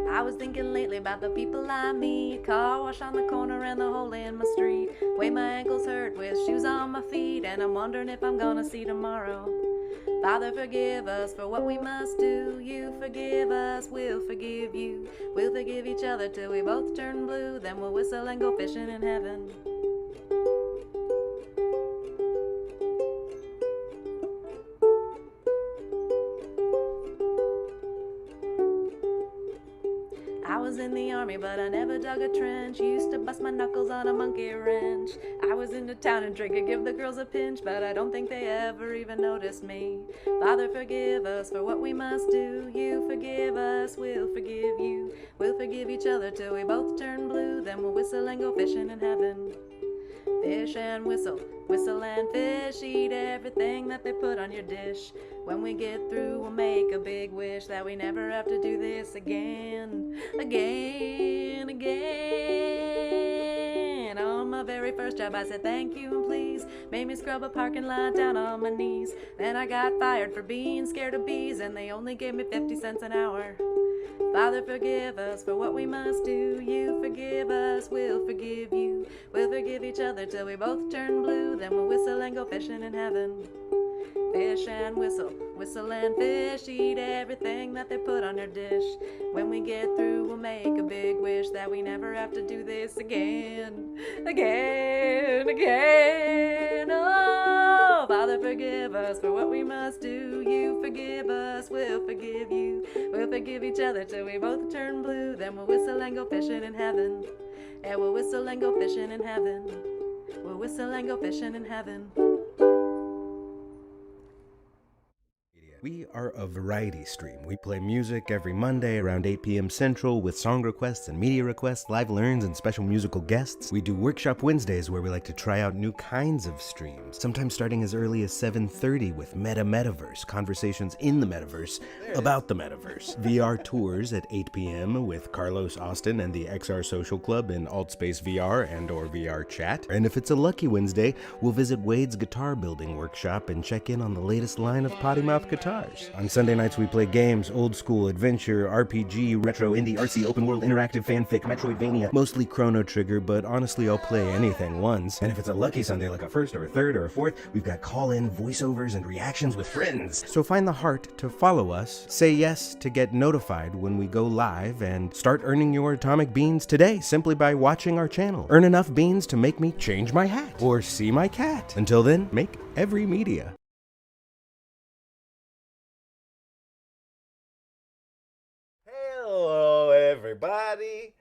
I was thinking lately about the people I meet. Car wash on the corner and the hole in my street. Way my ankles hurt with shoes on my feet, and I'm wondering if I'm gonna see tomorrow. Father, forgive us for what we must do. You forgive us, we'll forgive you. We'll forgive each other till we both turn blue. Then we'll whistle and go fishing in heaven. I was in the army, but I never dug a trench. Used to bust my knuckles on a monkey wrench. I was into town and drink and give the girls a pinch, but I don't think they ever even noticed me. Father, forgive us for what we must do. You forgive us, we'll forgive you. We'll forgive each other till we both turn blue. Then we'll whistle and go fishing in heaven. Fish and whistle, whistle and fish. Eat everything that they put on your dish. When we get through, we'll make a big wish that we never have to do this again. On my very first job, I said thank you and please. Made me scrub a parking lot down on my knees. Then I got fired for being scared of bees, and they only gave me 50 cents an hour. Father, forgive us for what we must do. You forgive us, we'll forgive you. We'll forgive each other till we both turn blue. Then we'll whistle and go fishing in heaven. Fish and whistle, whistle and fish. Eat everything that they put on your dish. When we get through, we'll make a big wish that we never have to do this again. Oh, Father, forgive us for what we must do. You forgive us, we'll forgive you. We'll forgive each other till we both turn blue. Then we'll whistle and go fishing in heaven. Yeah, we'll whistle and go fishing in heaven. We'll whistle and go fishing in heaven. We are a variety stream. We play music every Monday around 8 p.m. Central with song requests and media requests, live learns, and special musical guests. We do Workshop Wednesdays where we like to try out new kinds of streams, sometimes starting as early as 7:30 with Metaverse, conversations in the metaverse about the metaverse. VR tours at 8 p.m. with Carlos Austin and the XR Social Club in Altspace VR and or VR chat. And if it's a lucky Wednesday, we'll visit Wade's guitar building workshop and check in on the latest line of Potty Mouth guitars. On Sunday nights, we play games, old school, adventure, RPG, retro, indie, RC, open world, interactive, fanfic, Metroidvania, mostly Chrono Trigger, but honestly, I'll play anything once. And if it's a lucky Sunday, like a first or a third or a fourth, we've got call-in, voiceovers, and reactions with friends. So find the heart to follow us, say yes to get notified when we go live, and start earning your atomic beans today simply by watching our channel. Earn enough beans to make me change my hat or see my cat. Until then, make every media. Hello, everybody.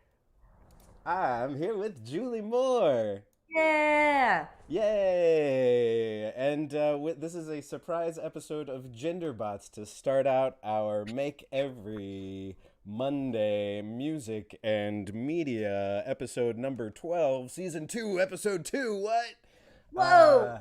I'm here with Julie Moore. Yeah! Yay! And this is a surprise episode of Genderbots to start out our Make Every Monday Music and Media episode number 12, season 2, episode 2. What? Whoa!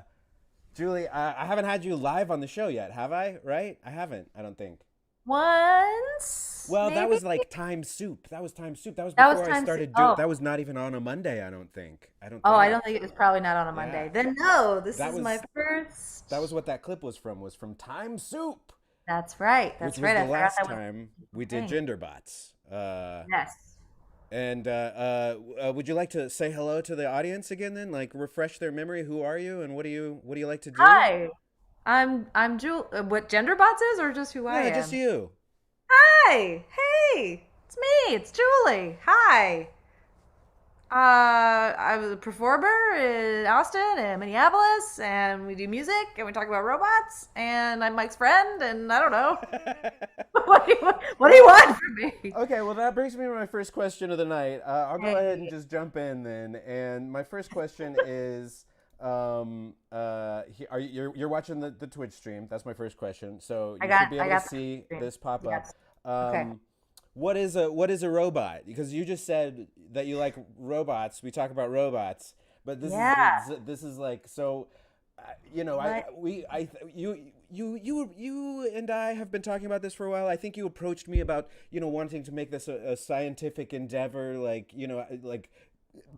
Julie, I haven't had you live on the show yet, have I? Right? I haven't, I don't think. Once? Well, maybe? that was like Time Soup. That was Time Soup. That was That was before I Time started Soup. doing. Oh. That was not even on a Monday. I don't think. I don't. Oh, I think. don't think it was probably not on a Monday. Yeah. Then no, this That is was- my first. That was what that clip was from. Was from Time Soup. That's right. That's which right. was I the forgot last that was time we did thing. Genderbots. Yes. And would you like to say hello to the audience again? Then, like, refresh their memory. Who are you, and what do you like to do? Hi. I'm Jules. What Genderbots is, or just who I am? Yeah, just you. Hi. Hey. It's me. It's Julie. Hi. I was a performer in Austin and Minneapolis, and we do music, and we talk about robots, and I'm Mike's friend, and I don't know. What do you want from me? Okay, well, that brings me to my first question of the night. I'll go ahead and just jump in then. And my first question is, you're watching the Twitch stream? That's my first question. So you should be able to see this pop up. Yes. Okay. What is a robot? Because you just said that you like robots. We talk about robots, but this is like so. You know, you and I have been talking about this for a while. I think you approached me about wanting to make this a scientific endeavor, like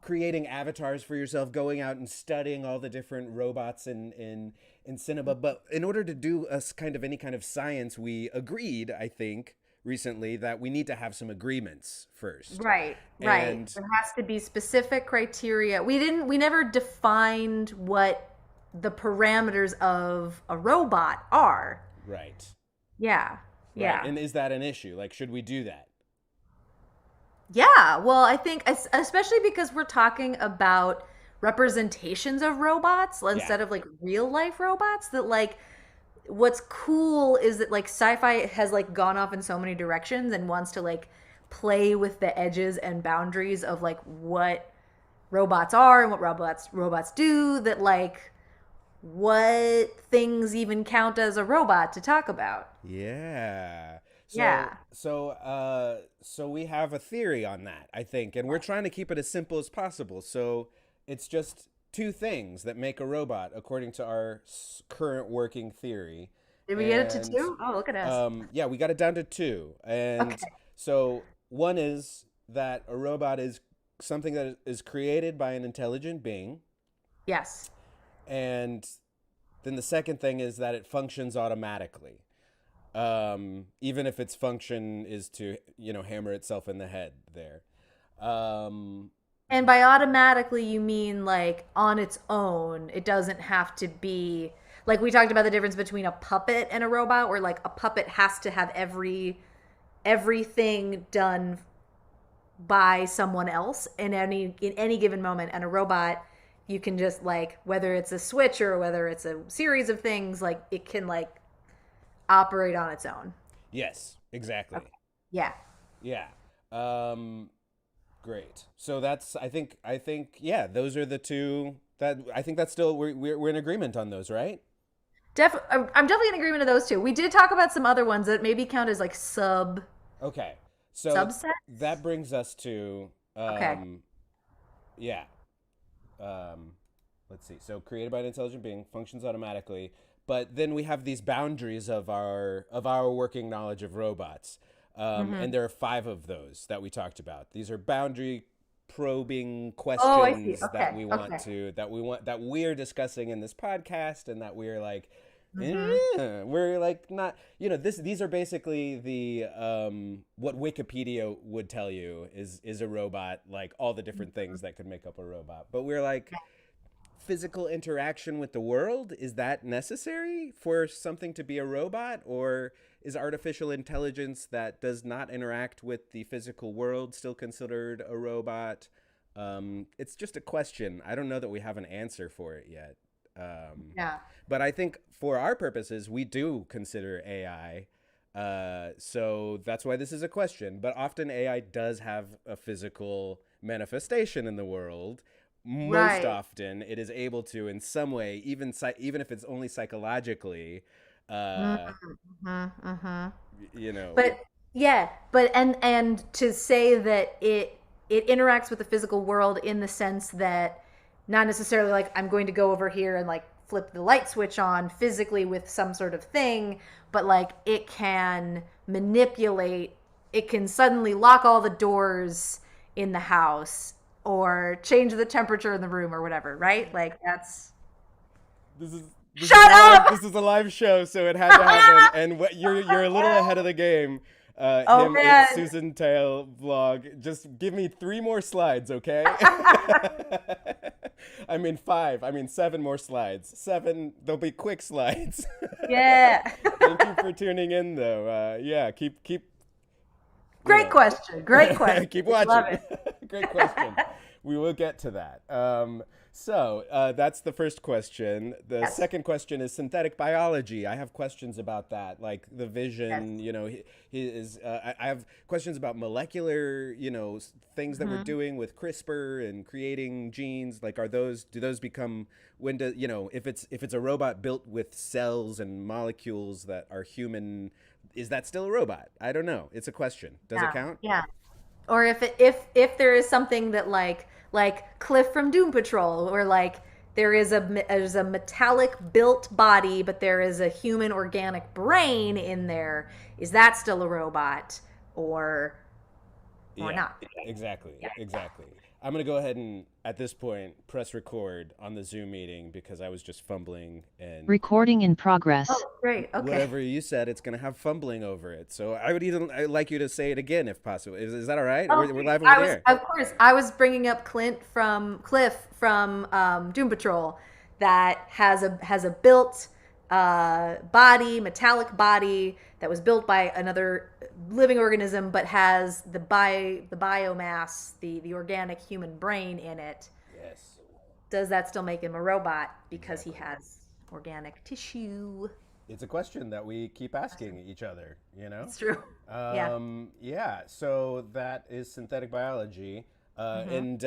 creating avatars for yourself, going out and studying all the different robots in cinema. But in order to do us kind of any kind of science, we agreed, I think, recently that we need to have some agreements first. Right, right. And There has to be specific criteria. We never defined what the parameters of a robot are. right, Yeah, right. yeah. And is that an issue? Like, should we do that? Yeah, well, I think especially because we're talking about representations of robots Yeah. instead of like real life robots, that like what's cool is that like sci-fi has like gone off in so many directions and wants to like play with the edges and boundaries of like what robots are and what robots do, that like what things even count as a robot to talk about. Yeah. Yeah. So we have a theory on that, I think, and we're trying to keep it as simple as possible. So it's just two things that make a robot according to our current working theory. Did we get it to And two? Oh, look at us. yeah, we got it down to two. Okay. And so one is that a robot is something that is created by an intelligent being, Yes. and then the second thing is that it functions automatically, even if its function is to, hammer itself in the head there. Um, And by automatically, you mean like on its own. It doesn't have to be like we talked about the difference between a puppet and a robot, where like a puppet has to have everything done by someone else in any given moment, and a robot you can just like whether it's a switch or whether it's a series of things, like it can like operate on its own. yes, exactly. Okay. Yeah. Yeah. Um, Great. So that's yeah, those are the two that I think that's still we're in agreement on those, right? I'm definitely in agreement of those two. We did talk about some other ones that maybe count as like Okay. So subsets. that brings us to Okay. yeah. Um, let's see. So created by an intelligent being, functions automatically, but then we have these boundaries of our working knowledge of robots. Hmm. And there are five of those that we talked about. These are boundary probing Oh, I see. questions that Okay. we want Okay. to that we're discussing in this podcast, and that we're like, Hmm. we're like not, these are basically the what Wikipedia would tell you is a robot, like all the different things that could make up a robot. But we're like, physical interaction with the world, is that necessary for something to be a robot, or is artificial intelligence that does not interact with the physical world still considered a robot? It's just a question. I don't know that we have an answer for it yet. um, Yeah. but I think for our purposes we do consider AI, so that's why this is a question. But often AI does have a physical manifestation in the world. Most Right. often, it is able to, in some way, even if it's only psychologically, uh, Mm-hmm. Hmm. you know, But yeah, but and to say that it interacts with the physical world in the sense that not necessarily like I'm going to go over here and like flip the light switch on physically with some sort of thing, but like it can manipulate, it can suddenly lock all the doors in the house or change the temperature in the room or whatever, right? Like that's this is Shut up! this is a live show, so it had to happen. And what you're a little ahead of the game. Oh Him, it's man. Susan Tail vlog. Just give me 3 more slides, okay? I mean 5. I mean 7 more slides. 7. They'll be quick slides. Yeah. Thank you for tuning in, though. Yeah, keep you Great know question. Great question. keep Love watching. it. Great question. We will get to that. That's the first question. The Yes. second question is synthetic biology. I have questions about that, like the Yes. vision. He is. I have questions about molecular, things that we're Hmm. doing with CRISPR and creating genes. Like, do those become, when do if it's a robot built with cells and molecules that are human, is that still a robot? I don't know. It's a question. Does it Yeah. count? Yeah. Or if there is something that like Cliff from Doom Patrol, or like there's a metallic built body, but there is a human organic brain in there. Is that still a robot or Yeah, not? exactly, Yeah. exactly. I'm going to go ahead and, at this point, press record on the Zoom meeting because I was just fumbling and... Recording in progress. Oh, great. Okay. Whatever you said, it's going to have fumbling over it. So I'd like you to say it again if possible. Is that all right? Oh, We're live over there. Of course. I was bringing up Cliff from Doom Patrol that has a built metallic body that was built by another living organism, but has the biomass, the organic human brain in it. Yes. Does that still make him a robot because he has organic tissue? It's a question that we keep asking each other, you know? It's true. Yeah, so that is synthetic biology. And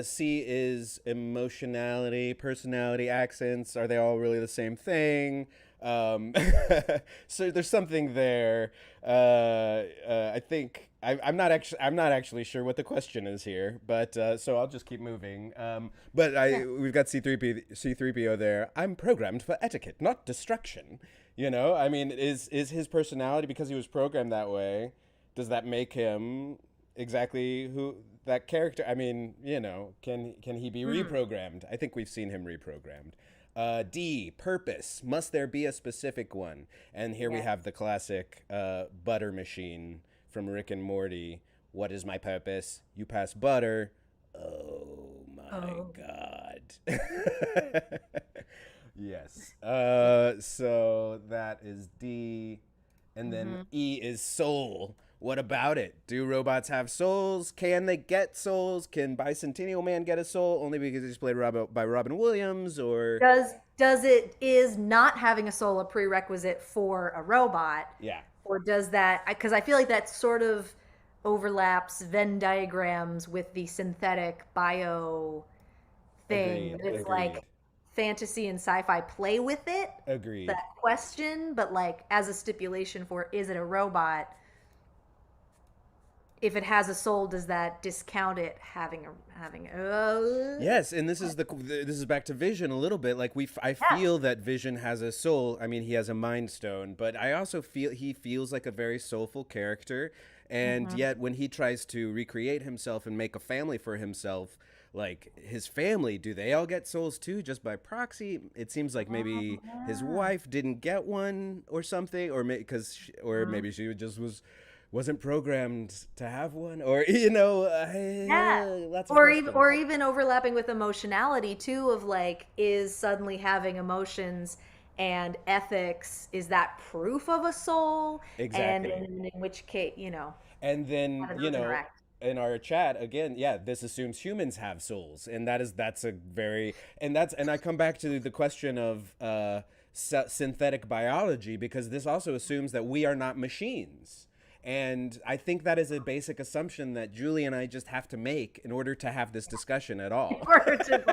C is emotionality, personality, accents. Are they all really the same thing? So there's something there. I think I'm not actually sure what the question is here, but so I'll just keep moving. We've got C3PO there. I'm programmed for etiquette, not destruction. You know, I mean, is his personality, because he was programmed that way, does that make him exactly who that character? I mean, you know, can he be reprogrammed? I think we've seen him reprogrammed. D, purpose. Must there be a specific one? And here we have the classic butter machine from Rick and Morty. What is my purpose? You pass butter. Oh my God. Yes. So that is D. And then E is soul. What about it? Do robots have souls? Can they get souls? Can Bicentennial Man get a soul only because he's played by Robin Williams? Or is not having a soul a prerequisite for a robot? Yeah. Or does that, because I feel like that sort of overlaps Venn diagrams with the synthetic bio thing. It's like fantasy and sci-fi play with it. Agreed. That question, but like as a stipulation for is it a robot? If it has a soul, does that discount it having a Yes, and this is back to Vision a little bit. Like I feel that Vision has a soul. I mean, he has a mind stone, but I also feel he feels like a very soulful character. And yet when he tries to recreate himself and make a family for himself, like his family, do they all get souls too, just by proxy? It seems like maybe his wife didn't get one or something, or maybe she just wasn't programmed to have one, or you know, lots of or even overlapping with emotionality too, of like, is suddenly having emotions and ethics, is that proof of a soul? Exactly. And in which case, you know, and then you know, interact. in our chat again, this assumes humans have souls, and that's a very, and I come back to the question of synthetic biology, because this also assumes that we are not machines. And I think that is a basic assumption that Julie and I just have to make in order to have this discussion at all. Or to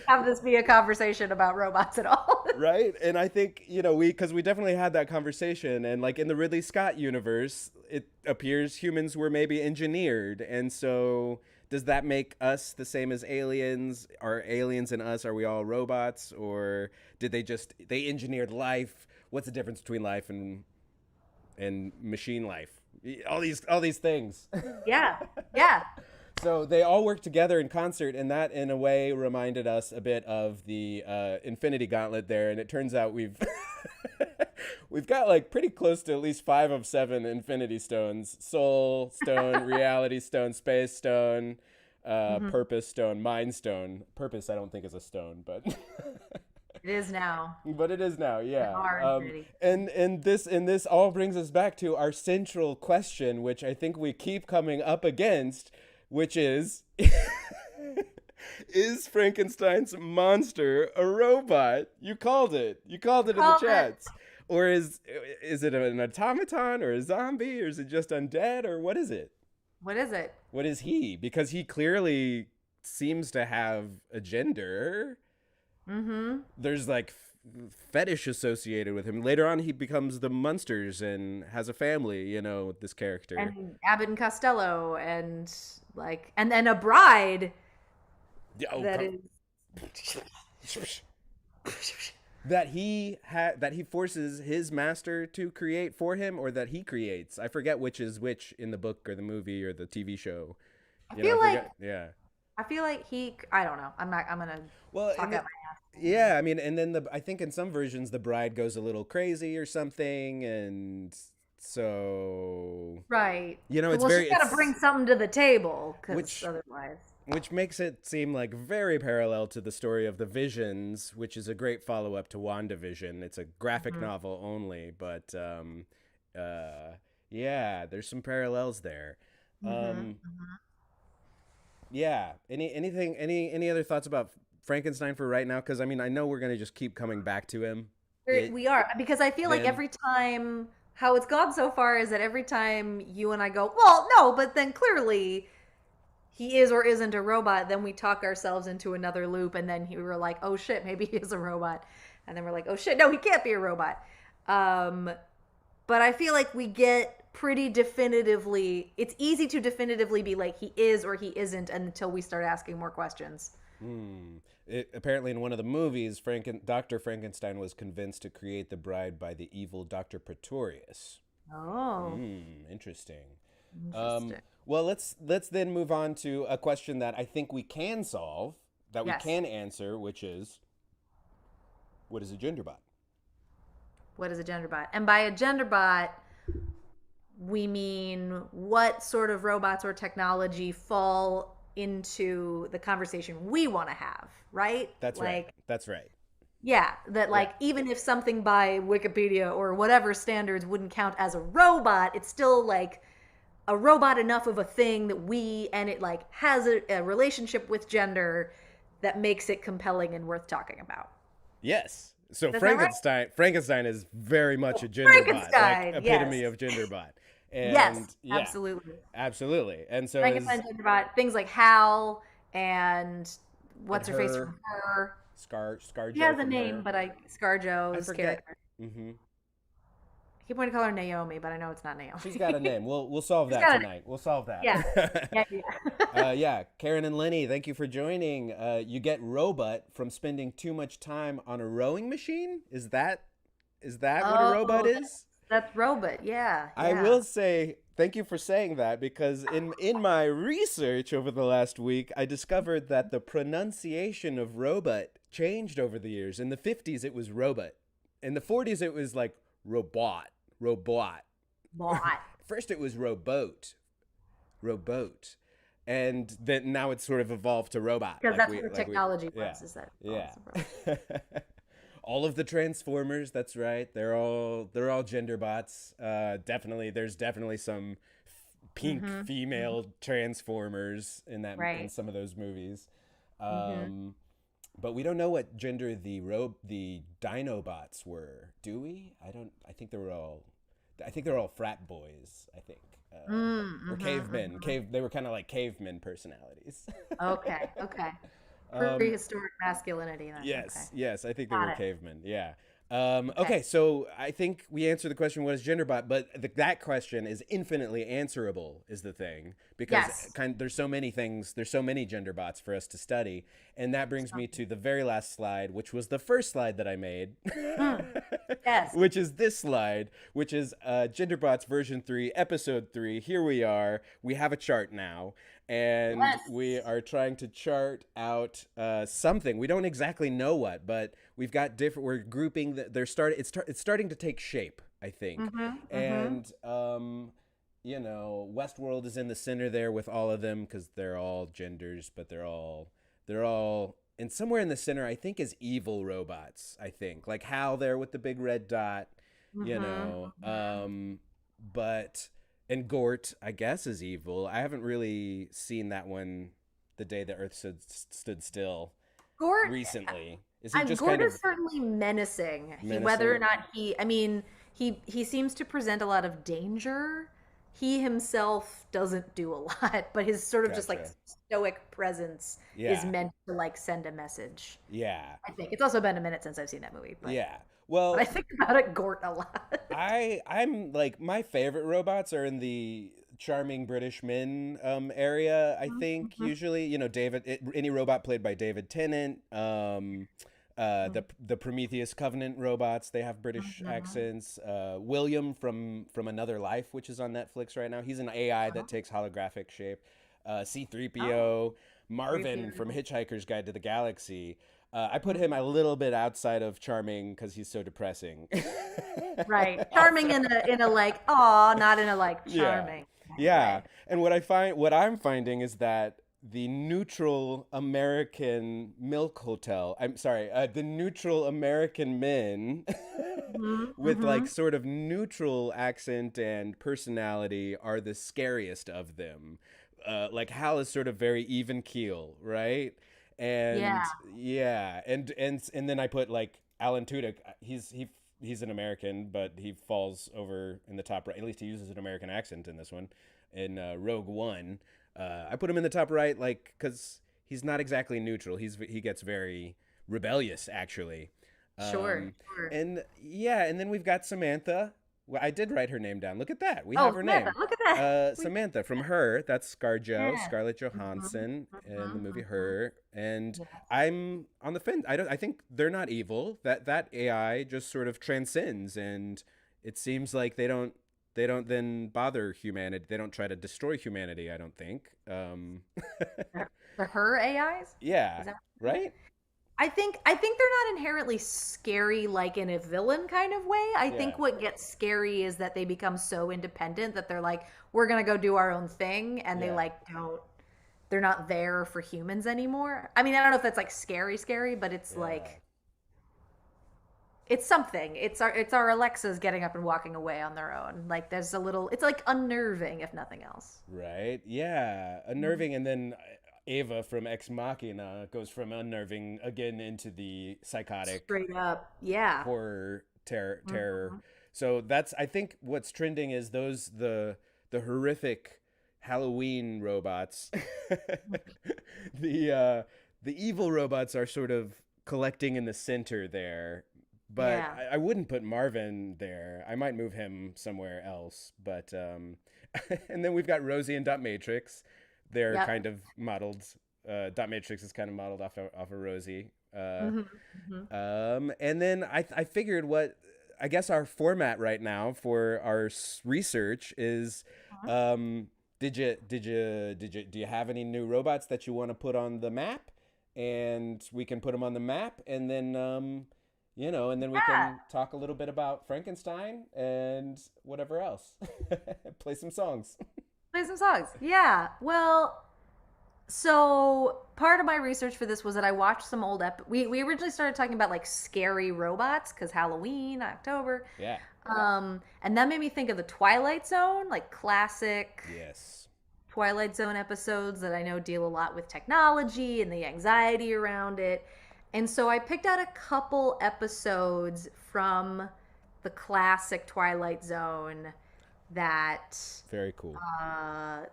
have this be a conversation about robots at all. Right? And I think, you know, because we definitely had that conversation. And like in the Ridley Scott universe, it appears humans were maybe engineered. And so does that make us the same as aliens? Are aliens and us, are we all robots? Or did they engineered life? What's the difference between life and machine life? All these things. Yeah. So they all work together in concert, and that in a way reminded us a bit of the Infinity Gauntlet there. And it turns out we've got like pretty close to at least 5 of 7 Infinity Stones: Soul Stone, Reality Stone, Space Stone, Purpose Stone, Mind Stone. Purpose I don't think is a stone, but It is now. But it is now, yeah. And this all brings us back to our central question, which I think we keep coming up against, which is is Frankenstein's monster a robot? You called it. You called it in the chats. Or is it an automaton or a zombie, or is it just undead, or what is it? What is it? What is he? Because he clearly seems to have a gender. There's like fetish associated with him. Later on, he becomes the Munsters and has a family, you know, this character. And Abbott and Costello, and like, and then a bride that he forces his master to create for him, or that he creates. I forget which is which in the book or the movie or the TV show. I You know, feel like forget. Yeah. I don't know. I'm gonna Well, talk out my ass. yeah, I mean, and then I think in some versions the bride goes a little crazy or something, and so Right. it's Well, she's very got to bring something to the table, because which otherwise. which makes it seem like very parallel to the story of the Visions, which is a great follow up to WandaVision. It's a graphic Hmm. novel only, but yeah, there's some parallels there. Hmm. Um, yeah. Any other thoughts about Frankenstein for right now? Because I mean, I know we're gonna just keep coming back to him. It We are, because I feel like then every time, how it's gone so far is that every time you and I go, well, no, but then clearly he is or isn't a robot, then we talk ourselves into another loop, and then we were like, oh shit, maybe he is a robot, and then we're like, oh shit, no, he can't be a robot. Um, but I feel like we get pretty definitively. It's easy to definitively be like he is or he isn't until we start asking more questions. apparently in one of the movies, Dr. Frankenstein was convinced to create the bride by the evil Dr. Pretorius. Oh, Interesting. Um, interesting. well, let's then move on to a question that I think we can solve, that we Yes. can answer, which is, what is a genderbot? What is a gender bot? And by a gender bot, we mean what sort of robots or technology fall into the conversation we want to have, right? That's right. Like, That's right. yeah, that Yeah. like even if something by Wikipedia or whatever standards wouldn't count as a robot, it's still like a robot enough of a thing that we and it like has a relationship with gender that makes it compelling and worth talking about. Yes. So Does that right? Frankenstein is very much a genderbot, like Frankenstein, yes. epitome of genderbot. And Yes, yeah, absolutely. absolutely. And so Frankenstein is Genderbot, things like Hal and and what's her face her from Her. He ScarJo has a from name, Her. but I ScarJo's forget. character. Hmm. I keep wanting to call her Naomi, but I know it's not Naomi. She's got a name. We'll solve She's that got a name. tonight. We'll solve Yeah. that. Yeah, yeah. Yeah, Karen and Lenny, thank you for joining. You get robot from spending too much time on a rowing machine. Is that what a robot Oh, is? that's Robot. Yeah, I yeah. will say thank you for saying that, because in my research over the last week, I discovered that the pronunciation of robot changed over the years. In the 50s, it was robot. In the 40s, it was like robot, robot. Bot. First, it was rowboat, and then now it's sort of evolved to robot. Because Like that's we, what the like we, technology yeah, was, is that oh, yeah. it's a robot. All of the Transformers. That's right. They're all gender bots. There's definitely some pink Mm-hmm. Hmm. female Transformers in Right. some of those movies. Mm-hmm. Um, but we don't know what gender the Dinobots were, do we? I don't. I think they were all. I think they're all frat boys. I think. Or Mm-hmm. cavemen. Mm-hmm. They were kind of like cavemen personalities. Okay. Okay. um, Prehistoric masculinity. Then. Okay. yes, I think they Got were it. cavemen. Yeah. Okay. Okay, so I think we answered the question, what is genderbot? But that question is infinitely answerable, is the thing, because Yes. there's so many things, there's so many genderbots for us to study, and that brings me to the very last slide, which was the first slide that I made, Mm. Yes. which is this slide, which is Genderbots version 3, episode 3. Here we are. We have a chart now, and Yes. we are trying to chart out something. We don't exactly know what, but we've got different. We're grouping. It's starting to take shape, I think. Mm-hmm. Mm-hmm. And Westworld is in the center there with all of them, because they're all genders, but they're all. And somewhere in the center, I think, is evil robots. I think, like Hal there with the big red dot. You Mm-hmm. know, Mm-hmm. but and Gort, I guess, is evil. I haven't really seen that one, the day the Earth stood still, Gort, recently. Is he just Gort kind of is certainly menacing. Whether or menacing? not I mean, he seems to present a lot of danger. He himself doesn't do a lot, but his sort of just like Gotcha. stoic presence is Yeah, meant to like send a message. yeah, I think it's also been a minute since I've seen that movie, yeah. but I Well, think about it, Gort, a lot. I'm like, my favorite robots are in the charming British men area. I think Mhm. usually, any robot played by David Tennant. The Prometheus Covenant robots, they have British Mhm. accents. William from Another Life, which is on Netflix right now. He's an AI that takes holographic shape. C-3PO, Marvin from Hitchhiker's Guide to the Galaxy. I put him a little bit outside of charming because he's so depressing. Right. Charming in a like, aw, not in a like Yeah. charming kind of Yeah. way. And what I'm finding is that the neutral American milk hotel, I'm sorry, the neutral American men Hmm. with like Hmm. sort of neutral accent and personality are the scariest of them. Like Hal is sort of very even keel, right? Yeah. And yeah, and then I put like Alan Tudyk. He's an American, but he falls over in the top right. At least he uses an American accent in this one, in Rogue One. I put him in the top right, like because he's not exactly neutral. He gets very rebellious, actually. Sure. Um, Sure. and yeah, and then we've got Samantha. Well, I did write her name down. Look at that. We have Oh, her Samantha, name. look at that. Samantha from Her. That's ScarJo, Yeah. Scarlett Hmm. Johansson in the movie Hmm. Her. And Yeah. I'm on the fence. I think they're not evil. That AI just sort of transcends, and it seems like they don't then bother humanity. They don't try to destroy humanity. I don't think. The her AIs? Yeah. Is that? Right. I think they're not inherently scary like in a villain kind of way. I Yeah. think what gets scary is that they become so independent that they're like, we're gonna go do our own thing, and they Yeah. like don't. They're not there for humans anymore. I mean, I don't know if that's like scary, but it's Yeah. like it's something. It's our Alexas getting up and walking away on their own. Like there's a little. It's like unnerving, if nothing else. Right. Yeah. Mhm. Unnerving, and then Ava from Ex Machina goes from unnerving again into the psychotic Straight up, yeah. horror terror. Mhm. So that's I think what's trending is the horrific Halloween robots. The evil robots are sort of collecting in the center there. But Yeah. I wouldn't put Marvin there. I might move him somewhere else. But and then we've got Rosie and Dot Matrix. They're Yep. kind of modeled. Dot Matrix is kind of modeled off of Rosie. Hmm. Hmm. And then I figured what I guess our format right now for our research is, do you have any new robots that you want to put on the map, and we can put them on the map, and then and then we Yeah. can talk a little bit about Frankenstein and whatever else, play some songs. Play some songs. Yeah. Well, so part of my research for this was that I watched some old we originally started talking about like scary robots because Halloween, October. Yeah. And that made me think of the Twilight Zone, like classic Yes. Twilight Zone episodes that I know deal a lot with technology and the anxiety around it. And so I picked out a couple episodes from the classic Twilight Zone that Very cool.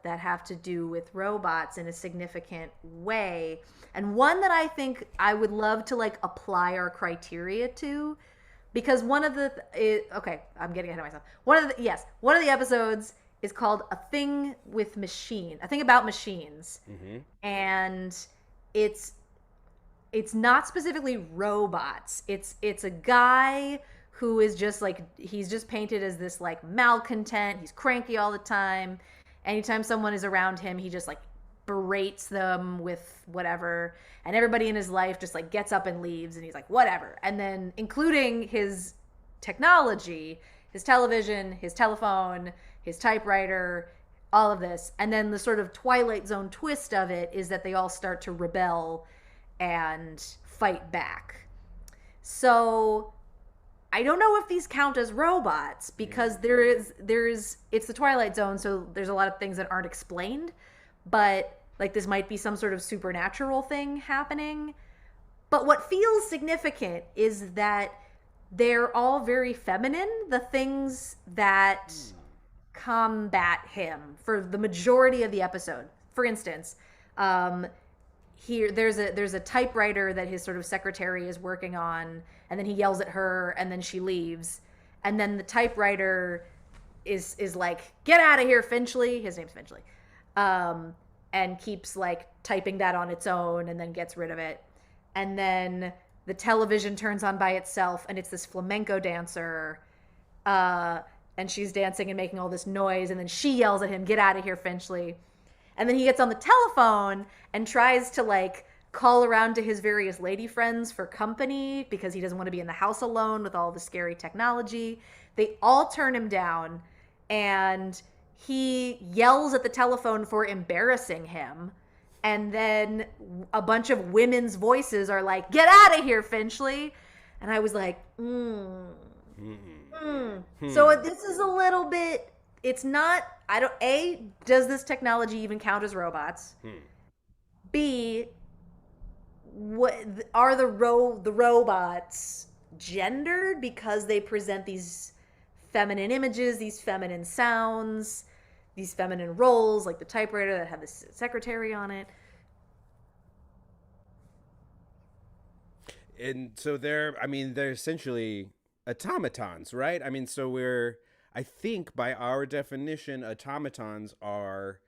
that have to do with robots in a significant way. And one that I think I would love to like apply our criteria to, because one of the okay, I'm getting ahead of myself. One of the episodes is called A Thing About Machines, Mm-hmm. and it's it's not specifically robots. It's a guy who is just like he's just painted as this like malcontent. He's cranky all the time. Anytime someone is around him, he just like berates them with whatever. And everybody in his life just like gets up and leaves and he's like whatever. And then including his technology, his television, his telephone, his typewriter, all of this. And then the sort of Twilight Zone twist of it is that they all start to rebel and fight back. So I don't know if these count as robots because there is it's the Twilight Zone, so there's a lot of things that aren't explained, but like this might be some sort of supernatural thing happening. But what feels significant is that they're all very feminine, the things that combat him for the majority of the episode. For instance, here there's a typewriter that his sort of secretary is working on, and then he yells at her and then she leaves, and then the typewriter is like, get out of here, Finchley. His name's Finchley. And keeps like typing that on its own and then gets rid of it. And then the television turns on by itself and it's this flamenco dancer, and she's dancing and making all this noise, and then she yells at him, get out of here, Finchley. And then he gets on the telephone and tries to like call around to his various lady friends for company because he doesn't want to be in the house alone with all the scary technology. They all turn him down, and he yells at the telephone for embarrassing him. And then a bunch of women's voices are like, "Get out of here, Finchley." And I was like, So this is a little bit, it's not, I don't, A, does this technology even count as robots? B, what are the robots gendered because they present these feminine images, these feminine sounds, these feminine roles, like the typewriter that had the secretary on it? And so they're essentially automatons, right? I mean, so I think by our definition, automatons are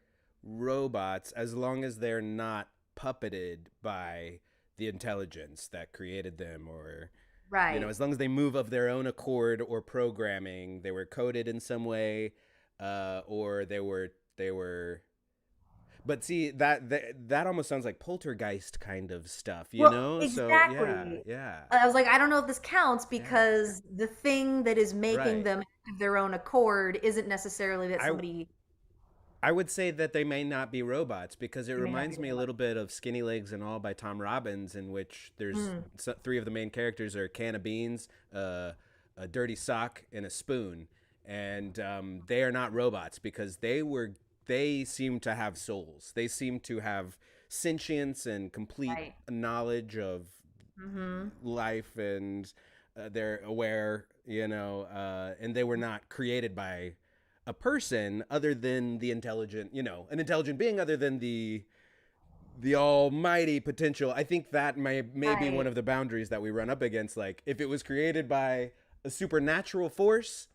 robots as long as they're not puppeted by the intelligence that created them, or Right. as long as they move of their own accord or programming, they were coded in some way, or they were. But see, that almost sounds like poltergeist kind of stuff, Well, So yeah, exactly. yeah, I was like, I don't know if this counts yeah. because the thing that is making Right. them of their own accord isn't necessarily that I somebody, I would say that they may not be robots because it they may not be reminds a me a robot. little bit of Skinny Legs and All by Tom Robbins, in which there's Mm, three of the main characters are a can of beans, a dirty sock, and a spoon, and they are not robots because they seem to have souls. They seem to have sentience and complete right. knowledge of Mm-hmm. life, and they're aware, and they were not created by a person other than the intelligent, an intelligent being other than the almighty potential. I think that may be one Right. of the boundaries that we run up against. Like, if it was created by a supernatural force,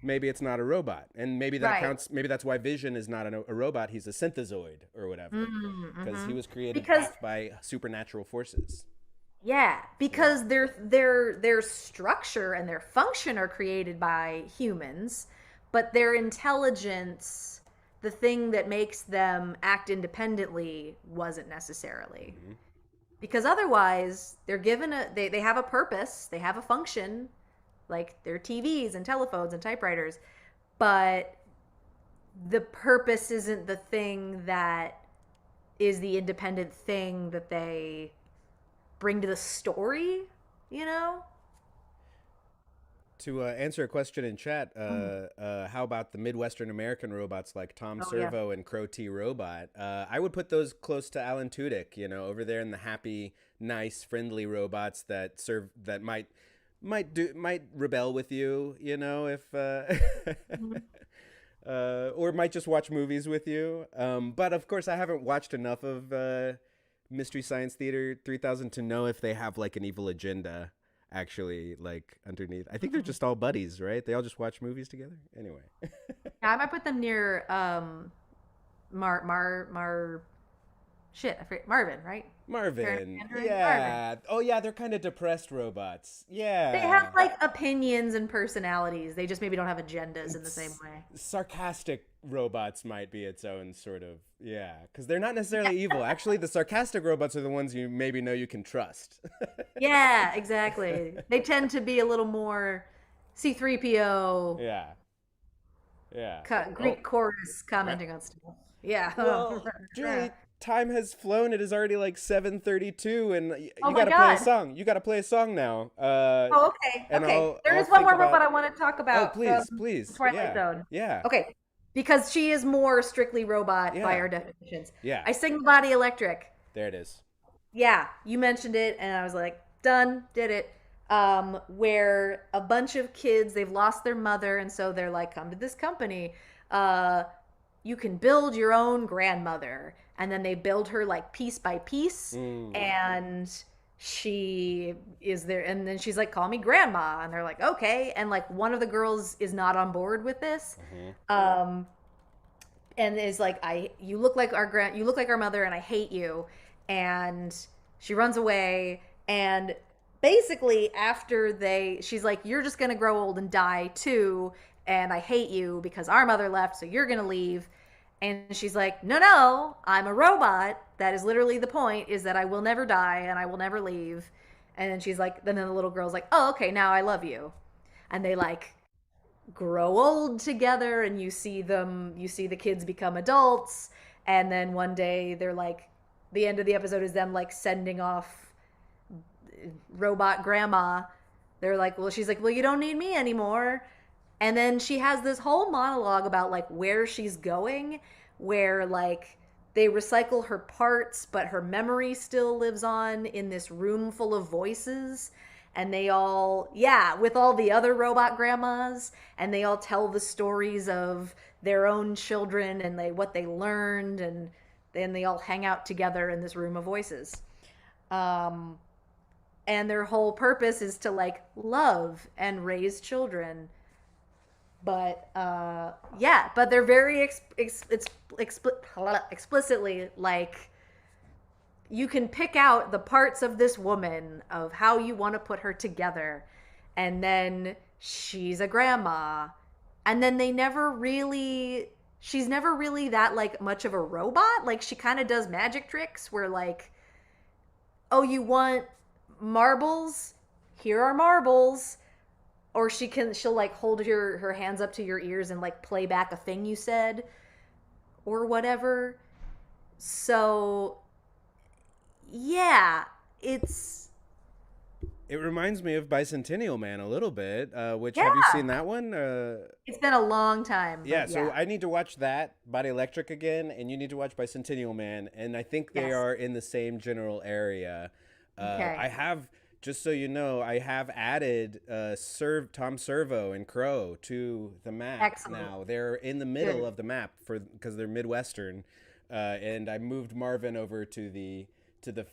maybe it's not a robot, and maybe that Right. counts. Maybe that's why Vision is not a robot. He's a synthezoid or whatever, because Mm-hmm. he was created Because half by supernatural forces. yeah, Yeah. because their structure and their function are created by humans, but their intelligence, the thing that makes them act independently, wasn't necessarily. Mm-hmm. Because otherwise, they're given they have a purpose, they have a function, like their TVs and telephones and typewriters, but the purpose isn't the thing that is the independent thing that they bring to the story, you know? To answer a question in chat, Mm. how about the Midwestern American robots like Tom Oh yeah. Servo and Crow T Robot? I would put those close to Alan Tudyk, over there in the happy, nice, friendly robots that might rebel with you, if Mhm. or might just watch movies with you. But of course, I haven't watched enough of Mystery Science Theater 3000 to know if they have like an evil agenda actually, like, underneath. I think they're just all buddies, right? They all just watch movies together. Anyway. Yeah, I might put them near Mar shit, I forget Marvin, right? Marvin. Marvin. Yeah. Oh yeah, they're kind of depressed robots. They have Yeah. like opinions and personalities. They just maybe don't have agendas in the same It's, way. sarcastic robots might be its own sort of, yeah, because they're not necessarily evil. Actually, the sarcastic robots are the ones you maybe know you can trust. Yeah, exactly. They tend to be a little more C3PO, Yeah. Yeah. Oh, Greek chorus right. commenting on stuff. Yeah. Well, Julie, time has flown. It is already like 7:32, and Oh you my got to play a God. song. You got to play a song now. Oh, okay. And Okay. There I'll is one think more robot about. I want to talk Oh, about from please, please. Twilight Yeah. Zone. Yeah. Okay. Because she is more strictly robot by Yeah. our definitions. Yeah. I sing the body electric. There it is. Yeah, you mentioned it, and I was like, done, did it. Where a bunch of kids, they've lost their mother, and so they're like, come to this company. Uh, you can build your own grandmother. And then they build her like piece by piece, Mm. and she is there. And then she's like, call me grandma. And they're like, okay. And like one of the girls is not on board with this. Hmm. Um, and is like, you look like you look like our mother, and I hate you. And she runs away, and basically after she's like, you're just gonna grow old and die too, and I hate you because our mother left, so you're gonna leave. And she's like, no, I'm a robot. That is literally the point, is that I will never die and I will never leave. And then she's like, then the little girl's like, oh, okay, now I love you. And they like grow old together, and you see the kids become adults. And then one day they're like, the end of the episode is them like sending off robot grandma. They're like, well, she's like, well, you don't need me anymore. And then she has this whole monologue about like where she's going, where like they recycle her parts, but her memory still lives on in this room full of voices. And they all, yeah, with all the other robot grandmas, and they all tell the stories of their own children and what they learned, and then they all hang out together in this room of voices. Um, and their whole purpose is to like love and raise children. But yeah, but they're very explicitly like, you can pick out the parts of this woman of how you want to put her together. And then she's a grandma, and then she's never really that like much of a robot. Like she kind of does magic tricks where like, oh, you want marbles? Here are marbles. Or she'll like hold her hands up to your ears and like play back a thing you said or whatever. So yeah, it reminds me of Bicentennial Man a little bit. Which, yeah, have you seen that one? it's been a long time. Yeah, so I need to watch that, Body Electric, again, and you need to watch Bicentennial Man, and I think they Yes. are in the same general area. Okay. I have, just so you know, I have added Tom Servo and Crow to the map. Excellent. Now. They're in the middle Good. of the map because they're Midwestern, and I moved Marvin over to the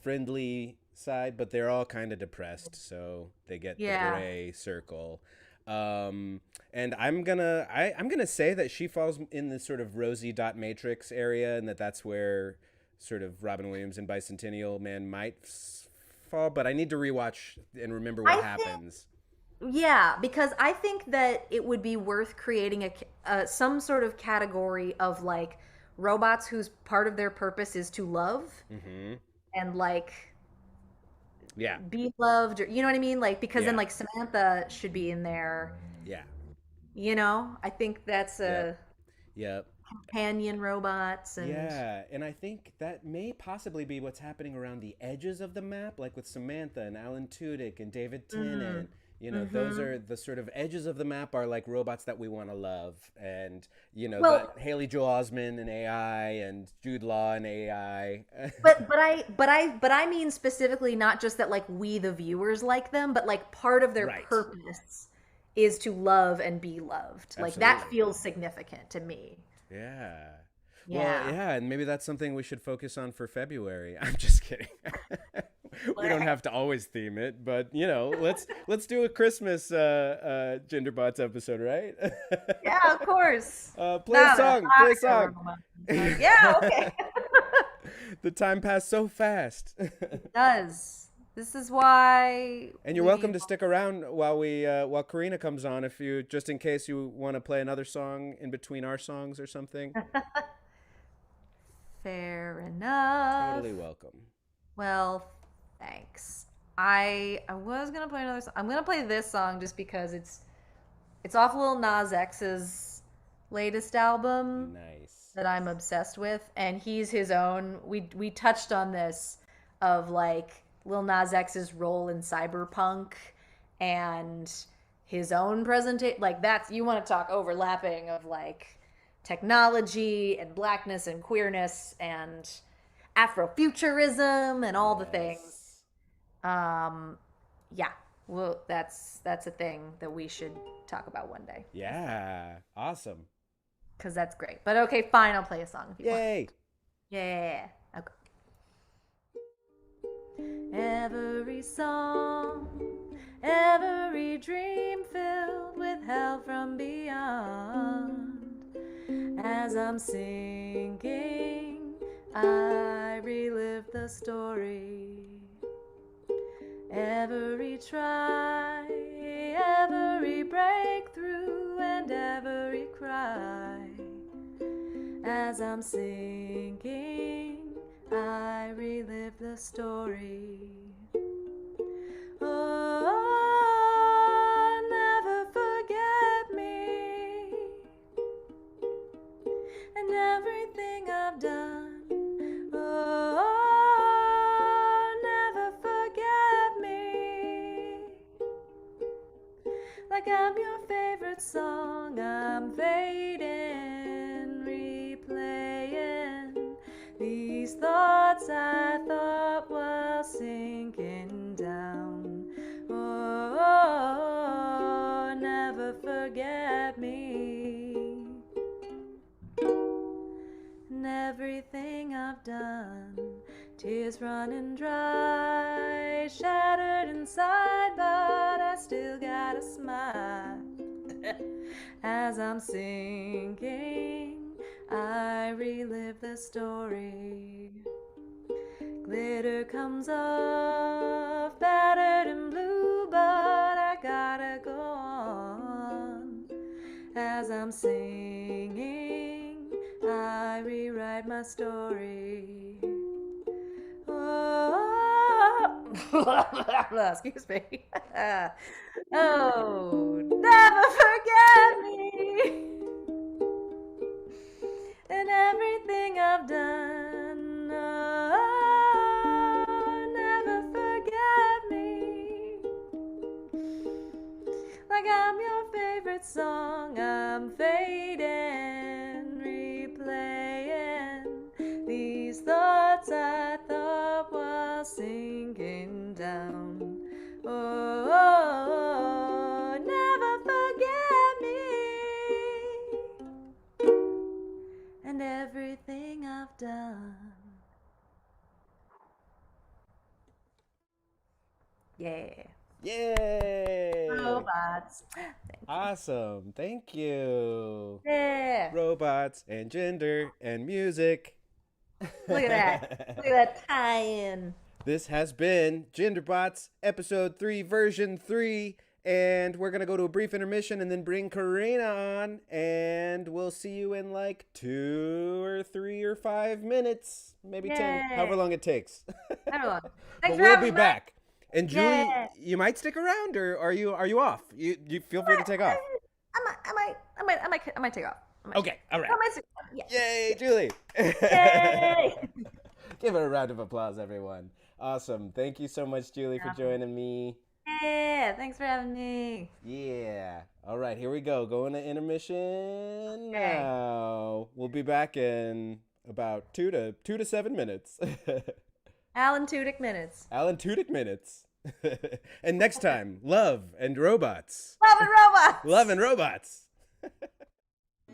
friendly side, but they're all kind of depressed, so they get the Yeah. gray circle. And I'm gonna say that she falls in this sort of rosy dot matrix area, and that's where sort of Robin Williams and Bicentennial Man might fall. But I need to rewatch and remember what happens. Yeah, because I think that it would be worth creating some sort of category of like robots whose part of their purpose is to love Mm-hmm. and like Yeah, be loved, or you know what I mean? Like, because then Yeah. like Samantha should be in there. yeah, I think that's a yeah. companion robots and Yeah, and I think that may possibly be what's happening around the edges of the map, like with Samantha and Alan Tudyk and David Tennant. Those are the sort of edges of the map are like robots that we want to love, and well, the Haley Joel Osment and AI and Jude Law and AI. but I mean specifically not just that like we the viewers like them, but like part of their Right. purpose is to love and be loved. Like that Absolutely. feels significant to me. Yeah. Yeah. Well, yeah, and maybe that's something we should focus on for February. I'm just kidding. We don't have to always theme it, but let's do a Christmas Genderbots episode, right? Yeah, of course. Play a song. Play a song. Yeah, okay. The time passed so fast. It does. This is why. And you're welcome to stick around while Corinna comes on, if you just in case you want to play another song in between our songs or something. Fair enough. Totally welcome. Well, thanks. I was gonna play another song. I'm gonna play this song just because it's off Lil Nas X's latest album Nice. that I'm obsessed with, and he's his own. We touched on this of like Lil Nas X's role in cyberpunk and his own presentation. Like that's, you want to talk overlapping of like technology and blackness and queerness and Afrofuturism and all the things. Yeah. Well, that's a thing that we should talk about one day. Yeah. Awesome. Because that's great. But okay, fine, I'll play a song if you want. Yay. Yeah. Okay. Every song, every dream filled with hell from beyond. As I'm sinking, I relive the story. Every try, every breakthrough, and every cry. As I'm sinking, I relive the story. Oh, never forget me and everything I've done. Oh, never forget me. Like I'm your favorite song, I'm fading, replaying these thoughts I thought while sinking down. Oh, never forget me and everything I've done. Tears running dry, shattered inside, but I still gotta smile. As I'm sinking, I relive the story. Glitter comes off, battered and blue, but I gotta go on. As I'm singing, I rewrite my story. Oh, excuse me. Oh, never forget me and everything I've done. Oh, never forget me. Like I'm your favorite song, I'm fading, replaying these thoughts I thought while sinking down. Oh, never forget me and everything I've done. Yeah. Yay! Robots. Awesome. Thank you. Yeah. Robots and gender and music. Look at that. Look at that tie-in. This has been Genderbots Episode 3, Version 3. And we're going to go to a brief intermission and then bring Corinna on. And we'll see you in like 2 or 3 or 5 minutes. Maybe 10, however long it takes. However long. But we'll be back. And Julie, you might stick around, or are you off? You feel free to take off. I might take off. Okay, all right. Yeah. Yay, Julie! Yay! Give her a round of applause, everyone. Awesome. Thank you so much, Julie, for joining me. Yeah, thanks for having me. Yeah. All right, here we go. Going to intermission now. We'll be back in about 2 to 7 minutes. Alan Tudyk minutes. Alan Tudyk minutes. And next time, love and robots. Love and robots. Love and robots.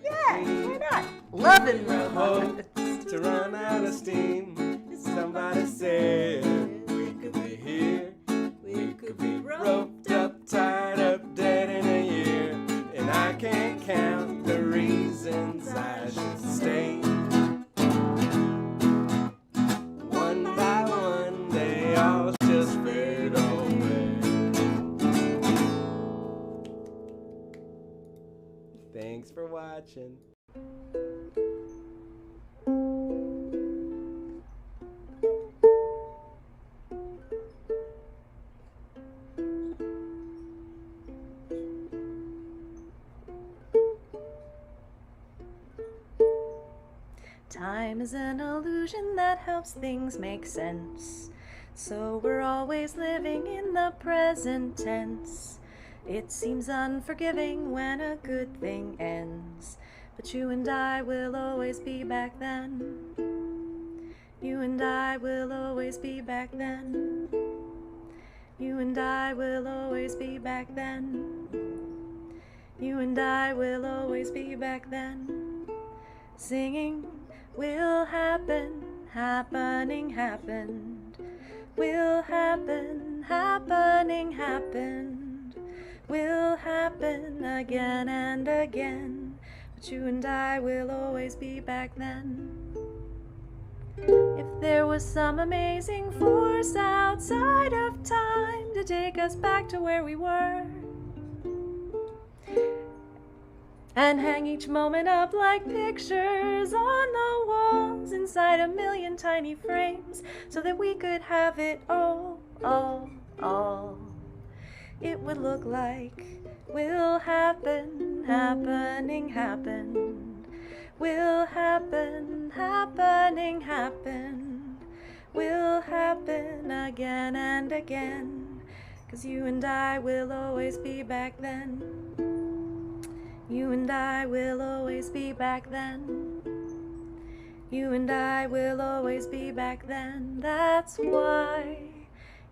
Yeah, why not? Love and robots. To run out of steam. Somebody said we could be here. We could be roped up, tied up, dead in a year. And I can't count the reasons I should stay. One by one, they all just fade away. Thanks for watching. Time is an illusion that helps things make sense. So we're always living in the present tense. It seems unforgiving when a good thing ends. But you and I will always be back then. You and I will always be back then. You and I will always be back then. You and I will always be back then. Singing will happen, happening happened. Will happen, happening happened. Will happen again and again. But you and I will always be back then. If there was some amazing force outside of time to take us back to where we were, and hang each moment up like pictures on the walls inside a million tiny frames so that we could have it all. It would look like will happen, happening, happened. Will happen, happening, happened. Will happen again and again. 'Cause you and I will always be back then. You and I will always be back then. You and I will always be back then. That's why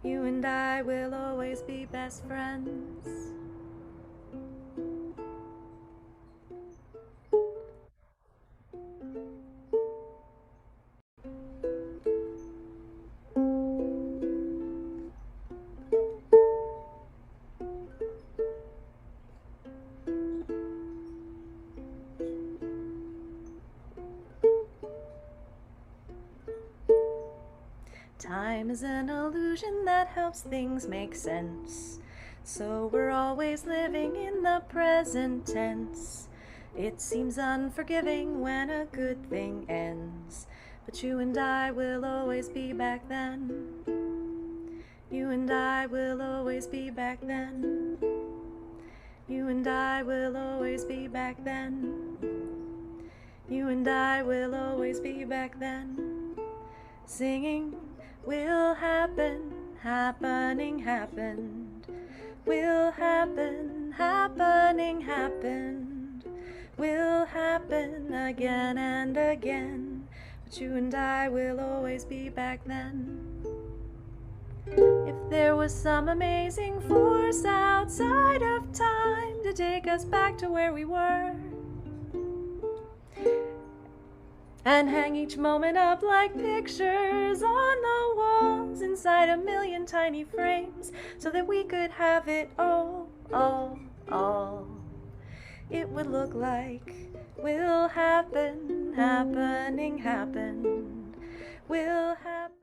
you and I will always be best friends. Time is an illusion that helps things make sense. So we're always living in the present tense. It seems unforgiving when a good thing ends. But you and I will always be back then. You and I will always be back then. You and I will always be back then. You and I will always be back then. Singing will happen, happening, happened. Will happen, happening, happened. Will happen again and again. But you and I will always be back then. If there was some amazing force outside of time to take us back to where we were, and hang each moment up like pictures on the walls inside a million tiny frames so that we could have it all. It would look like will happen, happening, happened. Will happen.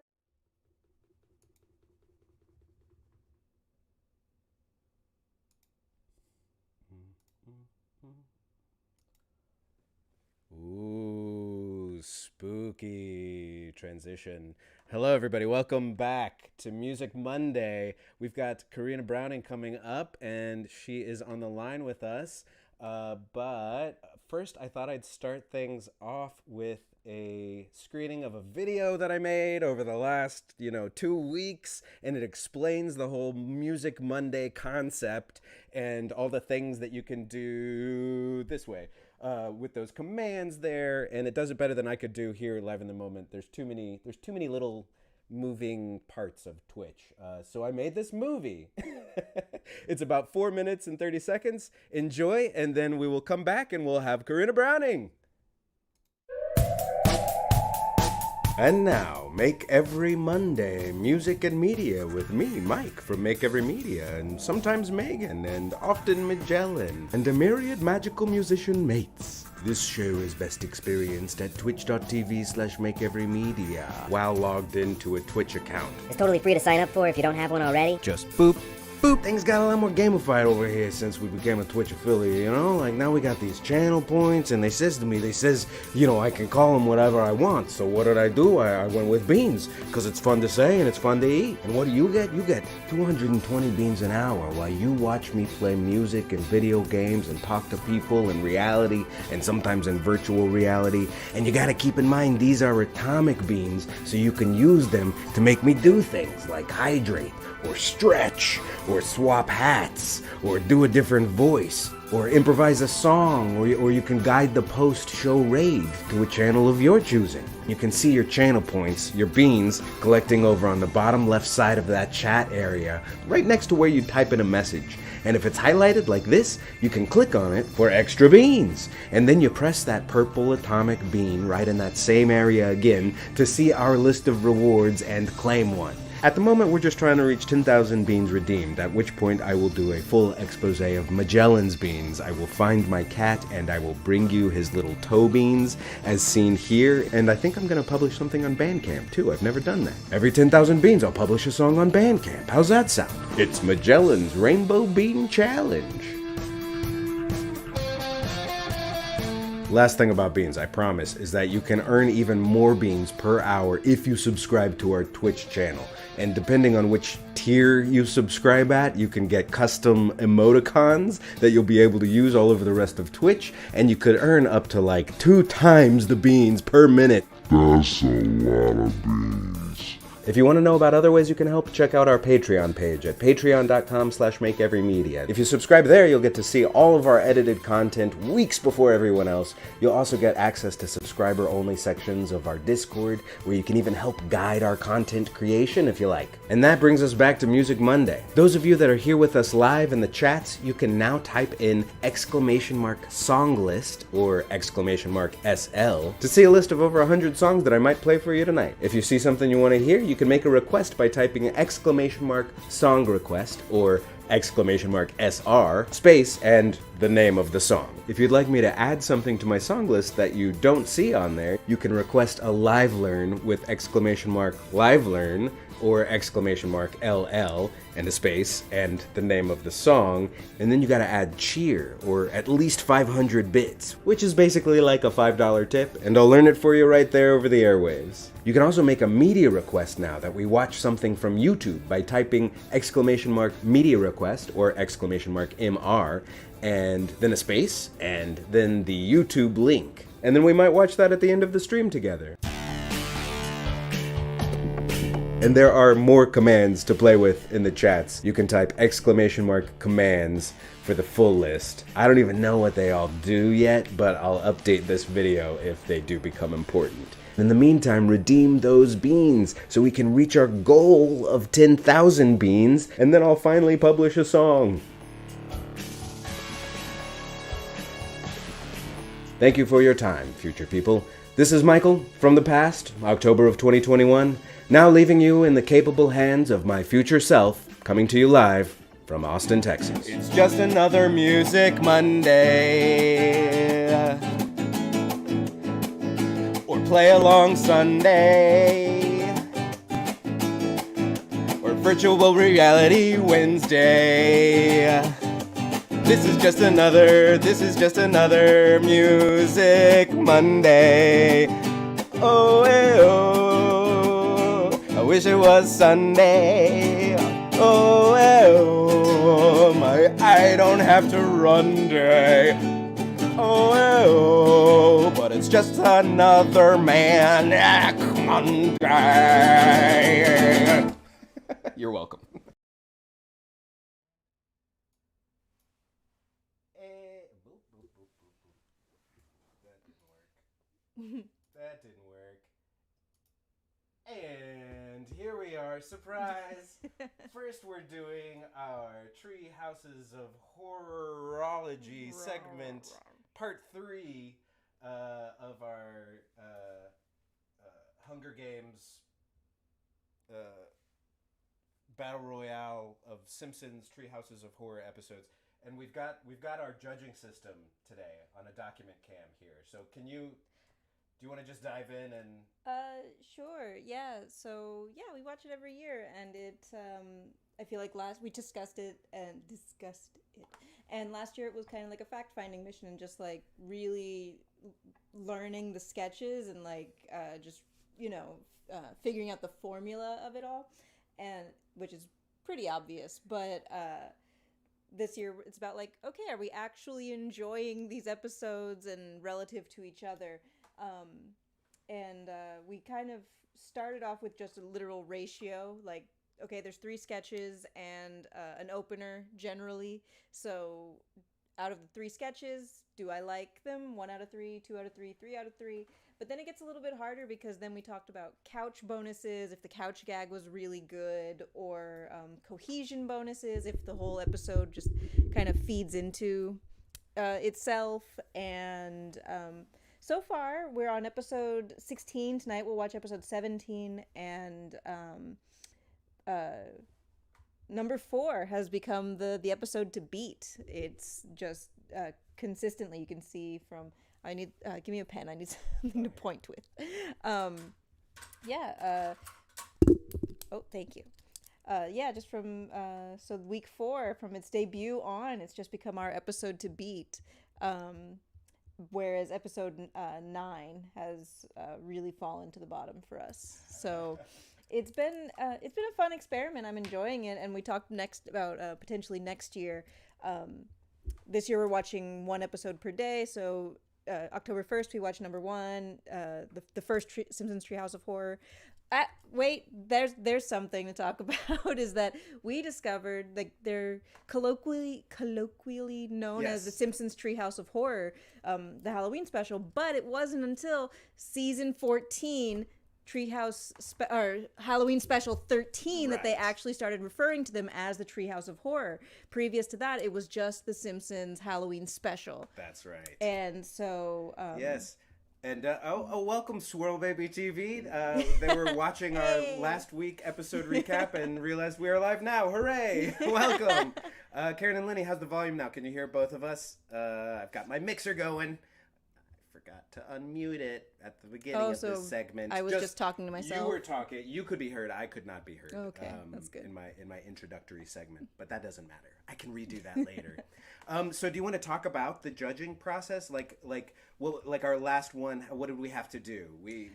Ooh, spooky transition. Hello, everybody. Welcome back to Music Monday. We've got Corinna Browning coming up, and she is on the line with us. But first, I thought I'd start things off with a screening of a video that I made over the last, 2 weeks, and it explains the whole Music Monday concept and all the things that you can do this way. With those commands there, and it does it better than I could do here live in the moment. There's too many little moving parts of Twitch. So I made this movie. It's about 4 minutes and 30 seconds. Enjoy, and then we will come back and we'll have Corinna Browning. And now, Make Every Monday, Music and Media with me, Mike, from Make Every Media, and sometimes Megan, and often Magellan, and a myriad magical musician mates. This show is best experienced at twitch.tv/makeeverymedia while logged into a Twitch account. It's totally free to sign up for if you don't have one already. Just boop. Boop. Things got a lot more gamified over here since we became a Twitch affiliate, Like, now we got these channel points, and they says, I can call them whatever I want. So what did I do? I went with beans, because it's fun to say and it's fun to eat. And what do? You get 220 beans an hour while you watch me play music and video games and talk to people in reality and sometimes in virtual reality. And you gotta keep in mind, these are atomic beans, so you can use them to make me do things like hydrate, or stretch, or swap hats, or do a different voice, or improvise a song, or you can guide the post-show raid to a channel of your choosing. You can see your channel points, your beans, collecting over on the bottom left side of that chat area, right next to where you type in a message. And if it's highlighted like this, you can click on it for extra beans. And then you press that purple atomic bean right in that same area again to see our list of rewards and claim one. At the moment, we're just trying to reach 10,000 beans redeemed, at which point I will do a full expose of Magellan's beans. I will find my cat, and I will bring you his little toe beans, as seen here, and I think I'm going to publish something on Bandcamp, too. I've never done that. Every 10,000 beans, I'll publish a song on Bandcamp. How's that sound? It's Magellan's Rainbow Bean Challenge. Last thing about beans, I promise, is that you can earn even more beans per hour if you subscribe to our Twitch channel. And depending on which tier you subscribe at, you can get custom emoticons that you'll be able to use all over the rest of Twitch, and you could earn up to like 2 times the beans per minute. That's a lot of beans. If you want to know about other ways you can help, check out our Patreon page at patreon.com/makeeverymedia. If you subscribe there, you'll get to see all of our edited content weeks before everyone else. You'll also get access to subscriber-only sections of our Discord, where you can even help guide our content creation if you like. And that brings us back to Music Monday. Those of you that are here with us live in the chats, you can now type in !songlist or !SL to see a list of over 100 songs that I might play for you tonight. If you see something you want to hear, you can make a request by typing !song request or !SR space and the name of the song. If you'd like me to add something to my song list that you don't see on there, you can request a live learn with !live learn or !LL and a space and the name of the song, and then you gotta add cheer or at least 500 bits, which is basically like a $5 tip, and I'll learn it for you right there over the airwaves. You can also make a media request now that we watch something from YouTube by typing !media request or !MR and then a space and then the YouTube link. And then we might watch that at the end of the stream together. And there are more commands to play with in the chats. You can type !commands for the full list. I don't even know what they all do yet, but I'll update this video if they do become important. In the meantime, redeem those beans so we can reach our goal of 10,000 beans, and then I'll finally publish a song. Thank you for your time, future people. This is Michael from the past, October of 2021. Now leaving you in the capable hands of my future self, coming to you live from Austin, Texas. It's just another Music Monday, or Play Along Sunday, or Virtual Reality Wednesday. This is just another Music Monday. Oh, eh, oh. I wish it was Sunday. Oh, oh, I don't have to run day. Oh, but it's just another Manic Monday. You're welcome. That didn't work. And here we are, surprise! First we're doing our Treehouse-of-Horrorology segment, part 3 of our Hunger Games Battle Royale of Simpsons Treehouses of Horror episodes. And we've got our judging system today on a document cam here. So do you want to just dive in and... Sure, yeah. So, yeah, we watch it every year, and I feel like we discussed it. And last year it was kind of like a fact-finding mission and just, like, really learning the sketches and, like, just, figuring out the formula of it all, and which is pretty obvious, but... this year it's about like, okay, are we actually enjoying these episodes and relative to each other? We kind of started off with just a literal ratio, like, okay, there's 3 sketches and an opener generally. So out of the 3 sketches, do I like them? 1 out of 3, 2 out of 3, 3 out of 3. But then it gets a little bit harder because then we talked about couch bonuses, if the couch gag was really good, or cohesion bonuses, if the whole episode just kind of feeds into itself. And so far, we're on episode 16. Tonight we'll watch episode 17. And number 4 has become the episode to beat. It's just consistently, you can see from... give me a pen. I need something to point with. Oh, thank you. Just from, so week 4, from its debut on, it's just become our episode to beat. whereas episode 9 has really fallen to the bottom for us. So it's been a fun experiment. I'm enjoying it, and we talked next about potentially next year. This year we're watching one episode per day, so October 1st we watch number 1, the first Simpsons Treehouse of Horror. Wait, there's something to talk about. Is that we discovered, like, they're colloquially known as the Simpsons Treehouse of Horror, the Halloween special, but it wasn't until season 14 Halloween Special 13 that they actually started referring to them as the Treehouse of Horror. Previous to that, it was just the Simpsons Halloween Special. That's right. And so yes. And welcome, Swirl Baby TV. They were watching our last week episode recap and realized we are live now. Hooray! Welcome. Karen and Lenny, how's the volume now? Can you hear both of us? I've got my mixer going. Forgot to unmute it at the beginning of this segment. I was just talking to myself. You were talking. You could be heard. I could not be heard. Okay, that's good. In my introductory segment, but that doesn't matter. I can redo that later. So do you want to talk about the judging process? Like our last one. What did we have to do?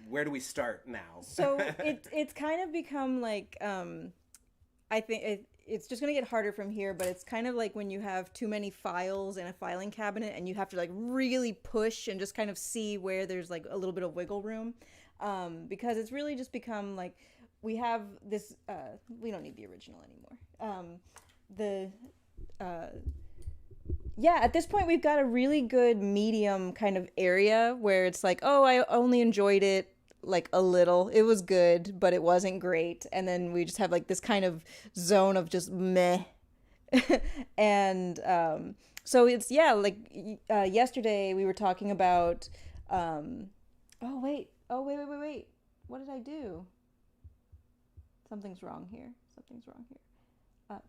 Where do we start now? So it's kind of become like I think it's just going to get harder from here, but it's kind of like when you have too many files in a filing cabinet and you have to like really push and just kind of see where there's like a little bit of wiggle room, because it's really just become like we have this, we don't need the original anymore. At this point we've got a really good medium kind of area where it's like, oh, I only enjoyed it like a little. It was good, but it wasn't great. And then we just have like this kind of zone of just meh. And so it's, yesterday we were talking about wait, what did I do? Something's wrong here.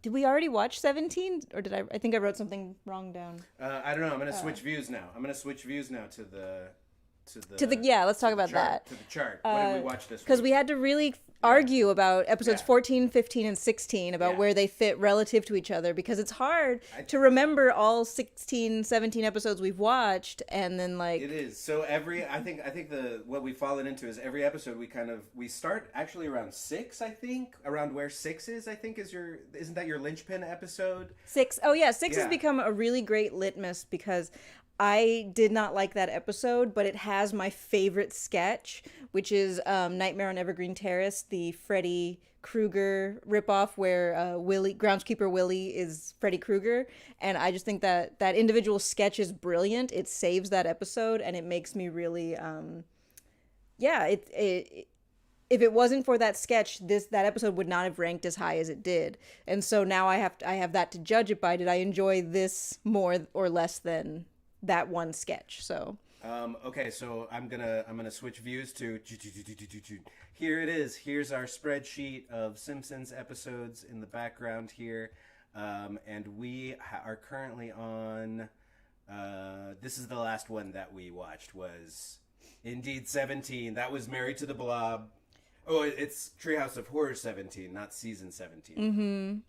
Did we already watch 17, or did I think I wrote something wrong down? I don't know. I'm going to switch views now. To the let's talk about chart, that. To the chart. What did we watch this week? Because we had to really argue about episodes 14, 15, and 16 about where they fit relative to each other, because it's hard to remember all 16, 17 episodes we've watched, and then like... It is. So I think what we've fallen into is every episode we start actually around 6, I think. Around where 6 is, I think, isn't that your linchpin episode? 6. Oh yeah, 6 has become a really great litmus, because I did not like that episode, but it has my favorite sketch, which is Nightmare on Evergreen Terrace, the Freddy Krueger ripoff where groundskeeper Willie is Freddy Krueger. And I just think that individual sketch is brilliant. It saves that episode, and it makes me really, if it wasn't for that sketch, that episode would not have ranked as high as it did. And so now I have that to judge it by. Did I enjoy this more or less than that one sketch? So okay, so I'm gonna switch views to here it is. Here's our spreadsheet of Simpsons episodes in the background here, and we are currently on this is the last one that we watched, was indeed 17. That was Married to the Blob. Oh, it's Treehouse of Horror 17, not season 17.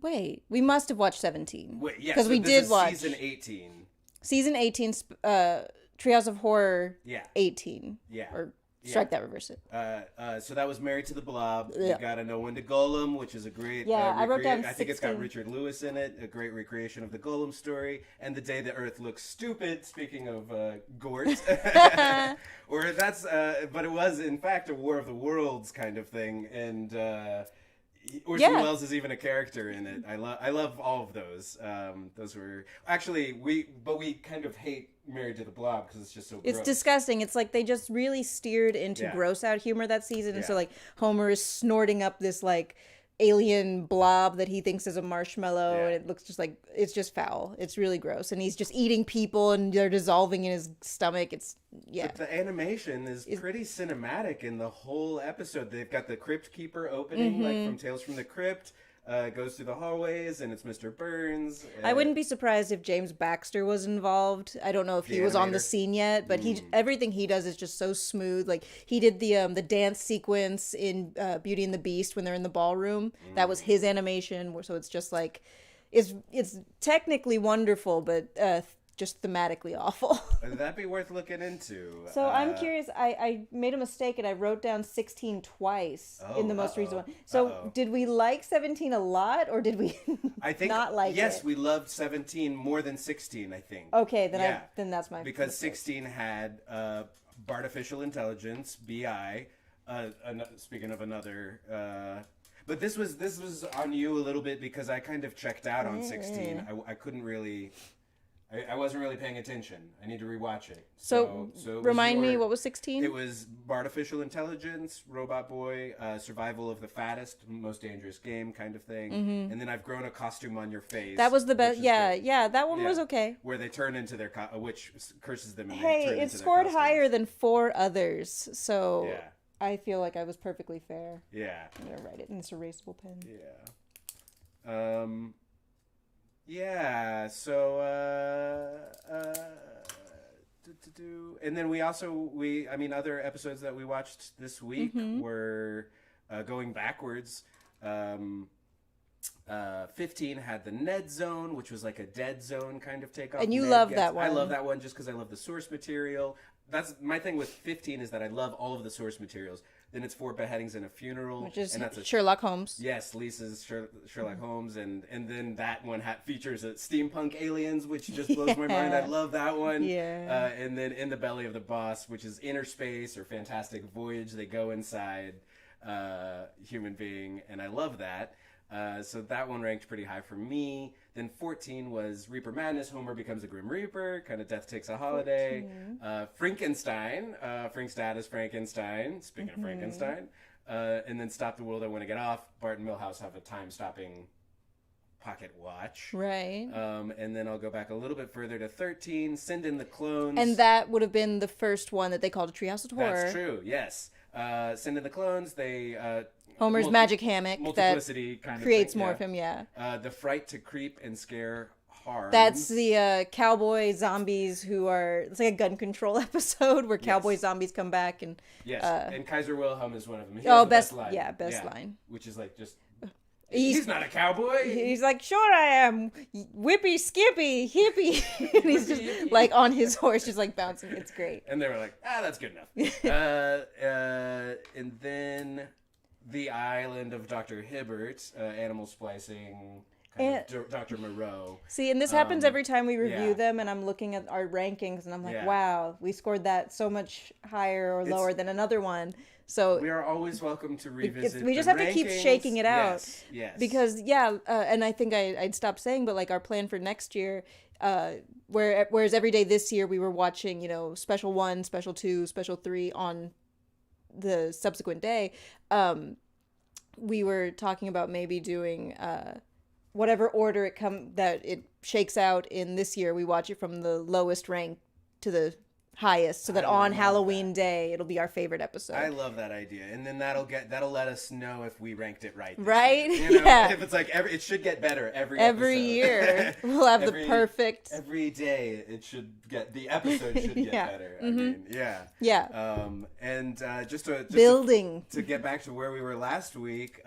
Wait, we must have watched 17. Wait, yeah, because so we did watch season 18. Season 18, Treehouse of Horror 18. Yeah. Or strike that, reverse it. So that was Married to the Blob. You gotta know when to Golem, which is a great I wrote down 16. I think it's got Richard Lewis in it, a great recreation of the Golem story. And The Day the Earth Looks Stupid, speaking of Gort. Or that's, but it was in fact a War of the Worlds kind of thing, and Orson Welles is even a character in it. I love all of those. Those were actually we kind of hate Married to the Blob because it's just so gross. It's disgusting. It's like they just really steered into gross out humor that season, and so like Homer is snorting up this like alien blob that he thinks is a marshmallow, and it looks just like, it's just foul. It's really gross, and he's just eating people and they're dissolving in his stomach. It's But the animation is pretty cinematic in the whole episode. They've got the Crypt Keeper opening, like from Tales from the Crypt. Goes through the hallways, and it's Mr. Burns. I wouldn't be surprised if James Baxter was involved. I don't know if he was on the scene yet, but everything he does is just so smooth. Like he did the dance sequence in Beauty and the Beast when they're in the ballroom. That was his animation. So it's just like, it's technically wonderful, but just thematically awful. That'd be worth looking into. So I'm curious. I made a mistake and I wrote down 16 twice in the most recent one. So did we like 17 a lot, or did we I think not like yes, it? we loved 17 more than 16. I think. Okay, then then that's my because mistake. 16 had artificial intelligence (BI). Speaking of another. But this was on you a little bit because I kind of checked out on 16. I couldn't really. I wasn't really paying attention. I need to rewatch it. So remind me, what was 16? It was artificial intelligence, robot boy, survival of the fattest, most dangerous game kind of thing. Mm-hmm. And then I've grown a costume on your face. That was the best. Yeah, that one was okay. Where they turn into their which curses them. And hey, they turn it into scored their higher than 4 others, so yeah. I feel like I was perfectly fair. Yeah. I'm gonna write it in this erasable pen. Yeah. Yeah, so, and then other episodes that we watched this week were going backwards. 15 had the Ned Zone, which was like a Dead Zone kind of takeoff. And you love that one. I love that one just because I love the source material. That's my thing with 15 is that I love all of the source materials. Then it's 4 beheadings and a funeral, which is and that's Sherlock Holmes. Yes, Lisa's Sherlock Holmes, and then that one features steampunk aliens, which just blows my mind. I love that one. Yeah. And then In the Belly of the Boss, which is inner space or Fantastic Voyage. They go inside human being, and I love that. So that one ranked pretty high for me. Then 14 was Reaper Madness. Homer becomes a Grim Reaper. Kind of Death Takes a Holiday. Frankenstein. Frank's dad is Frankenstein. Speaking of Frankenstein. And then Stop the World, I Want to Get Off. Bart and Milhouse have a time-stopping pocket watch. Right. And then I'll go back a little bit further to 13. Send in the Clones. And that would have been the first one that they called a Treehouse of Horror. That's true, yes. Send in the Clones. They... Homer's magic hammock that kind of creates thing, more of him, yeah. The fright to creep and scare harm. That's the cowboy zombies who are... It's like a gun control episode where cowboy zombies come back and... Yes, and Kaiser Wilhelm is one of them. Best line. Yeah, best line. Which is like just... He's not a cowboy. He's like, sure I am. Whippy, skippy, hippie. And he's just like on his horse, just like bouncing. It's great. And they were like, that's good enough. And then... The Island of Dr. Hibbert, Animal Splicing, Dr. Moreau. See, and this happens every time we review them, and I'm looking at our rankings, and I'm like, wow, we scored that so much higher or lower than another one. So we are always welcome to revisit. We just have to keep shaking it out. Yes. Because and I think I'd stop saying, but like our plan for next year, whereas every day this year we were watching, Special 1, Special 2, Special 3 on the subsequent day, we were talking about maybe doing whatever order that it shakes out in this year. We watch it from the lowest rank to the highest, so that on Halloween Day it'll be our favorite episode. I love that idea, and then that'll let us know if we ranked it right. Right? Yeah. If it's like it should get better every year. We'll have the perfect. Every day the episode should get better. I mean, yeah. And just building to get back to where we were last week.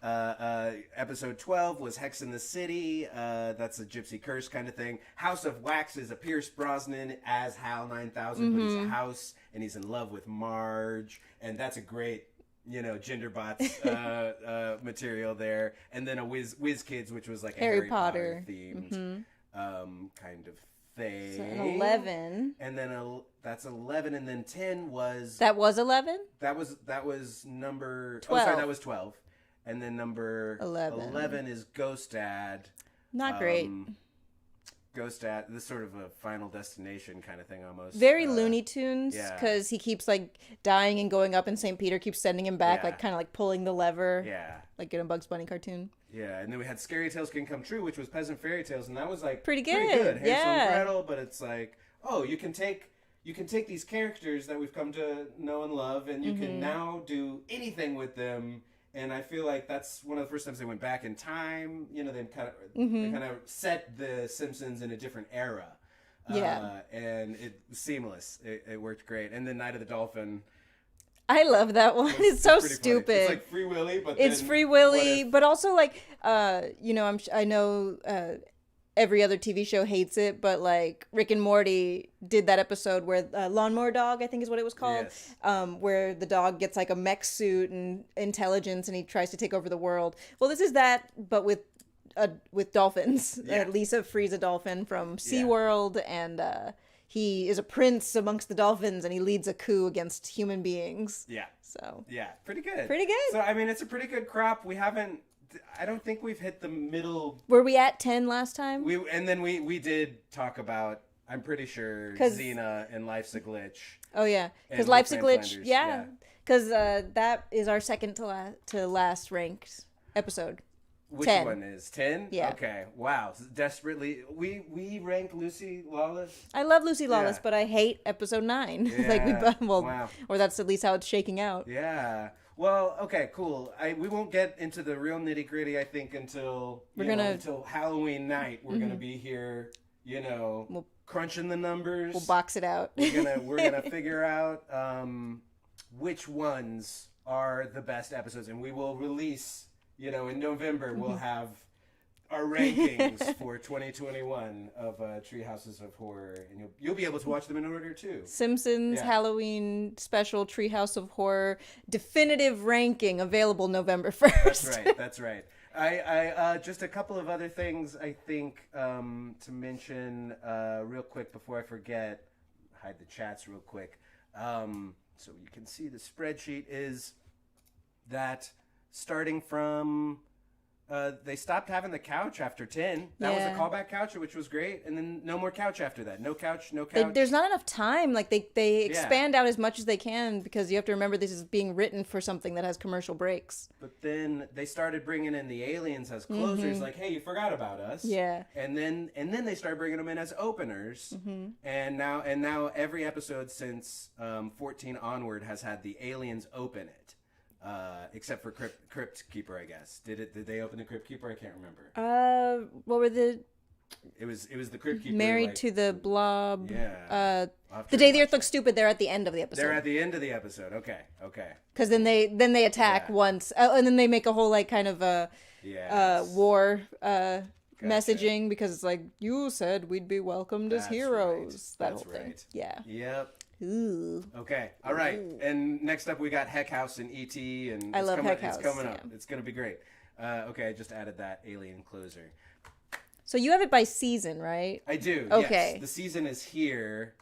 Episode 12 was Hex in the City. That's a Gypsy Curse kind of thing. House of Wax is a Pierce Brosnan as Hal 9000, but he's a house and he's in love with Marge, and that's a great Genderbots material there. And then a Whiz Kids, which was like a Harry Potter themed kind of thing. So an 11. And then that's 11, and then 10 was... That was 11? That was number... 12. Oh, sorry, that was 12. And then number 11 is Ghost Dad. Not great. Ghost Dad, this sort of a Final Destination kind of thing almost. Very Looney Tunes, because he keeps like dying and going up, and St. Peter keeps sending him back, like kind of like pulling the lever. Yeah. Like in a Bugs Bunny cartoon. Yeah, and then we had Scary Tales Can Come True, which was Peasant Fairy Tales, and that was like pretty good. Hansel and Gretel, but it's like, you can take these characters that we've come to know and love, and you can now do anything with them. And I feel like that's one of the first times they went back in time. They kind of set the Simpsons in a different era. Yeah. And it was seamless. It worked great. And then Night of the Dolphin. I love that one. It's so pretty funny. stupid. It's like Free Willy, but It's then Free what Willy, if- but also like, I know every other TV show hates it, but like Rick and Morty did that episode where Lawnmower Dog, I think is what it was called, Yes. where the dog gets like a mech suit and intelligence, and he tries to take over the world. Well, this is that, but with dolphins. Yeah. Lisa frees a dolphin from SeaWorld, and he is a prince amongst the dolphins, and he leads a coup against human beings. Yeah. So Yeah, pretty good. Pretty good. So, I mean, it's a pretty good crop. I don't think we've hit the middle. were we at 10 last time? And then we did talk about, I'm pretty sure, 'Cause- Xena and Life's a Glitch. Oh yeah, because And Life's a Wolfman Glitch. Flanders, Yeah, yeah. because that is our second to last ranked episode. Which 10. one is 10? Yeah. Okay. Wow. Desperately, we ranked Lucy Lawless. I love Lucy Lawless, Yeah. but I hate episode 9. Yeah. Wow. Or that's at least how it's shaking out. Yeah. Well, okay, cool. We won't get into the real nitty gritty. I think until until Halloween night, we're gonna be here. Crunching the numbers. We'll box it out. We're gonna figure out which ones are the best episodes, and we will release. In November we'll have our rankings for 2021 of Treehouses of Horror, and you'll be able to watch them in order too. Simpsons Yeah. Halloween special Treehouse of Horror definitive ranking available November 1st. That's right. I just a couple of other things I think to mention real quick before I forget. Hide the chats real quick, so you can see the spreadsheet is that starting from. They stopped having the couch after 10. That was a Yeah. callback couch, which was great. And then no more couch after that. No couch. There's not enough time. Like they expand out as much as they can, because you have to remember this is being written for something that has commercial breaks. But then they started bringing in the aliens as closers, like, hey, you forgot about us. Yeah. And then they started bringing them in as openers. And now every episode since 14 onward has had the aliens open it. Except for Crypt Keeper, I guess. Did they open the Crypt Keeper? I can't remember. What were the It was the Crypt Keeper. Married to the Blob? Yeah. The Day the Earth Looks Stupid. They're at the end of the episode. They're at the end of the episode. Okay. Because then they attack Yeah. once, and then they make a whole like kind of Yes. war messaging, because it's like, you said we'd be welcomed as That's heroes. right. That That's whole thing. right. Yeah. Yep. Ooh. Okay. All right. And next up we got Heck House and E.T. and I love Heck It's House, coming up. yeah. It's gonna be great. Okay, I just added that alien closer. So you have it by season, right? I do. Okay. Yes. The season is here.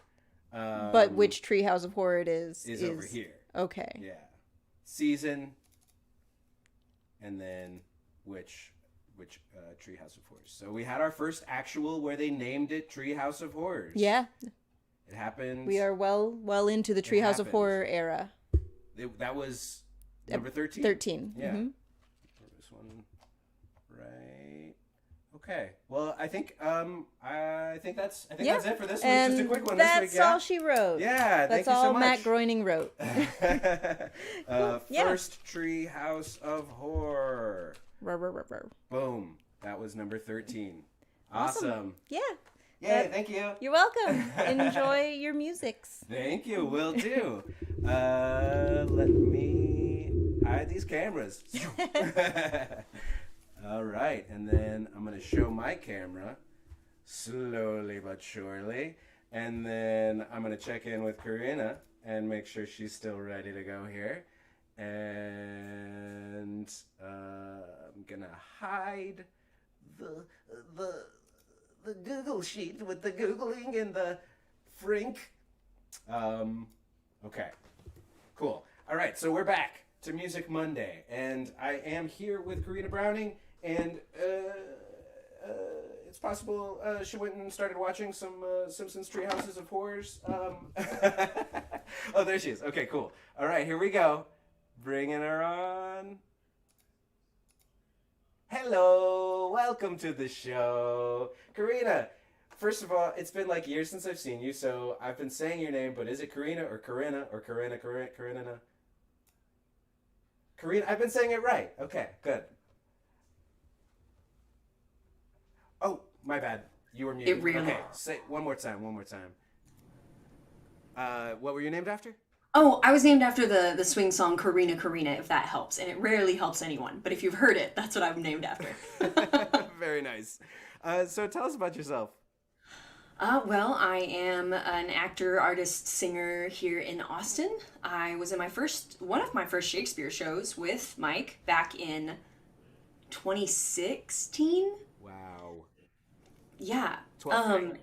But which Treehouse of Horror it is over here. Okay. Yeah. Season. And then which Treehouse of Horrors. So we had our first actual where they named it Treehouse of Horrors. Yeah. It happened. We are well into the Treehouse of happened. Horror era. That was number 13. 13. Yeah. Mhm. This one, right? Okay. Well, I think that's it for this week. And Just a quick one that's this week. Yeah. all she wrote. Yeah. That's Thank you all so much. Matt Groening wrote. Yeah. First Treehouse of Horror. Ruh, ruh, ruh, ruh. Boom. That was number 13. Awesome. Yeah. Yay! Thank you. You're welcome. Enjoy your musics. Thank you. Will do. Let me hide these cameras. All right, and then I'm gonna show my camera slowly but surely, and then I'm gonna check in with Corinna and make sure she's still ready to go here, and I'm gonna hide the Google sheet with the Googling and the Frink. Okay, cool. All right, so we're back to Music Monday, and I am here with Corinna Browning, and it's possible she went and started watching some Simpsons Treehouses of Horrors. Oh, there she is. Okay, cool. All right, here we go. Bringing her on. Hello, welcome to the show. Corinna, first of all, it's been like years since I've seen you, so I've been saying your name, but is it Corinna or Corinna or Corinna? Corinna, I've been saying it right. Okay, good. Oh, my bad. You were muted. Okay, say one more time. What were you named after? Oh, I was named after the swing song Corinna, Corinna, if that helps. And it rarely helps anyone, but if you've heard it, that's what I'm named after. Very nice. So tell us about yourself. Well, I am an actor, artist, singer here in Austin. I was in one of my first Shakespeare shows with Mike back in 2016. Wow. Yeah. 12.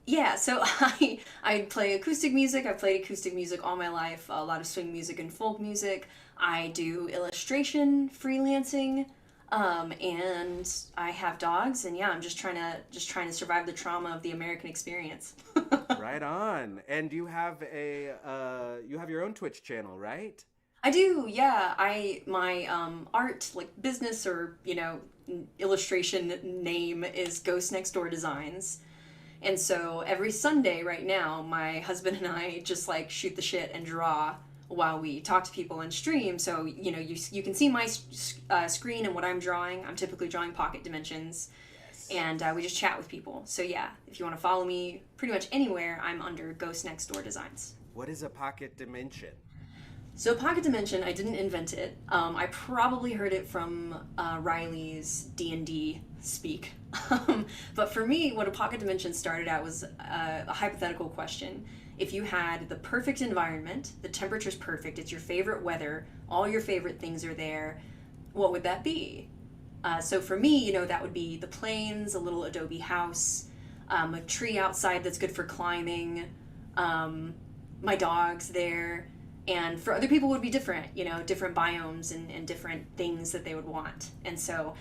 Yeah, so I play acoustic music. I've played acoustic music all my life, a lot of swing music and folk music. I do illustration, freelancing, and I have dogs. And yeah, I'm just trying to survive the trauma of the American experience. Right on. And you have your own Twitch channel, right? I do, yeah. My art like business or illustration name is Ghost Next Door Designs. And so every Sunday right now, my husband and I just like shoot the shit and draw while we talk to people and stream. So, you can see my screen and what I'm drawing. I'm typically drawing pocket dimensions. Yes. And we just chat with people. So yeah, if you want to follow me pretty much anywhere, I'm under Ghost Next Door Designs. What is a pocket dimension? So pocket dimension, I didn't invent it. I probably heard it from Riley's D&D speak. But for me, what a pocket dimension started out was a hypothetical question. If you had the perfect environment, the temperature's perfect, it's your favorite weather, all your favorite things are there, what would that be? So for me, that would be the plains, a little adobe house, a tree outside that's good for climbing, my dog's there. And for other people it would be different, different biomes and different things that they would want. And so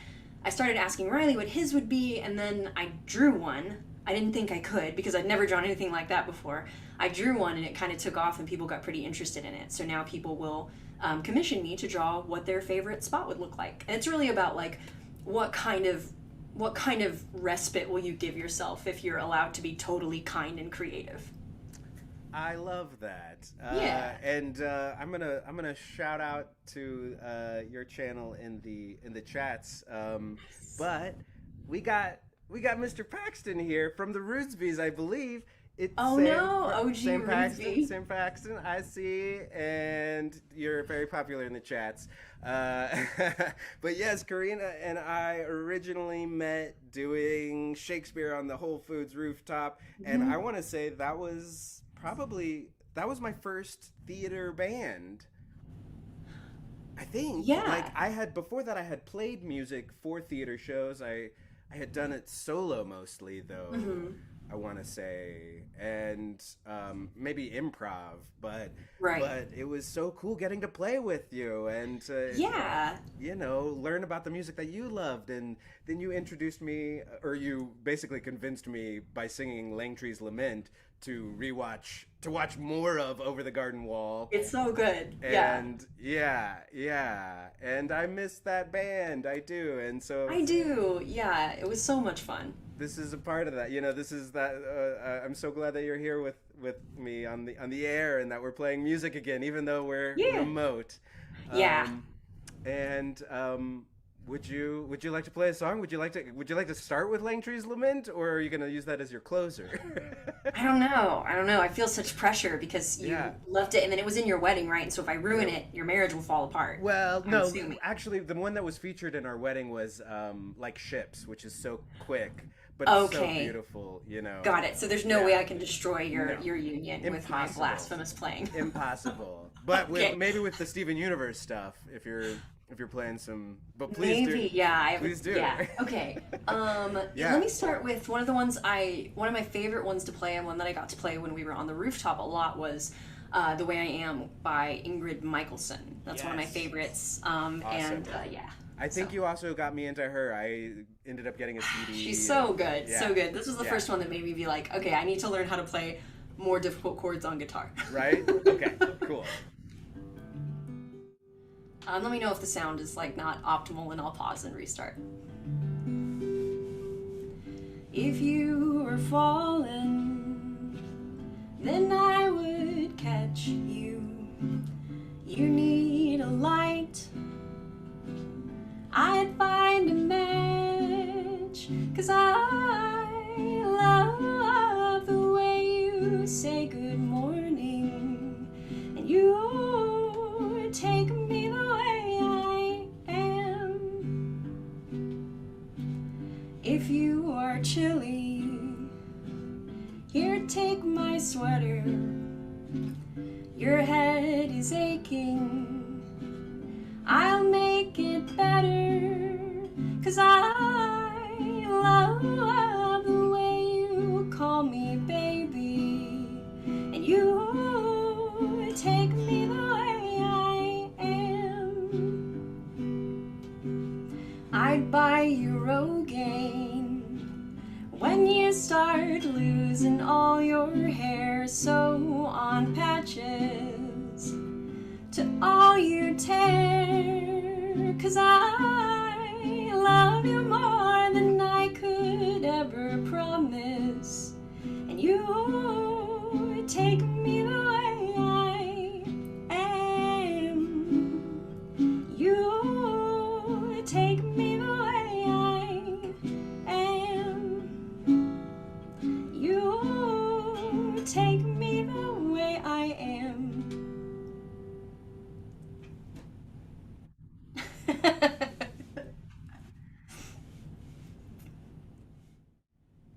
I started asking Riley what his would be, and then I drew one. I didn't think I could because I'd never drawn anything like that before. I drew one and it kind of took off and people got pretty interested in it. So now people will commission me to draw what their favorite spot would look like. And it's really about like what kind of respite will you give yourself if you're allowed to be totally kind and creative. I love that. Yeah. And I'm gonna shout out to your channel in the chats. But we got Mr. Paxton here from the Rootsbys, I believe. It's OG Rootsby. Sam Paxton, I see, and you're very popular in the chats. But yes, Corinna and I originally met doing Shakespeare on the Whole Foods rooftop, and I want to say that was my first theater band. I think. Yeah. Like before that I had played music for theater shows. I had done it solo mostly though. I want to say, and maybe improv, but it was so cool getting to play with you and learn about the music that you loved, and then you introduced me, or you basically convinced me by singing Langtree's Lament to watch more of Over the Garden Wall. It's so good. And yeah, and I miss that band. I do, and so I do. Yeah, it was so much fun. This is a part of that. This is that. I'm so glad that you're here with me on the air, and that we're playing music again, even though we're remote. Would you like to play a song? Would you like to start with Langtree's Lament, or are you going to use that as your closer? I don't know. I feel such pressure because you left it, and then it was in your wedding, right? And so if I ruin it, your marriage will fall apart. Well, no, actually, the one that was featured in our wedding was Like Ships, which is so quick. But it's so beautiful, Got it. So there's no way I can destroy your union with my blasphemous playing. Impossible. But maybe with the Steven Universe stuff, if you're playing some, but please maybe, do. Yeah. Please do. Yeah. Okay. Let me start with one of my favorite ones to play, and one that I got to play when we were on the rooftop a lot was The Way I Am by Ingrid Michaelson. That's one of my favorites. Awesome. And I think you also got me into her. I ended up getting a CD. She's so good, so good. This was the first one that made me be like, okay, I need to learn how to play more difficult chords on guitar. Right? Okay, cool. Let me know if the sound is not optimal, and I'll pause and restart. If you were falling, then I would catch you. You need a light, I'd find a match, 'cause I love the way you say good morning, and you take me the way I am. If you are chilly, here, take my sweater. Your head is aching, I'll make it better. 'Cause I love the way you call me baby, and you take me the way I am. I'd buy you Rogaine when you start losing all your hair, sew on patches to all you tear. 'Cause I love you more than I could ever promise, and you take me the way I am. You take me the way I am. You take me the way I am.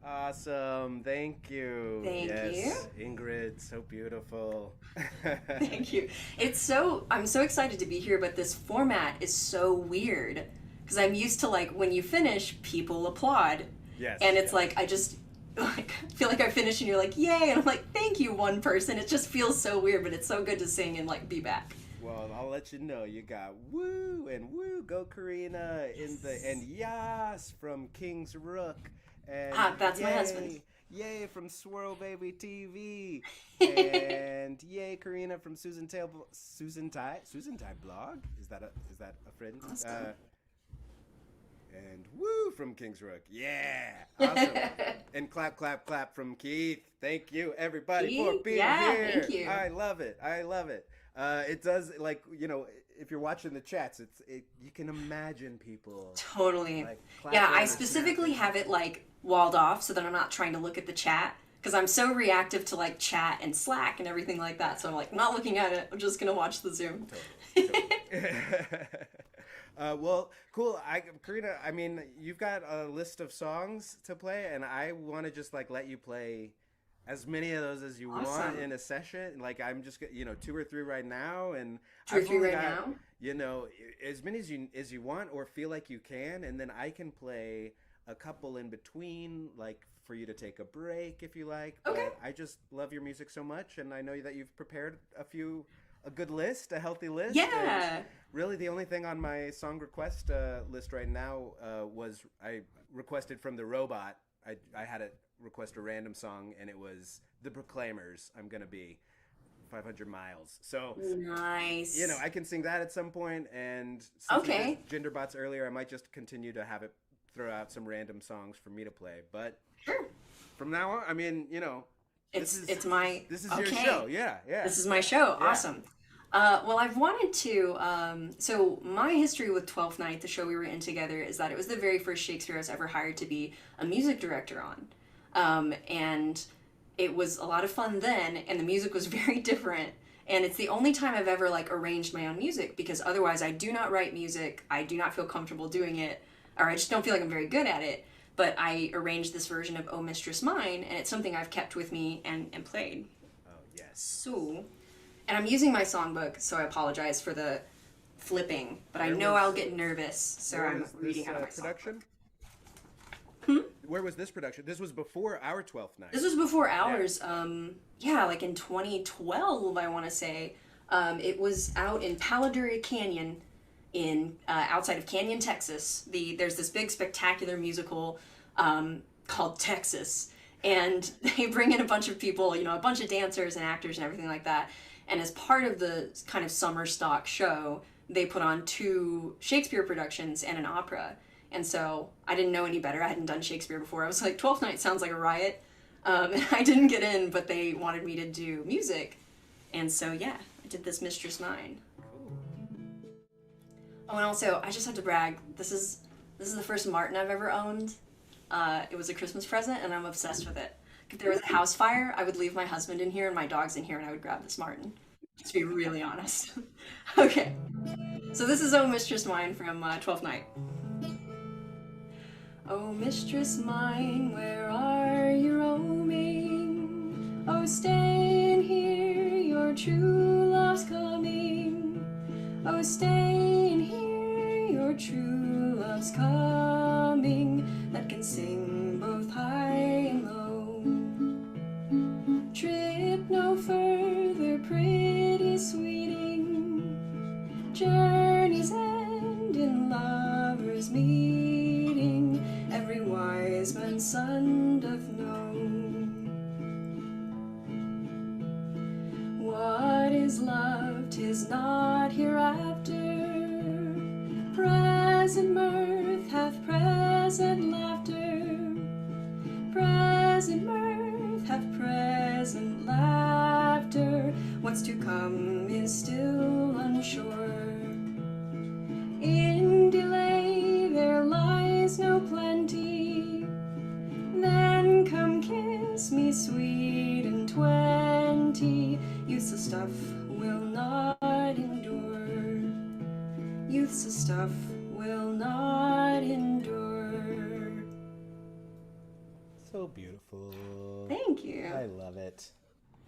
Awesome. Thank you. Thank yes. Ingrid, so beautiful. Thank you. I'm so excited to be here, but this format is so weird because I'm used to like when you finish, people applaud. Yes. And it's like I just like feel like I finish and you're like, yay, and I'm like, thank you, one person. It just feels so weird, but it's so good to sing and like be back. Well, I'll let you know. You got woo and woo, go Corinna and yas from King's Rook. And that's my husband. Yay from Swirl Baby TV. And yay Corinna from Susan Ty blog. Is that a friend? And woo from King's Rook. Yeah. Awesome. And clap, clap, clap from Keith. Thank you everybody for being here. Thank you. I love it. It does, like, you know, if you're watching the chats, you can imagine people. Totally. Like, yeah, I specifically have it like walled off so that I'm not trying to look at the chat because I'm so reactive to like chat and Slack and everything like that. So I'm like not looking at it. I'm just gonna watch the Zoom. Totally. Well, cool. Corinna, I mean, you've got a list of songs to play, and I want to just like let you play as many of those as you want in a session. Like I'm just, 2 or 3 right now, and 2 or 3 right now. As many as you want or feel like you can, and then I can play a couple in between, like for you to take a break if you like. Okay. But I just love your music so much, and I know that you've prepared a good list, a healthy list. Yeah. And really, the only thing on my song request list right now was I requested from the robot. I had it request a random song, and it was The Proclaimers, I'm Gonna Be 500 Miles. So nice. I can sing that at some point, and since you did Genderbots earlier, I might just continue to have it throw out some random songs for me to play. But sure. From now on, I mean, this is your show. Yeah. This is my show. Yeah. Awesome. Well, I've wanted to, so my history with Twelfth Night, the show we were in together, is that it was the very first Shakespeare I was ever hired to be a music director on. And it was a lot of fun then, and the music was very different. And it's the only time I've ever like arranged my own music, because otherwise I do not write music. I do not feel comfortable doing it, or I just don't feel like I'm very good at it. But I arranged this version of Oh Mistress Mine, and it's something I've kept with me and played. Oh, yes. So, and I'm using my songbook, so I apologize for the flipping, but I know I'll get nervous, so I'm reading out of my production? Songbook. Where was this production? This was before our 12th night. This was before ours. Yeah, like in 2012, I want to say. It was out in Palo Duro Canyon, outside of Canyon, Texas. There's this big spectacular musical called Texas, and they bring in a bunch of people, a bunch of dancers and actors and everything like that. And as part of the kind of summer stock show, they put on 2 Shakespeare productions and an opera. And so I didn't know any better. I hadn't done Shakespeare before. I was like, 12th Night sounds like a riot. And I didn't get in, but they wanted me to do music. And so, yeah, I did this Mistress Mine. Oh, and also, I just have to brag. This is the first Martin I've ever owned. It was a Christmas present, and I'm obsessed with it. If there was a house fire, I would leave my husband in here and my dogs in here, and I would grab this Martin. to be really honest. Okay, so this is Oh Mistress Mine from Twelfth Night. Oh mistress mine, where are you roaming? Oh stay and hear your true love's coming. Oh stay and hear your true love's coming, that can sing both high and low. Trip no further, pretty sweeting, journey's end in lovers' meeting, every wise man's son doth know. What is love? 'Tis not hereafter. Present mirth hath present laughter. Present mirth hath present laughter. What's to come is still unsure. In delay there lies no plenty. Then come kiss me sweet and 20. Youth's stuff will not endure. Youth's stuff will not endure. So beautiful. Thank you. I love it.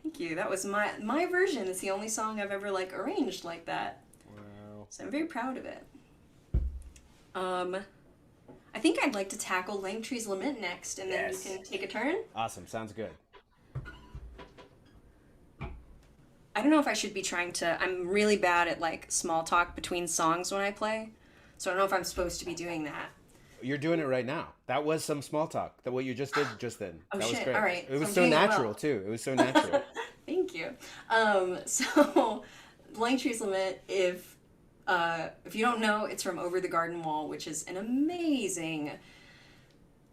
Thank you. That was my version. It's the only song I've ever like arranged like that. Wow. So I'm very proud of it. I think I'd like to tackle Langtree's Lament next, and then Yes. you can take a turn. Awesome. Sounds good. I don't know if I should be trying to. I'm really bad at like small talk between songs when I play, so I don't know if I'm supposed to be doing that. You're doing it right now. That was some small talk. That what you just did just then. Oh, that was shit. great. All right. It was So so I'm doing it natural well. too. It was so natural. Thank you. So Langtree's Lament, if you don't know, it's from Over the Garden Wall, which is an amazing,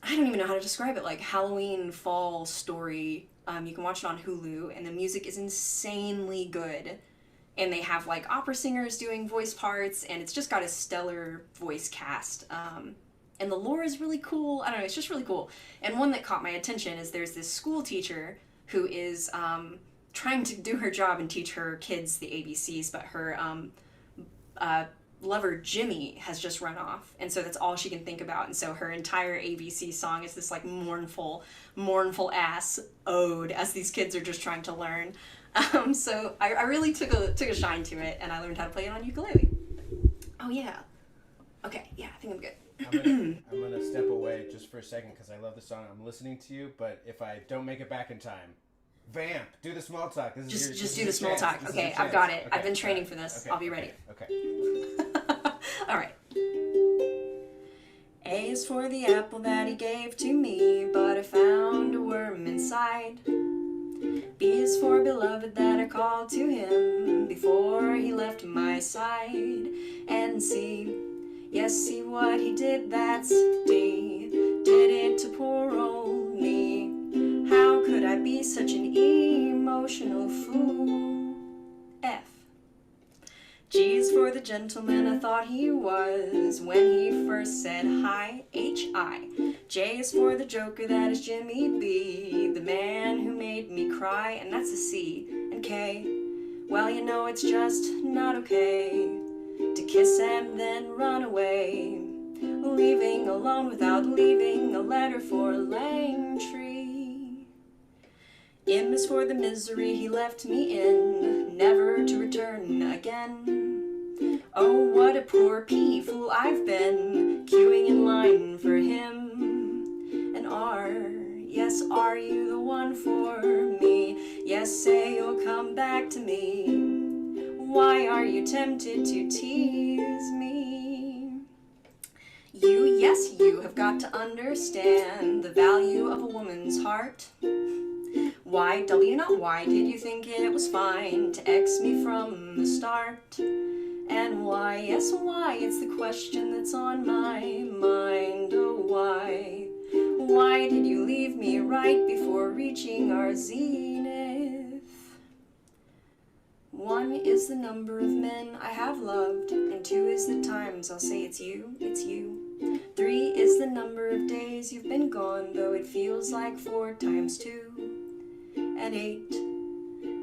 I don't even know how to describe it, like Halloween fall story. You can watch it on Hulu, and the music is insanely good. And they have like opera singers doing voice parts, and it's just got a stellar voice cast. And the lore is really cool. I don't know, it's just really cool. And one that caught my attention is there's this school teacher who is trying to do her job and teach her kids the ABCs, but her lover Jimmy has just run off, and so that's all she can think about. And so her entire ABC song is this like mournful ass ode as these kids are just trying to learn. So I really took a shine to it, and I learned how to play it on ukulele. Oh yeah. Okay, yeah, I think I'm good. I'm gonna step away just for a second because I love the song. I'm listening to you, but if I don't make it back in time, vamp, do the small talk. This is Just do the small talk. Okay, I've got it. I've been training for this. Okay, I'll be ready. Okay. All right. A is for the apple that he gave to me, but I found a worm inside. B is for beloved that I called to him before he left my side. And C, yes, see what he did, that's D. Did it to poor old me. How could I be such an emotional fool? F. G is for the gentleman I thought he was when he first said hi, H-I. J is for the joker that is Jimmy B, the man who made me cry, and that's a C. And K, well, you know it's just not okay to kiss and then run away, leaving alone without leaving a letter for Langtree. M is for the misery he left me in, never to return again. Oh, what a poor pea fool I've been, queuing in line for him. And R, yes, are you the one for me? Yes, say you'll come back to me. Why are you tempted to tease me? You, yes, you have got to understand the value of a woman's heart. Why, W, not why, did you think it was fine to X me from the start? And why, yes, why, it's the question that's on my mind. Oh, why? Why did you leave me right before reaching our zenith? 1 is the number of men I have loved, and 2 is the times I'll say it's you, it's you. 3 is the number of days you've been gone, though it feels like 4 times 2. And 8,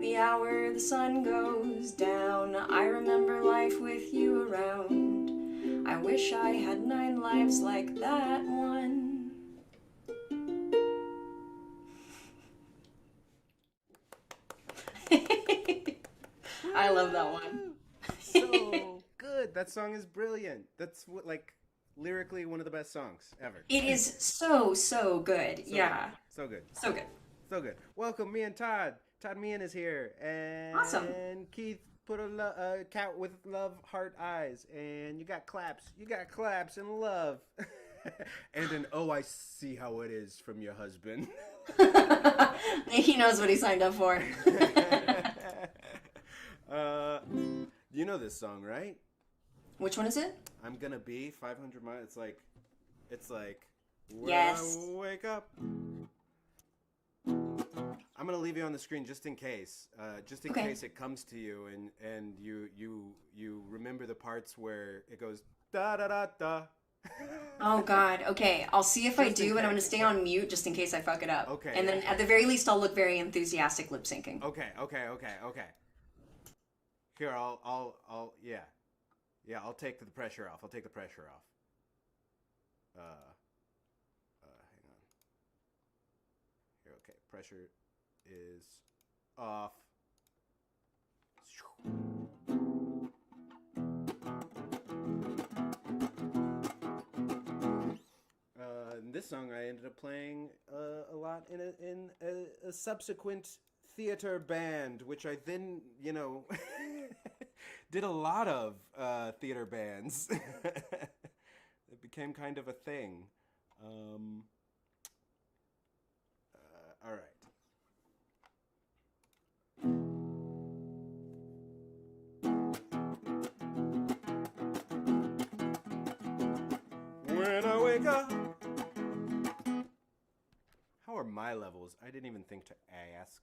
the hour the sun goes down, I remember life with you around. I wish I had 9 lives like that one. I love that one. So good. That song is brilliant. That's what, like, lyrically one of the best songs ever. It is so good. Yeah. So good. So good. So good. Welcome, me and Todd. Todd Meehan is here. And Awesome. Keith put a cat with love heart eyes. And you got claps. You got claps and love. And an oh, I see how it is from your husband. He knows what he signed up for. You know this song, right? Which one is it? I'm gonna be 500 miles. It's like when Yes. I wake up. I'm gonna leave you on the screen just in case, Okay. case it comes to you and you remember the parts where it goes da da da da. Oh God. Okay, I'll see if I Just in do, and I'm gonna case. stay on mute just in case I fuck it up. Okay, And then yeah. at the very least, I'll look very enthusiastic lip syncing. Okay. Here, I'll I'll take the pressure off. Hang on. Here, okay. Pressure is off. This song I ended up playing a lot in a subsequent theater band, which I then, did a lot of theater bands. It became kind of a thing. All right. When I wake up. How are my levels? I didn't even think to ask.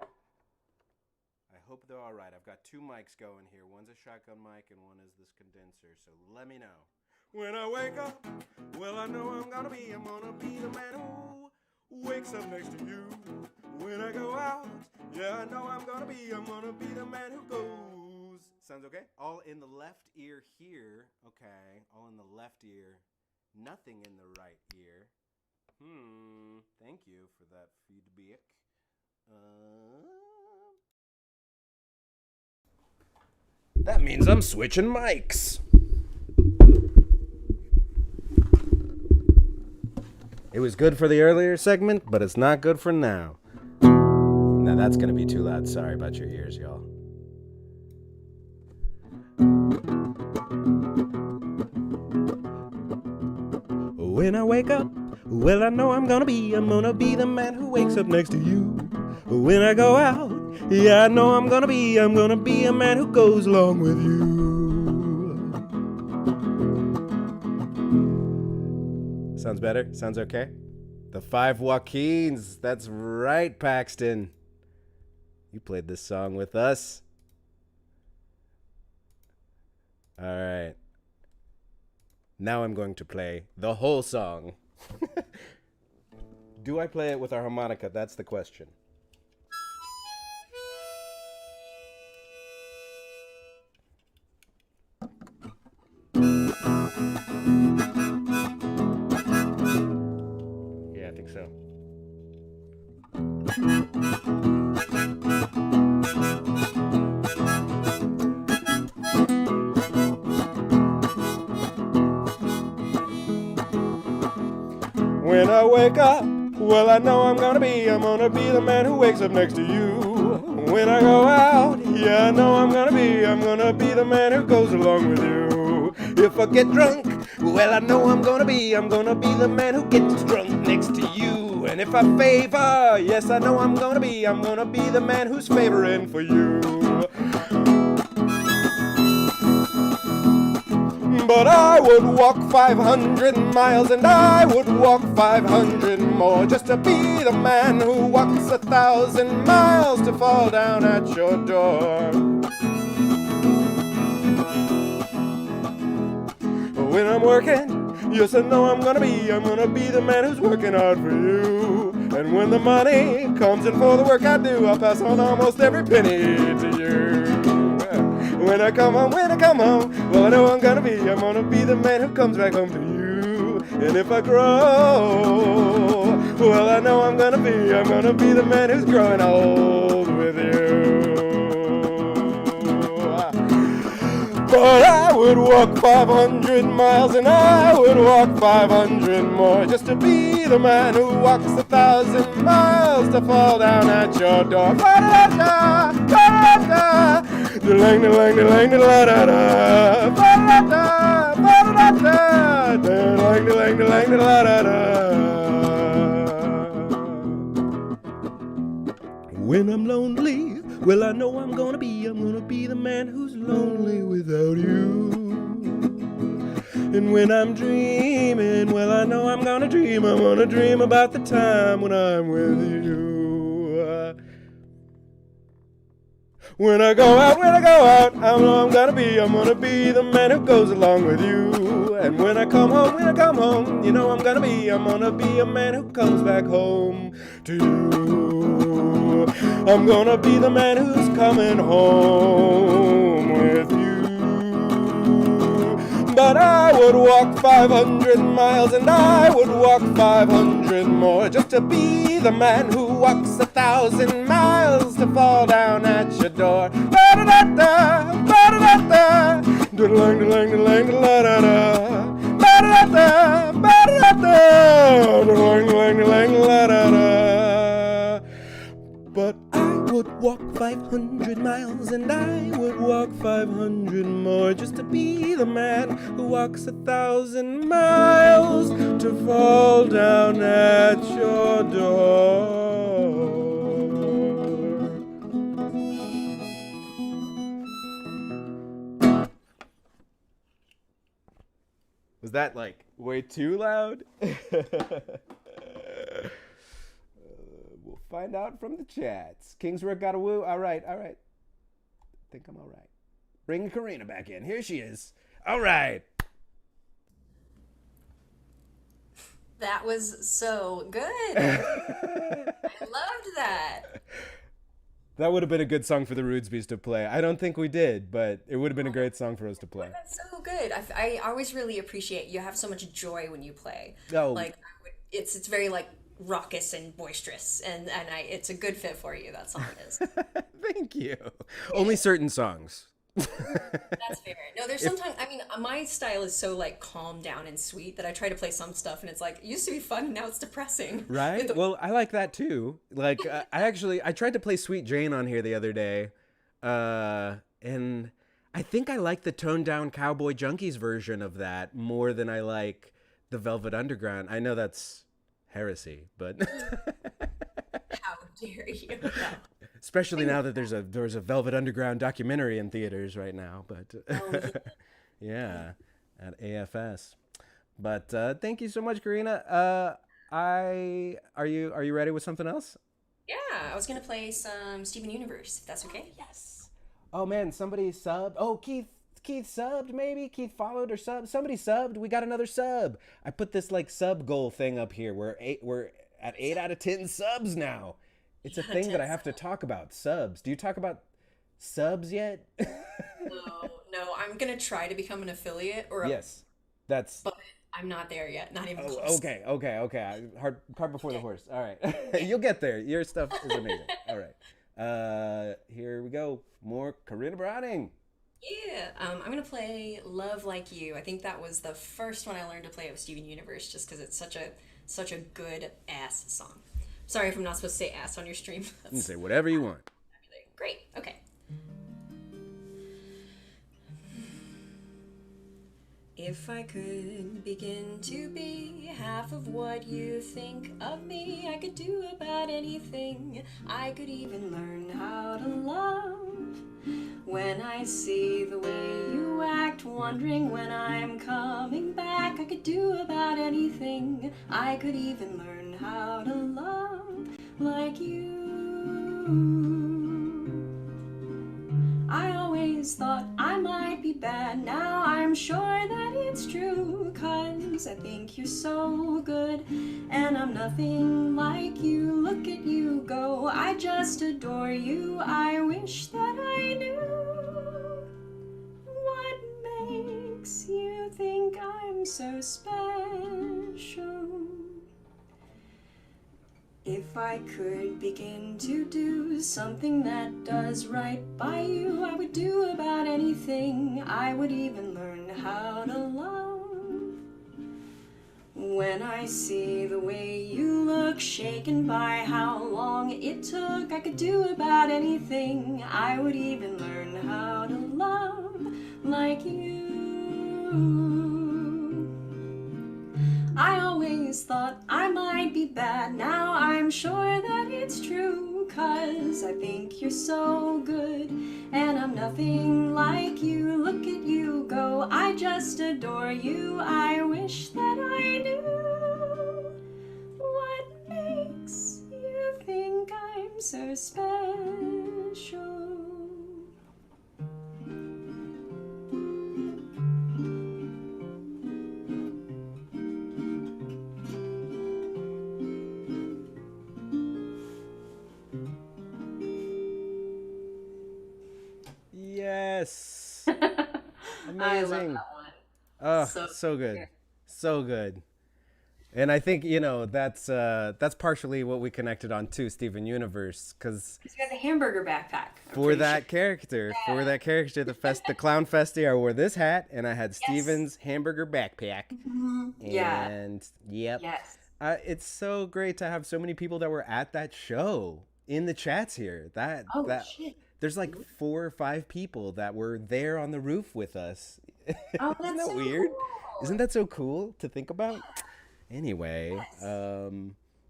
I hope they're all right. I've got 2 mics going here. One's a shotgun mic and one is this condenser. So let me know. When I wake up, well, I know I'm gonna be the man who wakes up next to you. When I go out, yeah, I know I'm gonna be the man who goes. Sounds okay? All in the left ear here. Okay, all in the left ear. Nothing in the right ear. Thank you for that feedback. That means I'm switching mics. It was good for the earlier segment, but it's not good for now. Now that's gonna be too loud. Sorry about your ears, y'all. When I wake up, well, I know I'm gonna be the man who wakes up next to you. When I go out, yeah, I know I'm gonna be a man who goes along with you. Sounds better? Sounds okay? The 5 Joaquins. That's right, Paxton. You played this song with us. All right. Now I'm going to play the whole song. Do I play it with our harmonica? That's the question. Yeah, I think so. When I wake up, well, I know I'm gonna be the man who wakes up next to you. When I go out, yeah, I know I'm gonna be the man who goes along with you. If I get drunk, well, I know I'm gonna be the man who gets drunk next to you. And if I favor, yes, I know I'm gonna be the man who's favoring for you. But I would walk 500 miles and I would walk 500 more just to be the man who walks 1,000 miles to fall down at your door. When I'm working, yes, I know I'm gonna be the man who's working hard for you. And when the money comes in for the work I do, I'll pass on almost every penny to you. When I come home, well, I know I'm gonna be the man who comes back home to you. And if I grow, well, I know I'm gonna be the man who's growing old with you. But I would walk 500 miles and I would walk 500 more just to be the man who walks 1,000 miles to fall down at your door. Ba-da-da-da, ba-da-da-da, da-lang-da-lang-da-lang-da-la-da-da, ba-da-da-da, ba-da-da-da, da-lang-da-lang-da-lang-da-la-da-da. When I'm lonely, well, I know I'm gonna be the man who's lonely without you. And when I'm dreaming, well, I know I'm gonna dream about the time when I'm with you. When I go out, I know I'm gonna be the man who goes along with you. And when I come home, you know I'm gonna be a man who comes back home to you. I'm gonna be the man who's coming home with you. But I would walk 500 miles and I would walk 500 more just to be the man who walks 1,000 miles to fall down at your door. Ba-da-da-da, ba-da-da-da, da-lang-da-lang-da-lang-da-la-da-da, ba-da-da-da, ba-da-da-da, da-lang-da-lang-da-lang-da-la-da-da. But I would walk 500 miles and I would walk 500 more just to be the man who walks 1,000 miles to fall down at your door. Was that like way too loud? We'll find out from the chats. Kingswork got a woo. All right. I think I'm all right. Bring Corinna back in. Here she is. All right. That was so good. I loved that. That would have been a good song for the Rudesbees to play. I don't think we did, but it would have been a great song for us to play. That's so good. I always really appreciate you have so much joy when you play. Oh. Like it's very like raucous and boisterous, and it's a good fit for you. That song is. Thank you. Only certain songs. That's fair. No, there's sometimes, I mean, my style is so like calm down and sweet that I try to play some stuff and it's like, it used to be fun, now it's depressing. Right? Well, I like that too. Like, I tried to play Sweet Jane on here the other day, and I think I like the toned down Cowboy Junkies version of that more than I like the Velvet Underground. I know that's heresy, but How dare you? especially now that there's a Velvet Underground documentary in theaters right now, but yeah, at AFS. But thank you so much, Corinna. Are you ready with something else? Yeah, I was gonna play some Steven Universe, if that's okay. Yes. Oh man, somebody subbed. Oh, Keith subbed, maybe. Keith followed or subbed. Somebody subbed. We got another sub. I put this like sub goal thing up here. We're at 8 out of 10 subs now. It's a thing that I have to talk about. Subs. Do you talk about subs yet? No. I'm gonna try to become an affiliate yes, that's. But I'm not there yet. Not even close. Okay. Cart before the horse. All right, you'll get there. Your stuff is amazing. All right. Here we go. More Corinna Browning. Yeah, I'm gonna play "Love Like You." I think that was the first one I learned to play of Steven Universe, just because it's such a good ass song. Sorry if I'm not supposed to say ass on your stream. You can say whatever you want. Great. Okay. If I could begin to be half of what you think of me, I could do about anything. I could even learn how to love. When I see the way you act, wondering when I'm coming back, I could do about anything. I could even learn how to love like you. I always thought I might be bad, now I'm I'm sure that it's true, 'cause I think you're so good, and I'm nothing like you. Look at you go, I just adore you. I wish that I knew what makes you think I'm so special. If I could begin to do something that does right by you, I would do about anything. I would even learn how to love. When I see the way you look, shaken by how long it took, I could do about anything. I would even learn how to love like you. I always thought I might be bad, now I'm sure that it's true, 'cause I think you're so good, and I'm nothing like you. Look at you go, I just adore you. I wish that I knew what makes you think I'm so special. Yes. I love Amazing. that one. Oh, So so good. good. So good. And I think, that's partially what we connected on too, Steven Universe, because He's got the hamburger backpack. I'm for pretty that sure. character, the clown festy, I wore this hat and I had Steven's hamburger backpack. Yeah. And yep. Yes. It's so great to have so many people that were at that show in the chats here. Oh, That shit. there's like 4 or 5 people that were there on the roof with us. Oh, Isn't that's that so weird? cool. Isn't that so cool to think about? Anyway, Yes.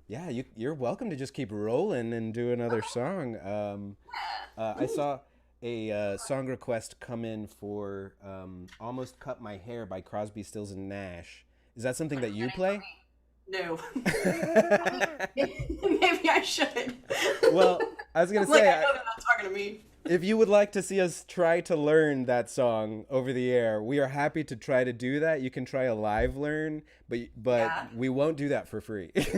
yeah, you're welcome to just keep rolling and do another song. I saw a song request come in for "Almost Cut My Hair" by Crosby, Stills and Nash. Is that something that you play? No. Maybe I should. Well, I was gonna Like, say, I know they're not talking to me. if you would like to see us try to learn that song over the air, we are happy to try to do that. You can try a live learn, but Yeah. we won't do that for free. Yeah.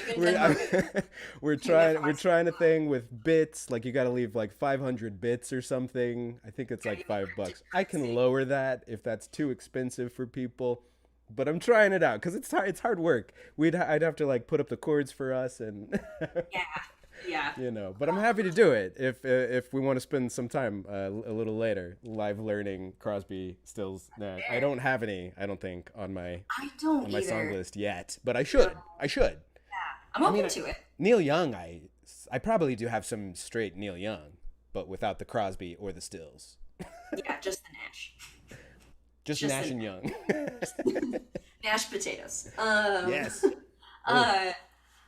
You can we're, Venmo me. we're trying a thing with bits, like you got to leave like 500 bits or something. I think it's like $5. I can lower that if that's too expensive for people, but I'm trying it out because it's hard work. I'd have to like put up the chords for us and Yeah. but I'm happy to do it if we want to spend some time a little later live learning Crosby, Stills, Nash. I don't have any, I don't think, on my I don't song either. list yet, but I should. I'm open to it. Neil Young, I probably do have some straight Neil Young, but without the Crosby or the Stills. Yeah, just the Nash. Just Nash and Young. Mashed potatoes. Yes.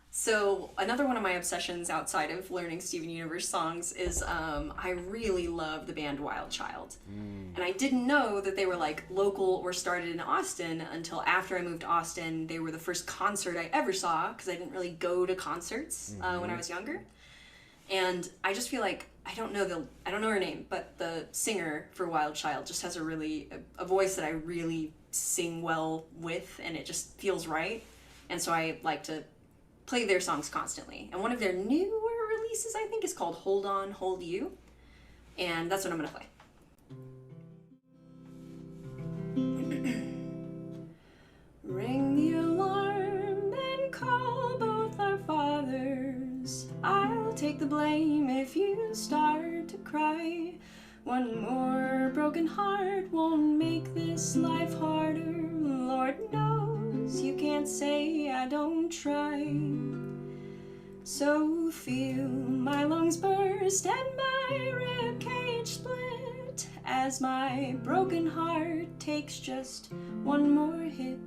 So another one of my obsessions outside of learning Steven Universe songs is I really love the band Wild Child. And I didn't know that they were like local or started in Austin until after I moved to Austin. They were the first concert I ever saw because I didn't really go to concerts when I was younger. And I just feel like I don't know her name, but the singer for Wild Child just has a voice that I really sing well with, and it just feels right. And so I like to play their songs constantly. And one of their newer releases, I think, is called Hold On, Hold You. And that's what I'm gonna play. Ring the alarm, then call both our fathers. I'll take the blame if you start to cry. One more broken heart won't make this life harder. Lord knows you can't say I don't try. So feel my lungs burst and my ribcage split as my broken heart takes just one more hit.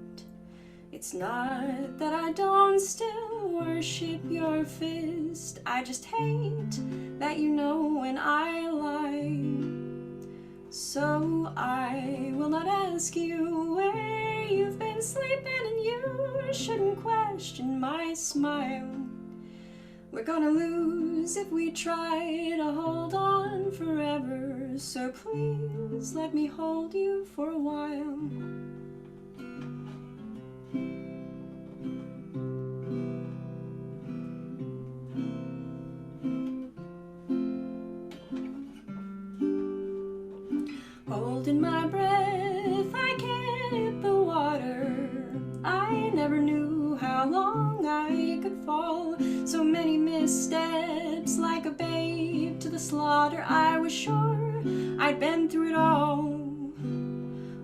It's not that I don't still worship your fist, I just hate that you know when I lie. So I will not ask you where you've been sleeping, and you shouldn't question my smile. We're gonna lose if we try to hold on forever. So please let me hold you for a while. Holding my breath, I can't hit the water. I never knew how long I could fall. So many missteps, like a babe to the slaughter. I was sure I'd been through it all.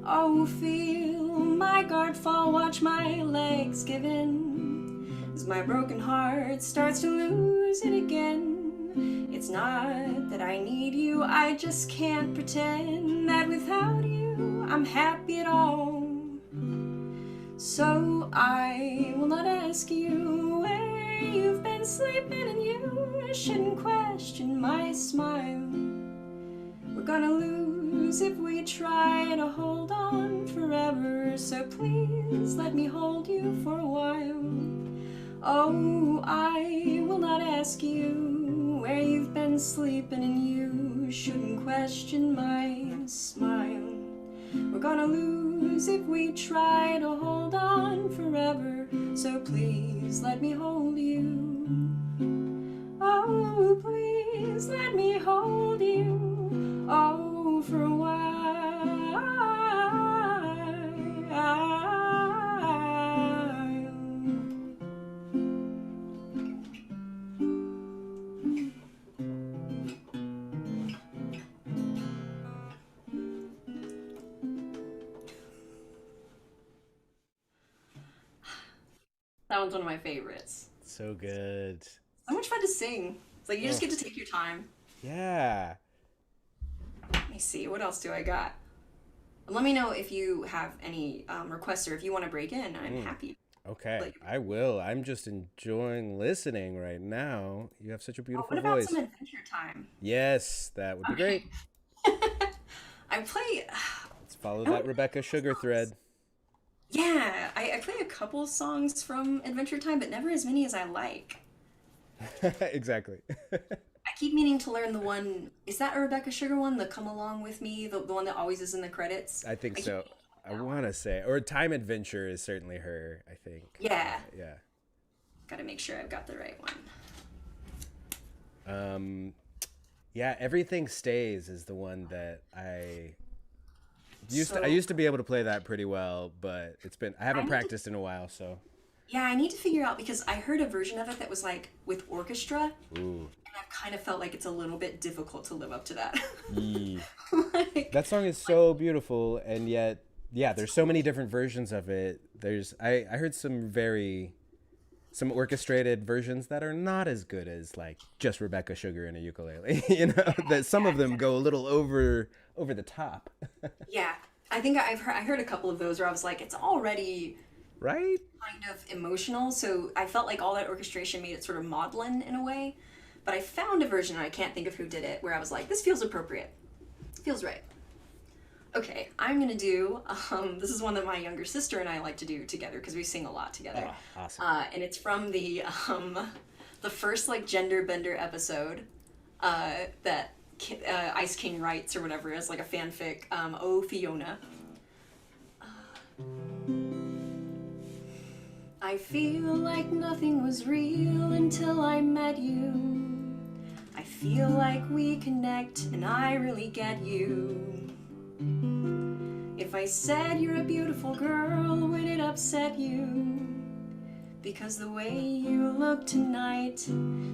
Oh, feel my guard fall, watch my legs give in, as my broken heart starts to lose it again. It's not that I need you, I just can't pretend that without you I'm happy at all. So I will not ask you where you've been sleeping, and you shouldn't question my smile. We're gonna lose if we try to hold on forever. So please let me hold you for a while. Oh, I will not ask you where you've been sleeping, and you shouldn't question my smile. We're gonna lose if we try to hold on forever. So please let me hold you. Oh, please let me hold you. Oh, for a while. That one's one of my favorites. So good. So much fun to sing. It's like you just get to take your time. Yeah. Let me see, what else do I got? Let me know if you have any requests, or if you want to break in. I'm happy. Okay, I will. I'm just enjoying listening right now. You have such a beautiful what about voice. some Adventure Time? Yes, that would be great. I play... Let's follow that Rebecca Sugar thread. Yeah, I play a couple songs from Adventure Time, but never as many as I like. Exactly. I keep meaning to learn the one... Is that a Rebecca Sugar one? The Come Along With Me? The one that always is in the credits? I think so. I want to say, or Time Adventure is certainly her, I think. Yeah. Yeah. Gotta make sure I've got the right one. Yeah, Everything Stays is the one that I used to be able to play that pretty well, but I haven't practiced in a while, so. Yeah, I need to figure out, because I heard a version of it that was like with orchestra. Ooh. And I've kind of felt like it's a little bit difficult to live up to that. That song is so beautiful, and yet, yeah, there's so many different versions of it. I heard some orchestrated versions that are not as good as like just Rebecca Sugar and a ukulele. That some of them go a little over the top. Yeah, I think I heard a couple of those where I was like, it's already right, kind of emotional, so I felt like all that orchestration made it sort of maudlin in a way. But I found a version, and I can't think of who did it, where I was like, this feels appropriate. Feels right. Okay, I'm gonna do, this is one that my younger sister and I like to do together, because we sing a lot together. Oh, awesome. And it's from the first like gender bender episode that Ice King writes or whatever, as like a fanfic. Oh, Fiona. I feel like nothing was real until I met you. I feel like we connect and I really get you. If I said you're a beautiful girl, would it upset you? Because the way you look tonight,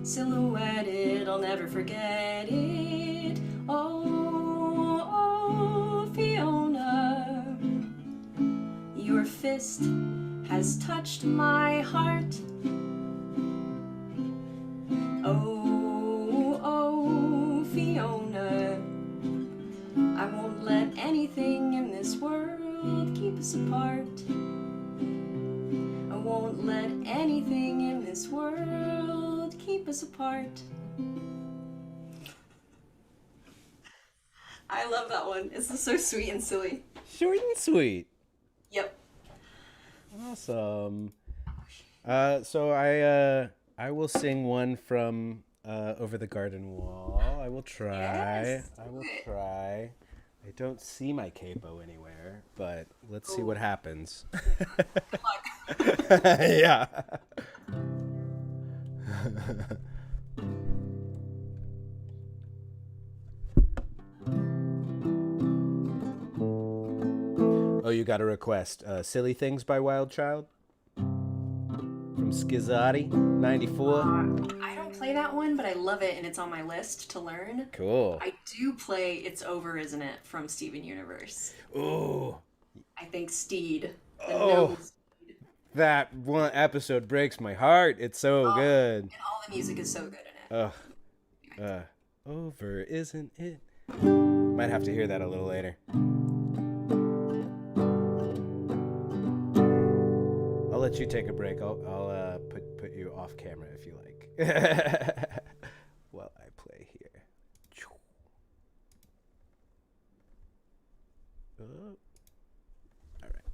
silhouetted, I'll never forget it. Oh, oh, Fiona, your fist has touched my heart. Oh, oh, Fiona, I won't let anything in this world keep us apart. I won't let anything in this world keep us apart. I love that one. It's just so sweet and silly. Short and sweet. Yep. Awesome. So I will sing one from Over the Garden Wall. I will try. Yes. I will try. I don't see my capo anywhere, but let's see what happens. Yeah. Oh, you got a request. Silly Things by Wild Child? From Schizotti, 94. I don't play that one, but I love it, and it's on my list to learn. Cool. I do play It's Over, Isn't It? From Steven Universe. Ooh. I think Steed. The Oh. nose. That one episode breaks my heart. It's so good. And all the music is so good in it. Over, isn't it? Might have to hear that a little later. I'll let you take a break. I'll put you off camera if you like. While I play here. Oh. All right.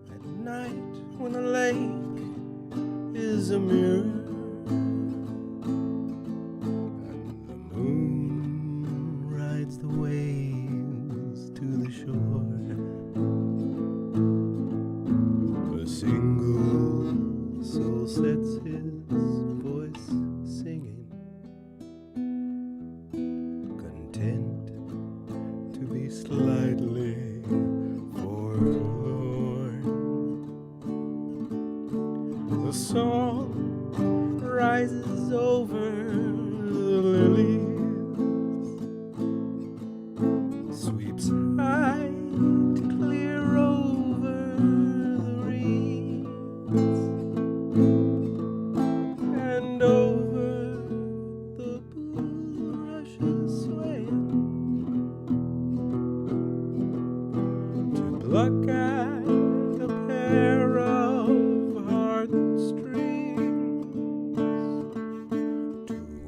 At night when the lake is a mirror and the moon rides the waves to the shore, a single soul sets his voice singing, content to be slightly forlorn. The song rises over the lilies, sweeps high to clear over the reeds, and over the bulrushes swaying to pluck at a pair of heartstrings.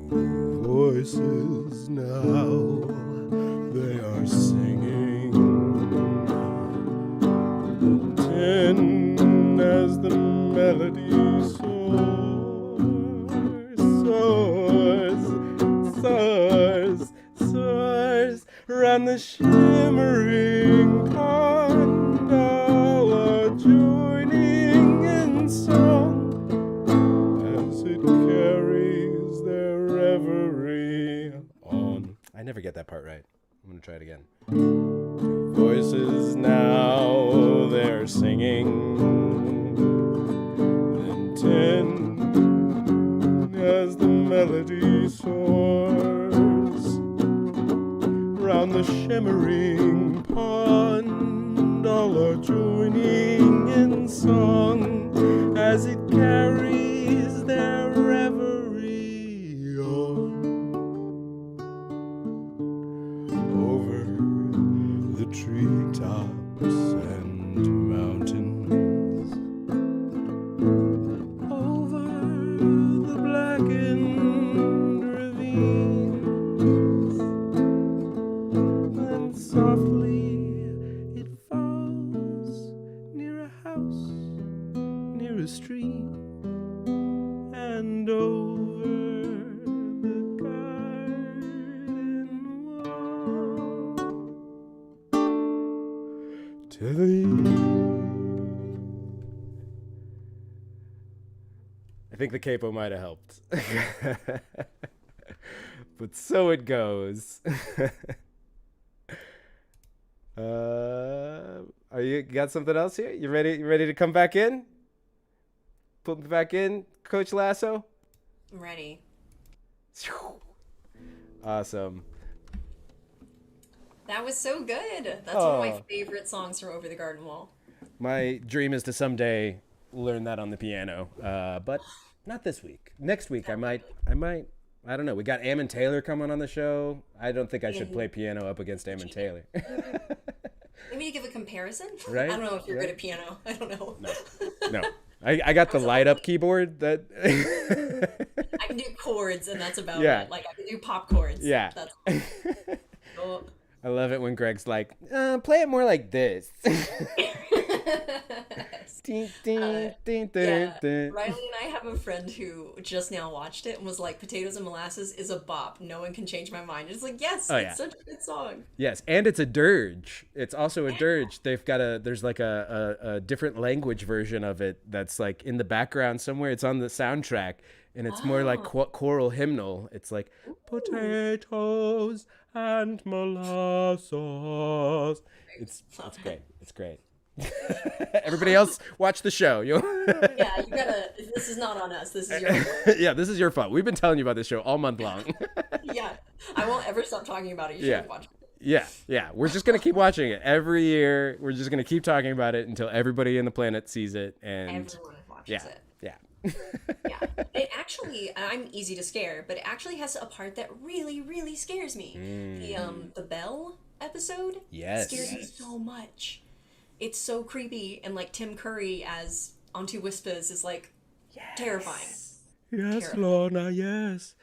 Two voices now, they are singing, ten as the melody soars round the shimmering pond, all are joining in song as it carries their reverie on. I never get that part right. I'm gonna try it again. Two voices now, they're singing, then ten as the melody soars round the shimmering pond, all are joining in song as it carries their reverie on. Over the treetops and mountains, over the blackened ravines, and softly it falls near a house, near a stream, and over the garden wall to the I think the capo might have helped. But so it goes. Are you got something else here? You ready to come back in? Put me back in, Coach Lasso? I'm ready. Awesome. That was so good. That's one of my favorite songs from Over the Garden Wall. My dream is to someday learn that on the piano, but not this week. Next week, I might. I don't know. We got Ammon Taylor coming on the show. I don't think I should play piano up against Ammon Taylor. Maybe to give a comparison. Right? I don't know if you're good at piano. I don't know. No. I got the light up keyboard that. I can do chords, and that's about Yeah. it. Like, I can do pop chords. Yeah. That's oh. I love it when Greg's like, play it more like this. Ding, ding, ding, Yeah, ding. Riley and I have a friend who just now watched it and was like, "Potatoes and Molasses is a bop. No one can change my mind." It's like, yes, yeah. it's such a good song. Yes, and it's a dirge. It's also a dirge. They've got there's like a different language version of it that's like in the background somewhere. It's on the soundtrack, and it's more like choral hymnal. It's like potatoes and molasses. It's great. It's great. Everybody else, watch the show. Yeah, you gotta. This is not on us. This is your fault. Yeah, this is your fault. We've been telling you about this show all month long. Yeah, I won't ever stop talking about it. You should watch it. Yeah. We're just gonna keep watching it every year. We're just gonna keep talking about it until everybody on the planet sees it. And Everyone watches it. Yeah. Yeah. It actually, I'm easy to scare, but it actually has a part that really, really scares me. The Bell episode. Yes. Scared me so much. It's so creepy, and like Tim Curry as Auntie Whispers is like terrifying. Yes, Terrifying. Lorna. Yes.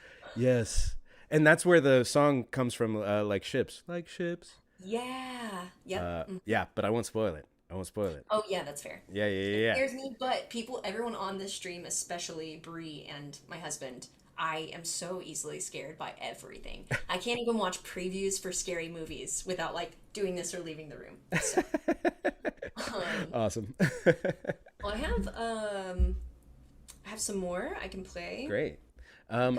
And that's where the song comes from. Like ships. Yeah. Yep. Yeah, but I won't spoil it. Oh yeah, that's fair. Yeah. Scares me, but everyone on this stream, especially Bree and my husband, I am so easily scared by everything. I can't even watch previews for scary movies without like doing this or leaving the room. So, Awesome. well, I have some more I can play. Great. Had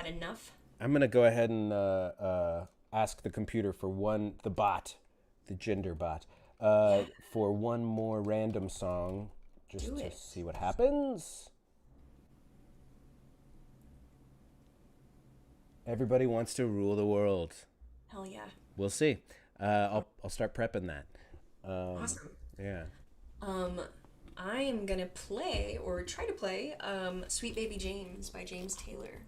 enough. I'm gonna go ahead and ask the computer for the Genderbot, for one more random song, just to see what happens. Everybody wants to rule the world. Hell yeah. We'll see. I'll start prepping that. Awesome. Yeah. I am gonna play, or try to play, Sweet Baby James by James Taylor.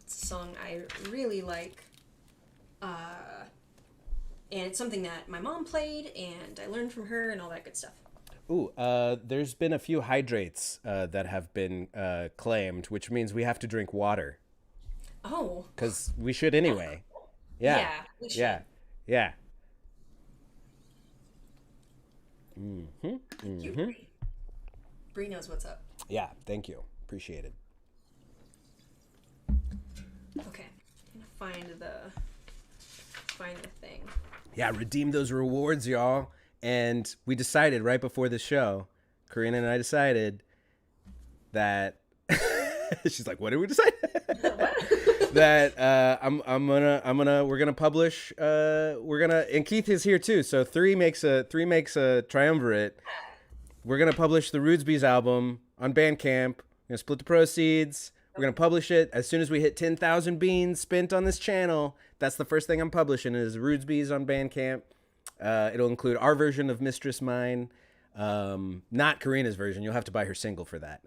It's a song I really like. And it's something that my mom played, and I learned from her, and all that good stuff. Ooh, there's been a few hydrates that have been claimed, which means we have to drink water. Oh. Because we should anyway. Yeah. Yeah, we should. Yeah. Thank you, Bree. Bree knows what's up. Yeah, thank you. Appreciate it. Okay. I'm gonna find the thing. Yeah, redeem those rewards, y'all. And we decided right before the show, Corinna and I decided that she's like, what did we decide? That we're gonna publish, and Keith is here too, so three makes a triumvirate. We're gonna publish the Rudesby's album on Bandcamp. We're gonna split the proceeds. We're gonna publish it as soon as we hit 10,000 beans spent on this channel. That's the first thing I'm publishing is Rudesby's on Bandcamp. It'll include our version of Mistress Mine, not Corinna's version. You'll have to buy her single for that.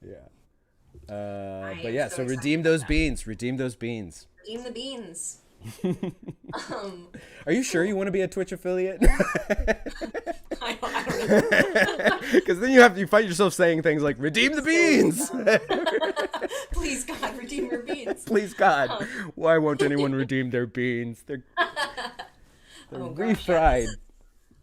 Yeah. But yeah, so redeem those beans. Redeem those beans. Redeem the beans. Are you sure you want to be a Twitch affiliate? I don't know. Because then you find yourself saying things like "redeem the beans." Please God, redeem your beans. Please God, why won't anyone redeem their beans? They're refried.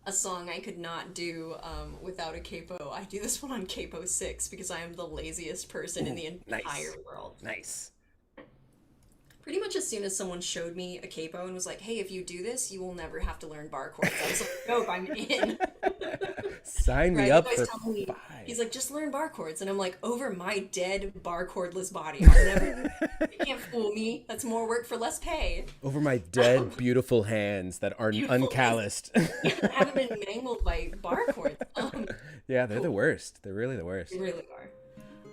A song I could not do without a capo. I do this one on capo 6 because I am the laziest person in the entire world. Nice. Pretty much as soon as someone showed me a capo and was like, hey, if you do this, you will never have to learn bar chords. I was like, nope, I'm in. Sign me up for me, 5. He's like, just learn bar chords. And I'm like, over my dead bar chordless body. I'll never, you can't fool me. That's more work for less pay. Over my dead, beautiful hands that are uncalloused. Yeah, I haven't been mangled by bar chords. Yeah, they're the worst. They're really the worst. They really are.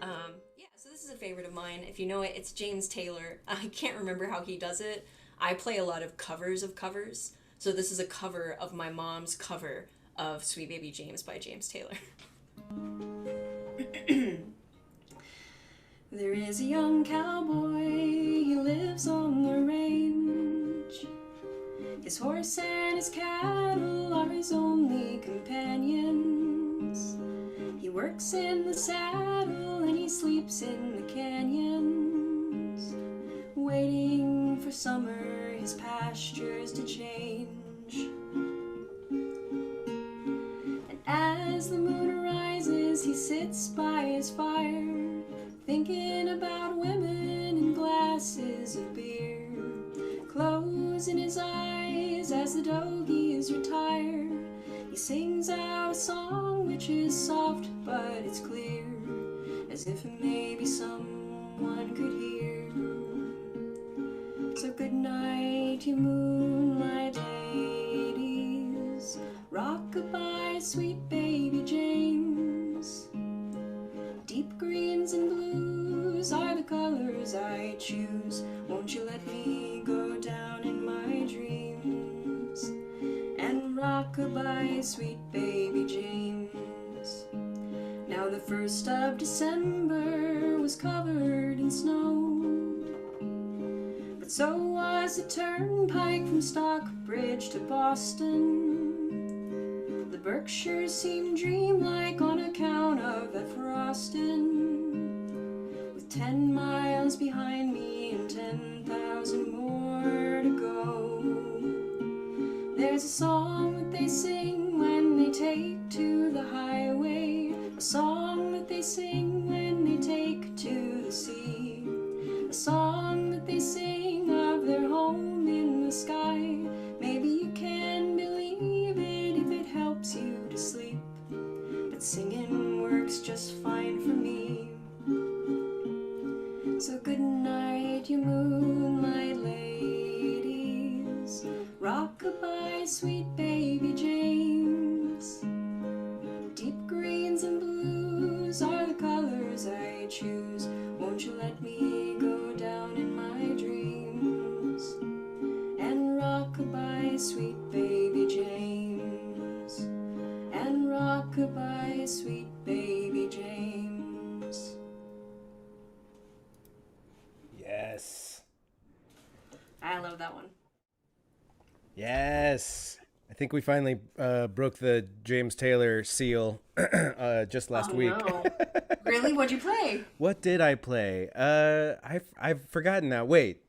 Yeah, so this is a favorite of mine. If you know it, it's James Taylor. I can't remember how he does it. I play a lot of covers of covers. So this is a cover of my mom's cover of Sweet Baby James by James Taylor. There is a young cowboy, he lives on the range. His horse and his cattle are his only companions. He works in the saddle and he sleeps in the canyons, waiting for summer, his pastures to change. And as the moon rises, he sits by his fire, thinking about women and glasses of beer, closing his eyes as the dogies retire. He sings out a song which is soft but it's clear, as if maybe someone could hear. So good night, you moonlight ladies, rock-a-bye, sweet baby James. Deep greens and blues are the colors I choose. Won't you let me go down in my dreams and rock-a-bye, sweet baby James. Now the 1st of December was covered in snow, but so was the turnpike from Stockbridge to Boston. The Berkshires seemed dreamlike on account of that frosting, with 10 miles behind me and 10,000 more to go. There's a song that they sing when they take to the highway, a song that they sing when they take to the sea, a song that they sing of their home in the sky. Maybe you can believe it if it helps you to sleep, but singing works just fine for me. So good night, you moonlight ladies, rock-a-bye, sweet baby James. Deep greens and blues are the colors I choose. Won't you let me go down in my dreams and rock-a-bye, sweet baby James, and rock-a-bye, sweet baby James. Yes. I love that one. Yes. I think we finally broke the James Taylor seal just last week. No. Really? What'd you play? What did I play? I've forgotten now. Wait,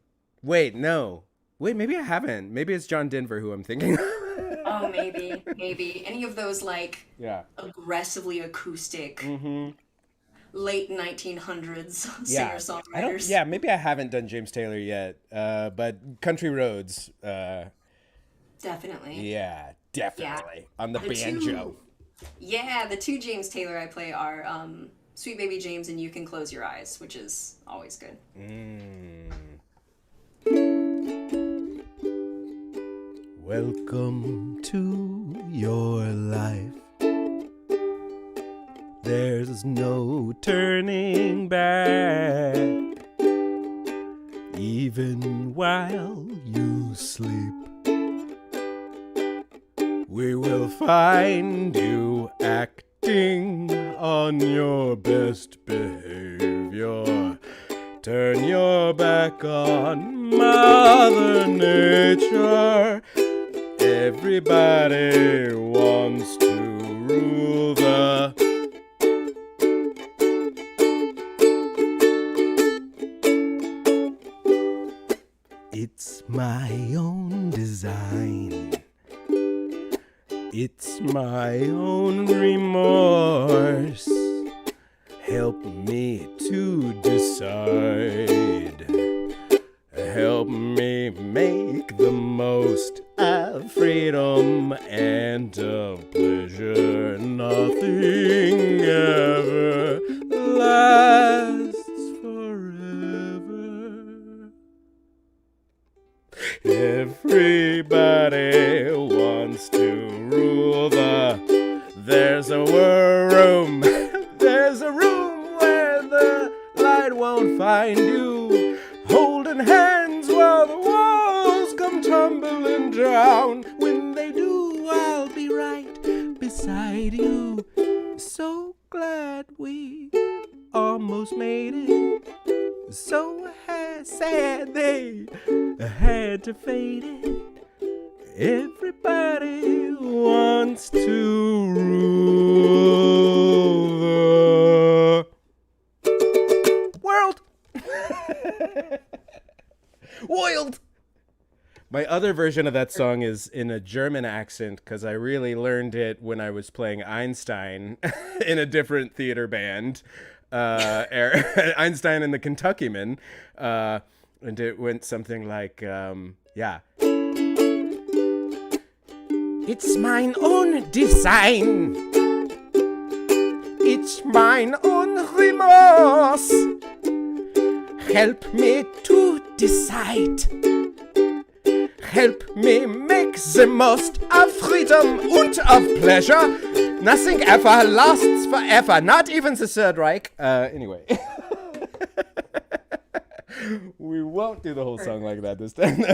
no. Wait, maybe I haven't. Maybe it's John Denver who I'm thinking. Oh, maybe. Any of those, like, Yeah. aggressively acoustic, late 1900s Yeah. singer-songwriters. Yeah, maybe I haven't done James Taylor yet. But Country Roads. Definitely. Yeah, definitely. Yeah. On the banjo. The 2 James Taylor I play are Sweet Baby James and You Can Close Your Eyes, which is always good. Welcome to your life. There's no turning back. Even while you sleep, we will find you acting on your best behavior. Turn your back on Mother Nature. Everybody wants to rule the... It's my own design. It's my own remorse. Help me to decide. Help me make the most of freedom and of pleasure. Nothing ever lasts forever. Everybody wants to rule the... There's a room where the clouds while the walls come tumbling down. When they do, I'll be right beside you. So glad we almost made it. So sad they had to fade it. Everybody wants to rule the world. Wild. My other version of that song is in a German accent because I really learned it when I was playing Einstein in a different theater band. Einstein and the Kentuckymen. And it went something like, yeah. It's mine own design. It's mine own remorse. Help me to decide. Help me make the most of freedom and of pleasure. Nothing ever lasts forever, not even the Third Reich. Anyway. We won't do the whole song like that this time.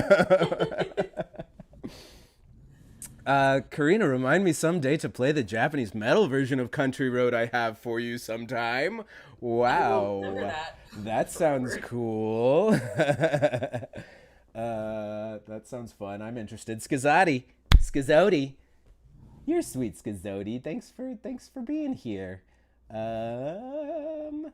Corinna, remind me someday to play the Japanese metal version of Country Road I have for you sometime. Wow. That sounds cool. That sounds fun. I'm interested. Skazoti. You're sweet, Skazoti. Thanks for being here. All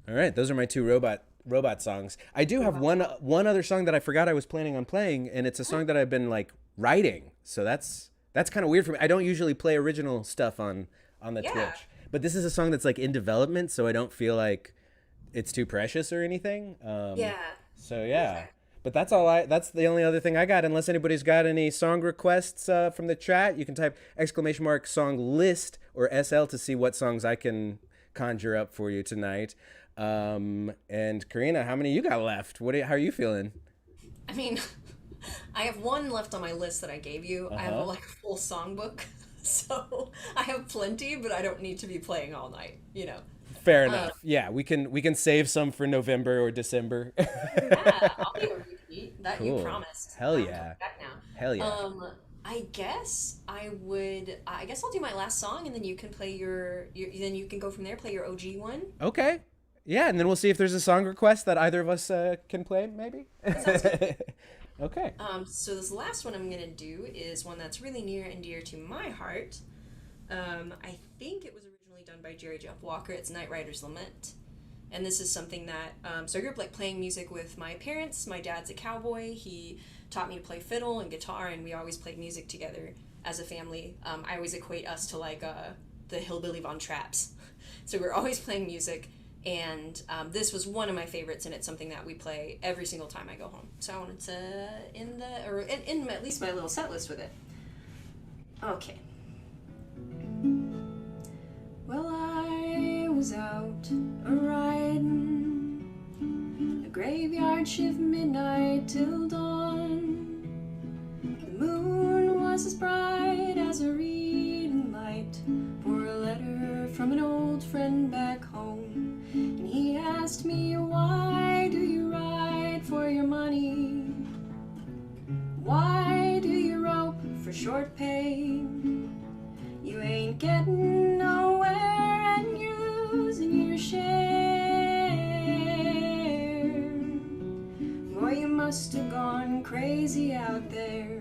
right, those are my two robot songs. I do have one other song that I forgot I was planning on playing, and it's a song that I've been like writing. So that's kind of weird for me. I don't usually play original stuff on the Twitch, but this is a song that's like in development, so I don't feel like it's too precious or anything. So yeah. Okay. But that's the only other thing I got. Unless anybody's got any song requests from the chat, you can type ! song list or SL to see what songs I can conjure up for you tonight. And Corinna, how many you got left? How are you feeling? I mean, I have one left on my list that I gave you. I have a full songbook, so I have plenty, but I don't need to be playing all night, you know. Fair enough. Yeah, we can save some for November or December. Yeah, I'll be a repeat. That cool. You promised. Hell yeah. Back now. Hell yeah. I guess I'll do my last song, and then you can play then you can go from there, play your OG one. Okay. Yeah, and then we'll see if there's a song request that either of us can play, maybe. That sounds good. Okay. So this last one I'm gonna do is one that's really near and dear to my heart. I think it was originally done by Jerry Jeff Walker. It's Night Rider's Lament, and this is something that so I grew up like playing music with my parents. My dad's a cowboy. He taught me to play fiddle and guitar, and we always played music together as a family. I always equate us to like the Hillbilly Von Trapps. So we're always playing music. And this was one of my favorites, and it's something that we play every single time I go home. So I wanted to end in at least my little set list with it. Okay. Well, I was out a-riding, a graveyard shift, midnight till dawn. The moon was as bright as a reading light for a letter from an old friend back home. And he asked me, why do you ride for your money? Why do you rope for short pay? You ain't getting nowhere and you're losing your share. Boy, you must have gone crazy out there.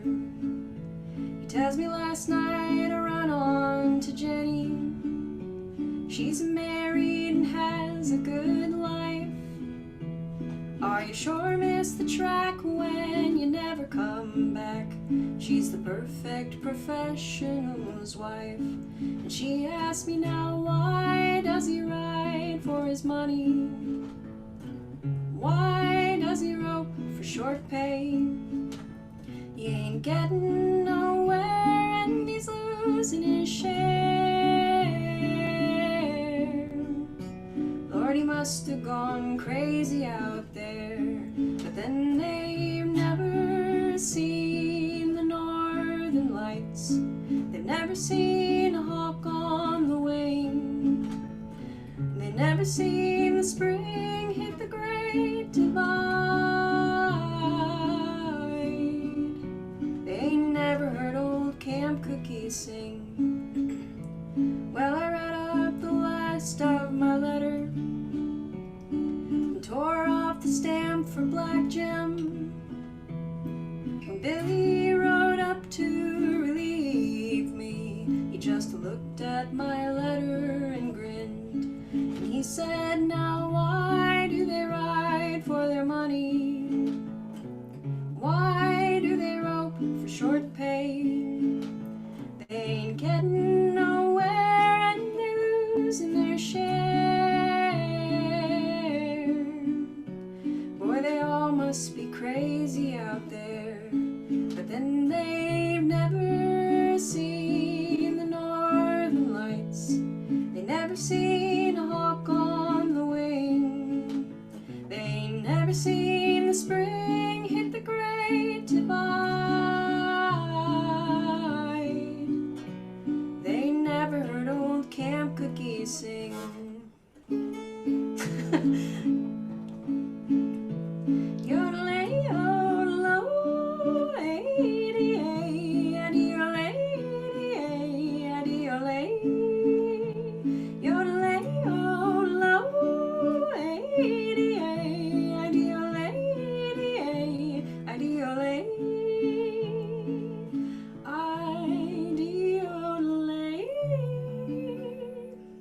He tells me last night I ran on to Jenny. She's married and has a good life. Are you sure missed the track when you never come back? She's the perfect professional's wife. And she asked me now, why does he ride for his money? Why does he rope for short pay? He ain't getting nowhere and he's losing his share. Lord, he must have gone crazy out there. But then they've never seen the northern lights. They've never seen a hawk on the wing. They've never seen the spring hit the great divide. Billy rode up to relieve me. He just looked at my letter and grinned. And he said, now why do they ride for their money? Why do they rope for short pay? They ain't getting nowhere and they're losing their share. Boy, they all must be crazy out there. But then they've never seen the northern lights. They never seen a hawk on the wing. They ain't never seen the spring hit the great divide. They never heard old Camp Cookie sing. Yodelay, yodelo, ay-dee-ay, adee-olay, ay-dee-ay, adee-olay. Yodelay, yodelo, ay-dee-ay, adee-olay, ay-dee-ay, adee-olay. Idee-olay,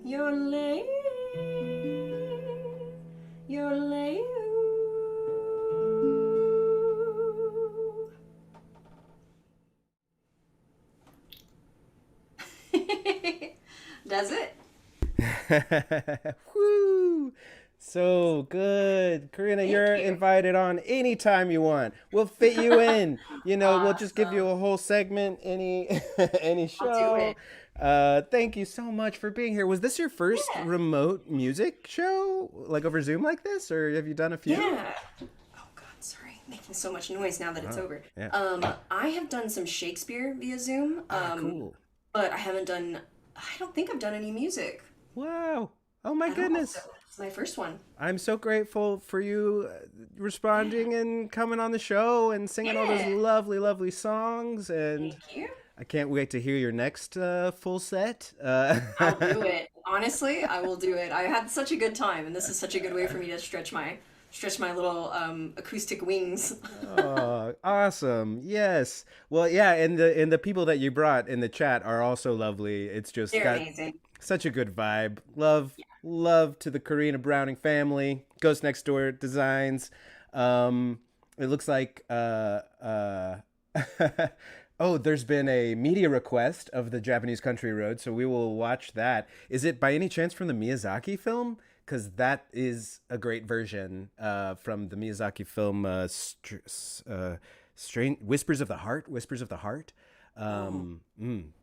yodelay, yodelay. Does it? Woo! So good. Corinna, you're invited on anytime you want. We'll fit you in. We'll just give you a whole segment, any show. I'll do it. Thank you so much for being here. Was this your first remote music show, like over Zoom like this, or have you done a few? Yeah. Oh God, sorry, making so much noise now that it's over. Yeah. I have done some Shakespeare via Zoom. Cool. But I don't think I've done any music. Wow. Oh my goodness. It's my first one. I'm so grateful for you responding and coming on the show and singing all those lovely, lovely songs. And Thank you. I can't wait to hear your next full set. I'll do it. Honestly, I will do it. I had such a good time, and this is such a good way for me to stretch my little acoustic wings. Oh, awesome. Yes. Well, yeah, and the people that you brought in the chat are also lovely. It's just They're got amazing. such a good vibe. Love to the Corinna Browning family. Ghost Next Door Designs. It looks like oh, there's been a media request of the Japanese Country Road, so we will watch that. Is it by any chance from the Miyazaki film? Because that is a great version from the Miyazaki film Whispers of the Heart.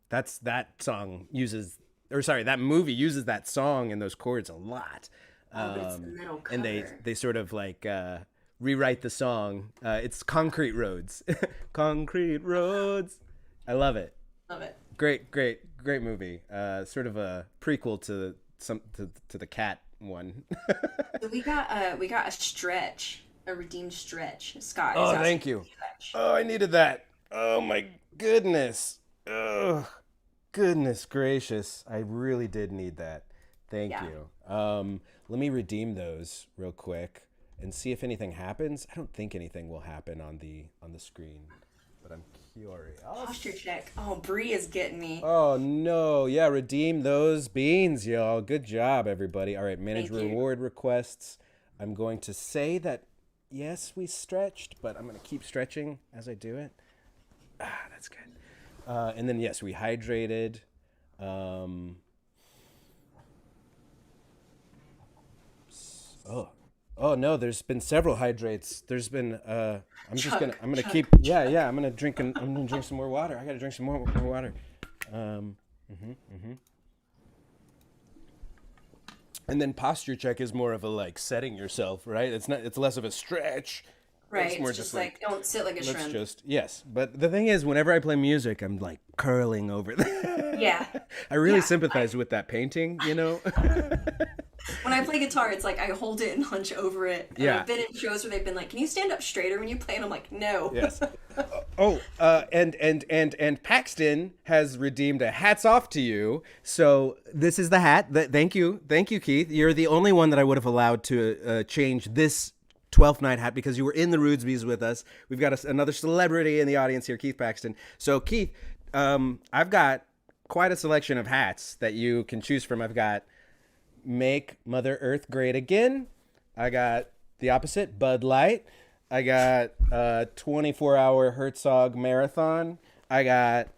That's that song uses, or sorry, that movie uses that song and those chords a lot. But it's the metal cover. And they sort of like rewrite the song. It's Concrete Roads. Concrete Roads. I love it. Love it. Great movie. Sort of a prequel to the cat one. So we got a stretch, a redeemed stretch. Scott. Oh, thank you. Oh, I needed that. Oh my goodness. Oh, goodness gracious. I really did need that. Thank you. Let me redeem those real quick and see if anything happens. I don't think anything will happen on the screen, but I'm curious. Posture check. Oh, Bree is getting me. Oh no, yeah, redeem those beans, y'all. Good job, everybody. All right, manage reward requests. I'm going to say that yes, we stretched, but I'm going to keep stretching as I do it. That's good. And then yes, we hydrated. Oh no, there's been several hydrates. There's been I'm gonna keep I'm gonna drink some more water. I gotta drink some more water. And then posture check is more of a like setting yourself, right? It's less of a stretch. Right. It's more It's just like don't sit like a shrimp. Yes. But the thing is, whenever I play music, I'm like curling over there. Yeah. I really sympathize with that painting, you know? When I play guitar, it's like I hold it and hunch over it. And Yeah. I've been in shows where they've been like, "Can you stand up straighter when you play?" And I'm like, "No." Yes. And Paxton has redeemed a hats off to you. So this is the hat. Thank you, Keith. You're the only one that I would have allowed to change this 12th Night hat because you were in the Rudesbees with us. We've got another celebrity in the audience here, Keith Paxton. So, Keith, I've got quite a selection of hats that you can choose from. I've got Make Mother Earth Great Again. I got the opposite, Bud Light. I got 24-hour Herzog Marathon. I got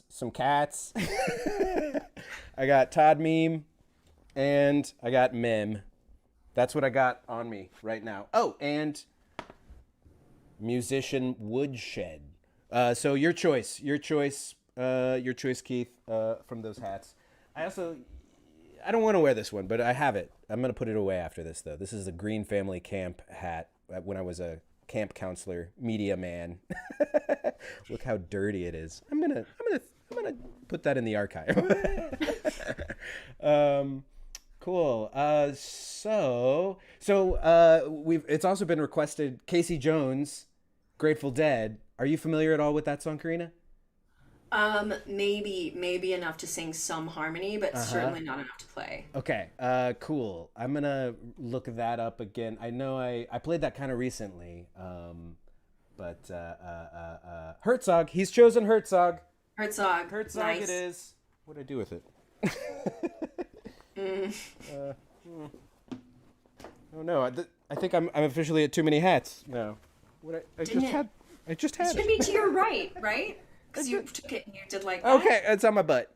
some cats. I got Todd Meme, and I got Mem. That's what I got on me right now. Oh, and musician Woodshed. So your choice, Keith, from those hats. I don't want to wear this one, but I have it. I'm going to put it away after this, though. This is the Green Family Camp hat when I was a camp counselor, media man. Look how dirty it is. I'm gonna put that in the archive. Cool. It's also been requested. Casey Jones, Grateful Dead. Are you familiar at all with that song, Corinna? Maybe enough to sing some harmony, but certainly not enough to play. Okay, cool. I'm gonna look that up again. I know I played that kind of recently, but Herzog. He's chosen Herzog. Herzog, nice. It is. What'd I do with it? Oh no! I think I'm officially at too many hats now. I just had it. Should be to your right, right? Because you took it and you did like that. Okay, it's on my butt.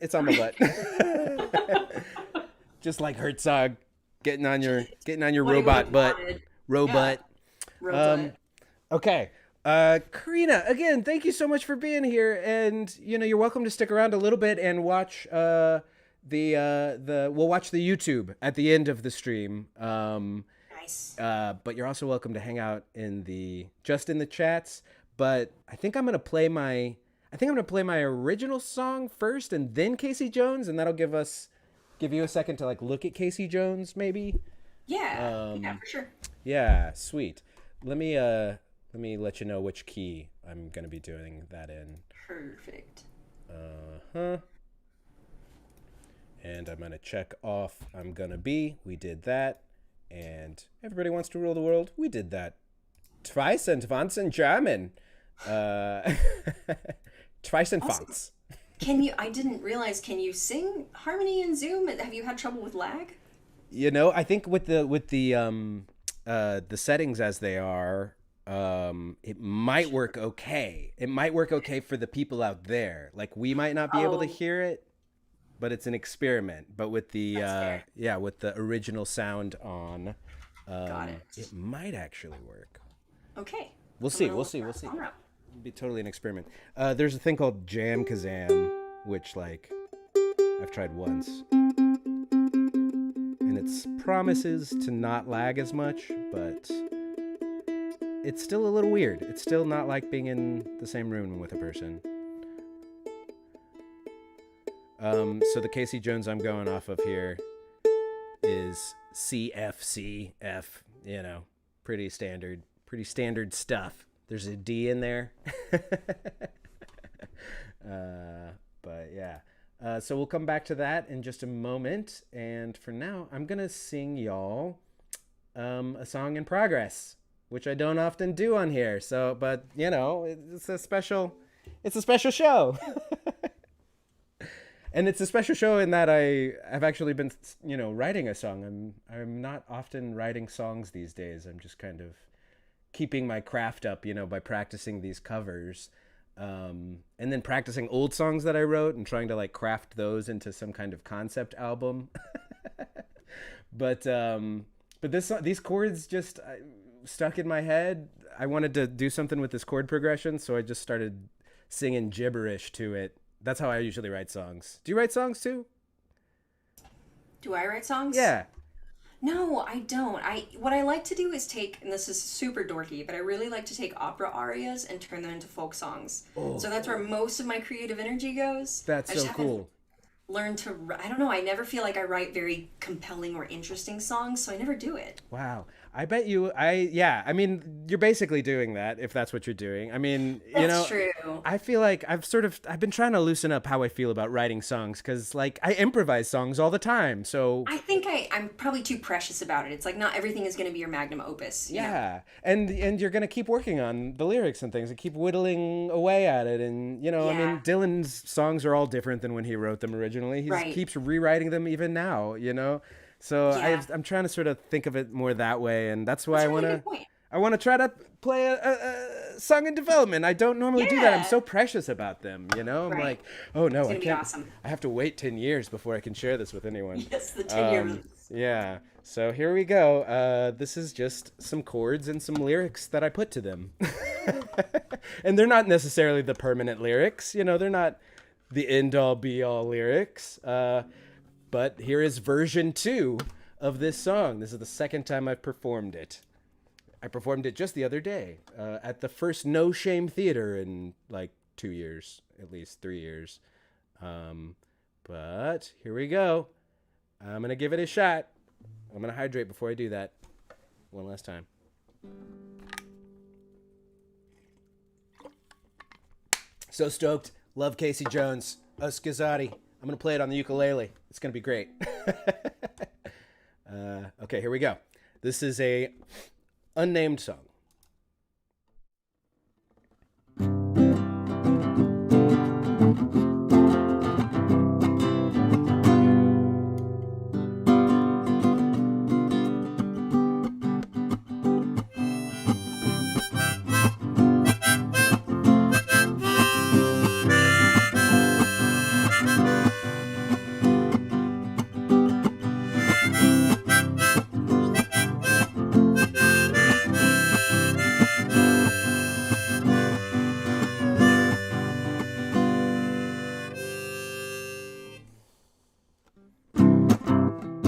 Just like Herzog getting on your robot butt. Robot. Robot. Okay. Corinna, again, thank you so much for being here, and you're welcome to stick around a little bit and watch we'll watch the YouTube at the end of the stream. Nice. But you're also welcome to hang out in the chats. But I think I'm gonna play my original song first, and then Casey Jones, and that'll give you a second to like look at Casey Jones, maybe. Yeah. For sure. Yeah, sweet. Let me let you know which key I'm gonna be doing that in. Perfect. And I'm gonna check off I'm gonna be. We did that. And Everybody Wants to Rule the World. We did that. Twice and once in German. Twice and once. I didn't realize, can you sing harmony in Zoom? Have you had trouble with lag? I think with the settings as they are, it might work okay. It might work okay for the people out there. Like, we might not be able to hear it, but it's an experiment. But with the with the original sound on, got it. It might actually work. Okay. We'll see. It'll be totally an experiment. There's a thing called Jam Kazam, which I've tried once, and it promises to not lag as much, but it's still a little weird. It's still not like being in the same room with a person. So the Casey Jones I'm going off of here is CFCF, pretty standard stuff. There's a D in there. But yeah. So we'll come back to that in just a moment. And for now, I'm going to sing y'all a song in progress, which I don't often do on here. So, but it's a special show. And it's a special show in that I have actually been, writing a song. I'm not often writing songs these days. I'm just kind of keeping my craft up, by practicing these covers, and then practicing old songs that I wrote and trying to craft those into some kind of concept album. But these chords just stuck in my head. I wanted to do something with this chord progression, so I just started singing gibberish to it. That's how I usually write songs. Do you write songs too? Do I write songs? Yeah. No, I don't. What I like to do is take, and this is super dorky, but I really like to take opera arias and turn them into folk songs. Oh. So that's where most of my creative energy goes. That's so cool. Learn to, I don't know, I never feel like I write very compelling or interesting songs, so I never do it. Wow. I bet you, I mean, you're basically doing that if that's what you're doing. I mean, That's true. I feel like I've been trying to loosen up how I feel about writing songs because, like, I improvise songs all the time. So, I think I'm probably too precious about it. It's like not everything is going to be your magnum opus. You know? yeah. And you're going to keep working on the lyrics and things and keep whittling away at it. And, I mean, Yeah. Dylan's songs are all different than when he wrote them originally. He Right. keeps rewriting them even now, So Yeah. I'm trying to sort of think of it more that way, and that's why That's a really good point. I want to try to play a song in development. I don't normally do that. I'm Yeah. so precious about them, I'm Right. like, oh no, It's I gonna be can't. awesome. I have to wait 10 years before I can share this with anyone. Yes, the 10-year release. Yeah. So here we go. This is just some chords and some lyrics that I put to them, and they're not necessarily the permanent lyrics. They're not the end all be all lyrics. But here is version 2 of this song. This is the second time I've performed it. I performed it just the other day at the first No Shame Theater in like 2 years, at least 3 years. But here we go. I'm going to give it a shot. I'm going to hydrate before I do that. One last time. So stoked. Love Casey Jones. Schizotti. I'm going to play it on the ukulele. It's going to be great. Okay, here we go. This is a unnamed song.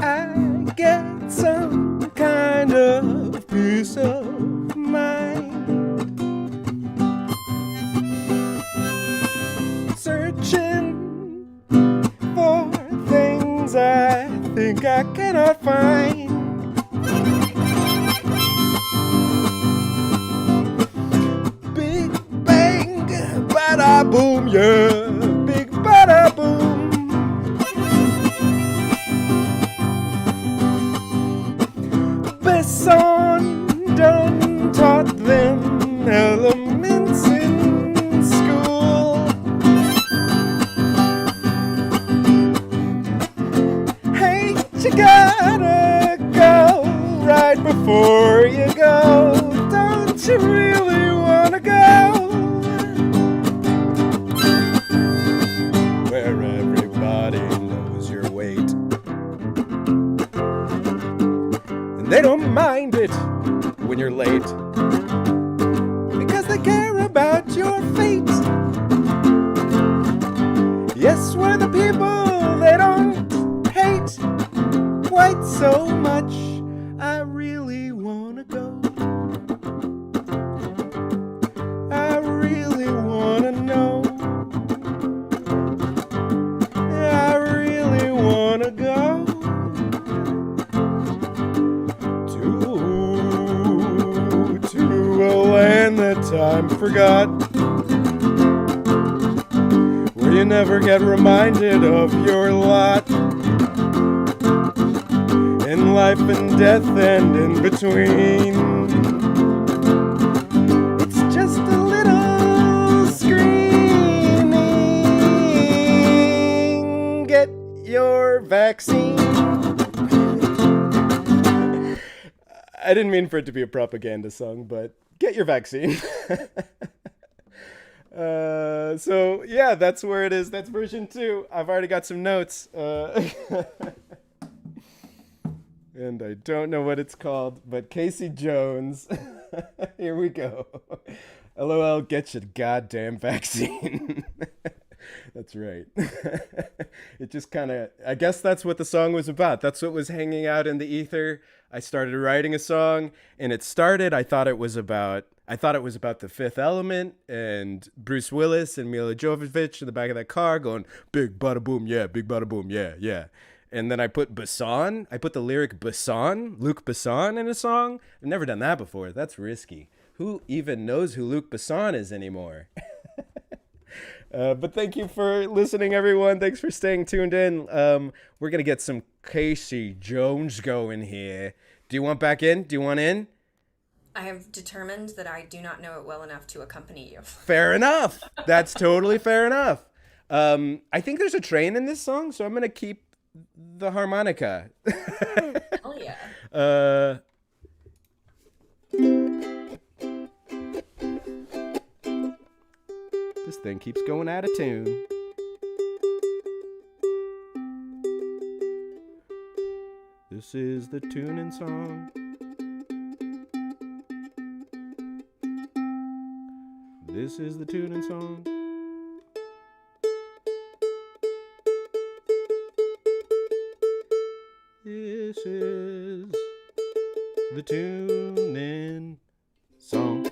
I get some kind of peace of mind, searching for things I think I cannot find. Big bang, bada boom, yeah, big bada boom. Besson done taught them elements in school. Hey, you gotta go right before you go. Don't you really wanna go where everybody knows your weight? They don't mind it when you're late because they care about your fate. Yes, we're the people they don't hate quite so much. I really wanna go. I really wanna know. I really wanna go to a land that time forgot, where you never get reminded of your lot in life and death and in between. It's just a little screening. Get your vaccine. I didn't mean for it to be a propaganda song, but get your vaccine. So yeah, that's where it is. That's version 2. I've already got some notes. And I don't know what it's called, but Casey Jones. Here we go. LOL, get your goddamn vaccine. That's right. It just kind of, I guess that's what the song was about. That's what was hanging out in the ether. I started writing a song, and it started, I thought it was about The Fifth Element and Bruce Willis and Mila Jovovich in the back of that car going, big bada boom, yeah, big bada boom, yeah, yeah. and then I put Besson. I put the lyric Besson, Luc Besson, in a song. I've never done that before. That's risky. Who even knows who Luc Besson is anymore? But thank you for listening, everyone. Thanks for staying tuned in. We're going to get some Casey Jones going here. Do you want back in? Do you want in? I have determined that I do not know it well enough to accompany you. Fair enough. That's totally fair enough. I think there's a train in this song, so I'm going to keep the harmonica. Hell yeah. This thing keeps going out of tune. This is the tuning song. This is the tuning song. This is the tuning song.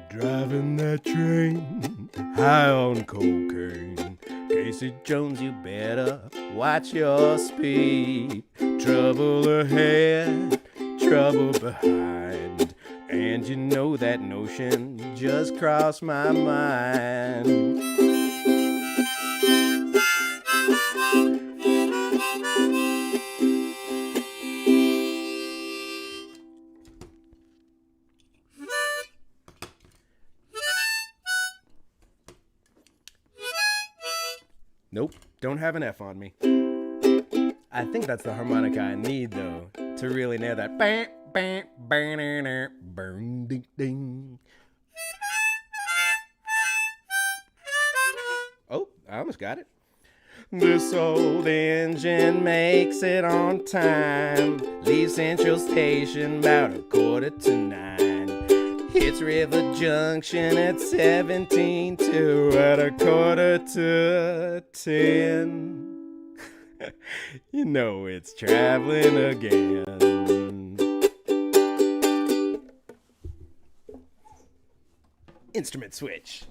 Driving that train high on cocaine. Casey Jones, you better watch your speed. Trouble ahead, trouble behind. And you know that notion just crossed my mind. Nope, don't have an F on me. I think that's the harmonica I need, though, to really nail that. Burn, ding, ding. Oh, I almost got it. This old engine makes it on time. Leaves Central Station about 8:45. Hits River Junction at 17:02 at 9:45. You know it's traveling again. Instrument switch.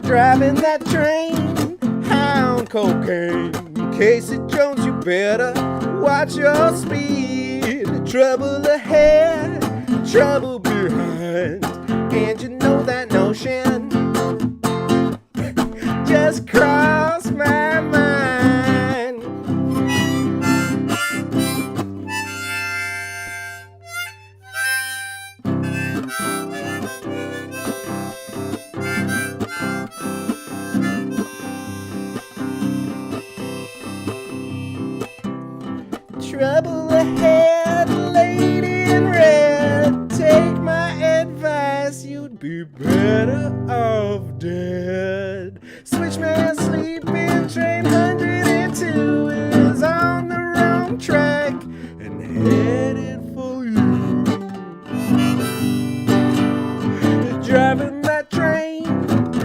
Driving that train, high on cocaine. Casey Jones, you better watch your speed. Trouble ahead, trouble behind. And you know that notion just crossed my mind. Trouble ahead, lady in red. Take my advice, you'd be better off dead. Switchman sleeping train 102 is on the wrong track and headed for you. Driving that train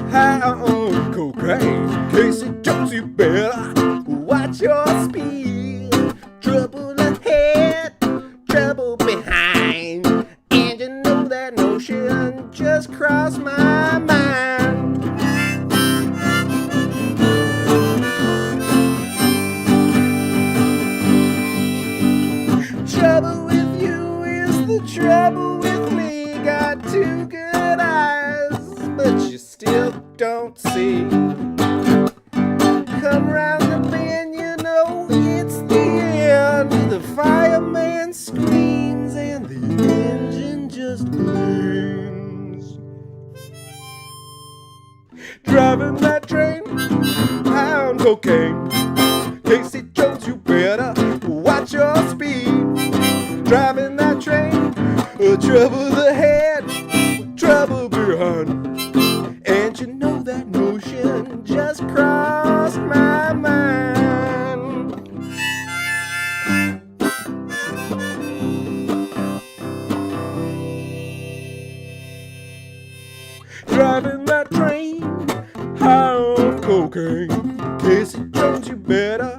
high on cocaine. Casey Jones, you better watch your speed. Trouble ahead, trouble behind. And you know that notion just crossed my mind. Trouble with you is the trouble with me. Got two good eyes, but you still don't see. Come round the bend, you know it's the end. The fireman screams and the engine just gleams. Driving that train high on cocaine. Casey Jones, you better watch your speed. Driving that train, trouble ahead, trouble behind. And you know that notion just crossed my mind. Driving that train Okay, Casey Jones, you better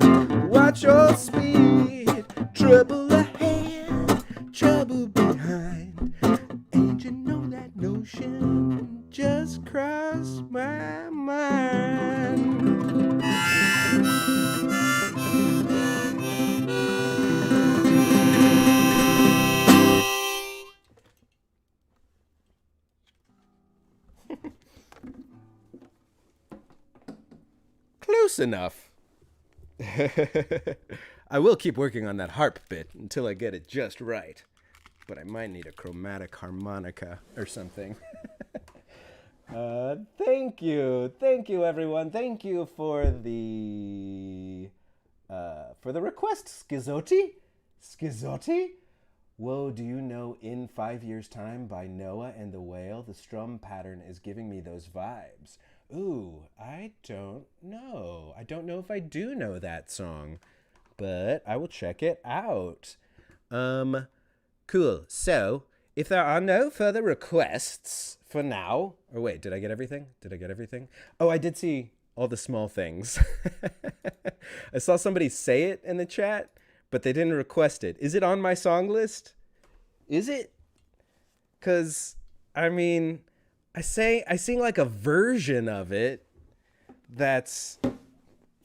watch your speed. Trouble ahead, trouble behind. And you know that notion just crossed my mind. Close enough. I will keep working on that harp bit until I get it just right. But I might need a chromatic harmonica or something. Thank you everyone. Thank you for the request, Schizotti. Whoa, do you know In 5 Years' Time by Noah and the Whale? The strum pattern is giving me those vibes. Ooh, I don't know. I don't know if I do know that song, but I will check it out. Cool. So, if there are no further requests for now, or wait, did I get everything? Oh, I did see all the small things. I saw somebody say it in the chat, but they didn't request it. Is it on my song list? Is it? Because, I mean, I sing like a version of it that's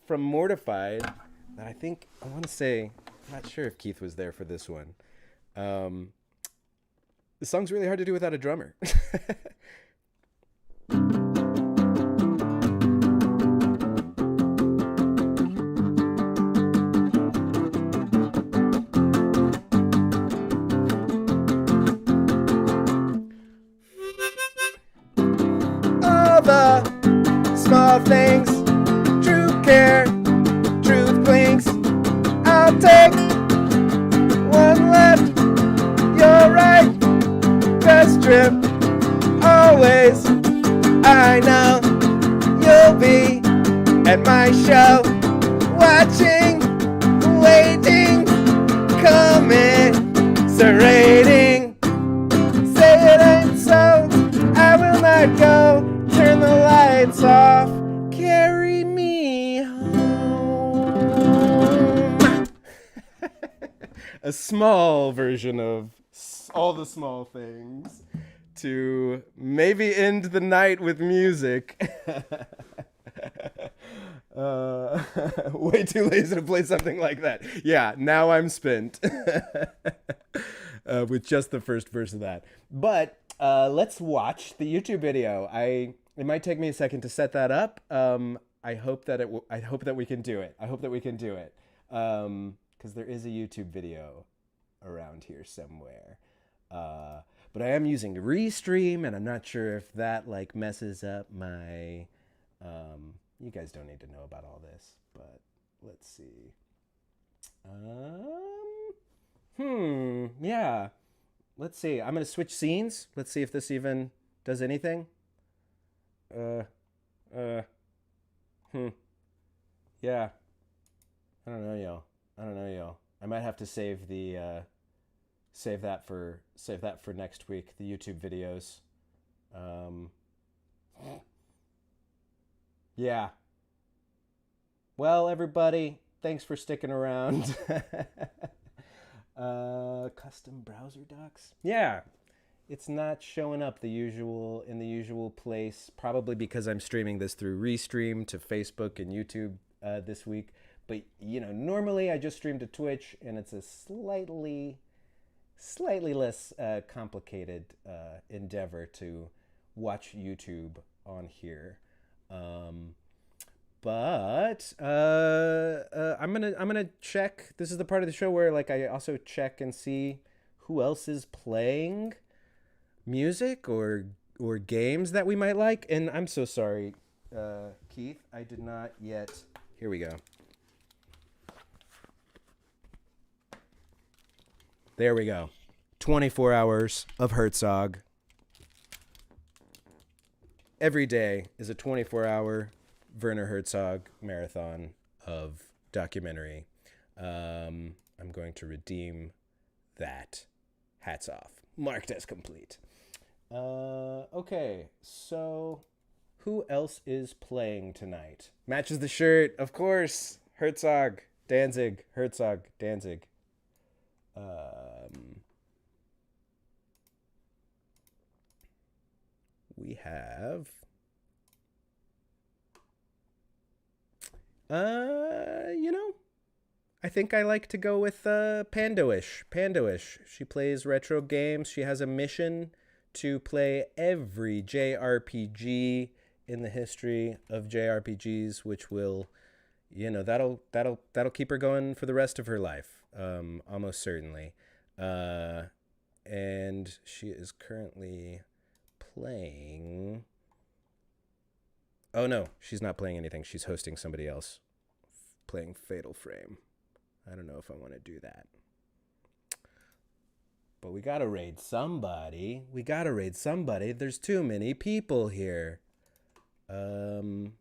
from Mortified that I want to say, I'm not sure if Keith was there for this one. The song's really hard to do without a drummer. All the small things, true care, truth blinks. I'll take one left, you're right, best trip, always. I know you'll be at my show, watching, waiting, commiserating. Say it ain't so, I will not go. Turn the lights off, carry me home. A small version of all the small things to maybe end the night with music. Way too lazy to play something like that. Yeah, now I'm spent with just the first verse of that. But let's watch the YouTube video. It might take me a second to set that up. I hope that we can do it. Because there is a YouTube video around here somewhere. But I am using Restream, and I'm not sure if that like messes up my. You guys don't need to know about all this, but let's see. Yeah. Let's see. I'm gonna switch scenes. Let's see if this even does anything. Yeah. I don't know, y'all. I might have to save that for next week, the YouTube videos. Yeah. Well, everybody, thanks for sticking around. Custom browser docs? Yeah. It's not showing up in the usual place, probably because I'm streaming this through Restream to Facebook and YouTube this week. But, normally I just stream to Twitch, and it's a slightly less complicated endeavor to watch YouTube on here. But I'm gonna check. This is the part of the show where I also check and see who else is playing music or games that we might like. And I'm so sorry, Keith, I did not yet. Here we go. There we go. 24 hours of Herzog. Every day is a 24-hour Werner Herzog marathon of documentary. I'm going to redeem that. Hats off. Marked as complete. Okay, so Who else is playing tonight? Matches the shirt, of course. Herzog, Danzig, Herzog, Danzig. We have... I think I like to go with Pandoish. Pandoish. She plays retro games. She has a mission to play every JRPG in the history of JRPGs, which will, that'll keep her going for the rest of her life, almost certainly. And she is currently playing... Oh no, she's not playing anything. She's hosting somebody else playing Fatal Frame. I don't know if I want to do that. But we gotta raid somebody. There's too many people here. Let's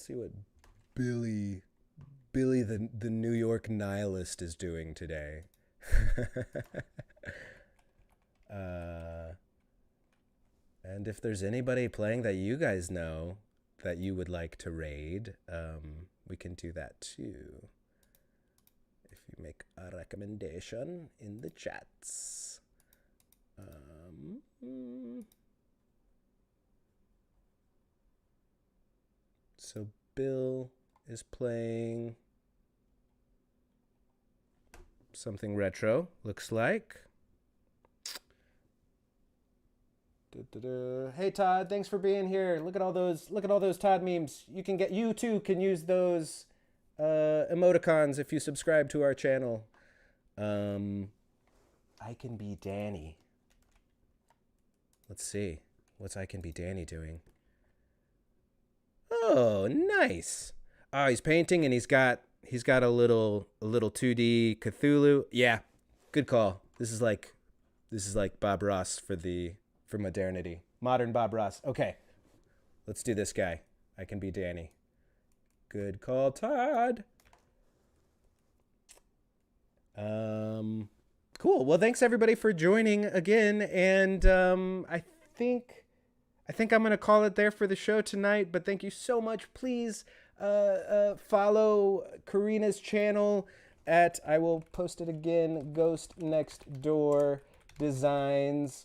see what Billy the New York nihilist is doing today. And if there's anybody playing that you guys know that you would like to raid, we can do that too. If you make a recommendation in the chats. So Bill is playing something retro, looks like. Hey Todd, thanks for being here. Look at all those Todd memes. You too can use those emoticons if you subscribe to our channel. I Can Be Danny. Let's see. What's I Can Be Danny doing? Oh, nice. Oh, he's painting and he's got a little 2D Cthulhu. Yeah, good call. This is like Bob Ross for modernity. Modern Bob Ross. Okay. Let's do this guy. I Can Be Danny. Good call, Todd. Cool. Well, thanks everybody for joining again. And I think I'm going to call it there for the show tonight. But thank you so much. Please follow Corinna's channel at, I will post it again, Ghost Next Door Designs.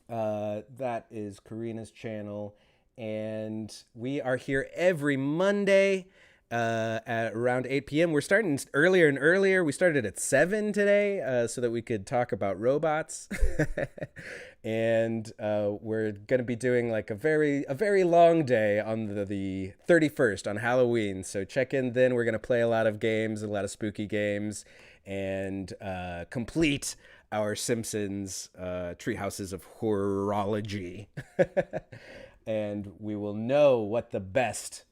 That is Corinna's channel. And we are here every Monday at around 8 p.m. We're starting earlier and earlier. We started at 7 today so that we could talk about robots. And we're going to be doing like a very long day on the 31st on Halloween. So check in then. We're going to play a lot of games, a lot of spooky games, and complete our Simpsons Treehouse-of-Horrorology. And we will know what the best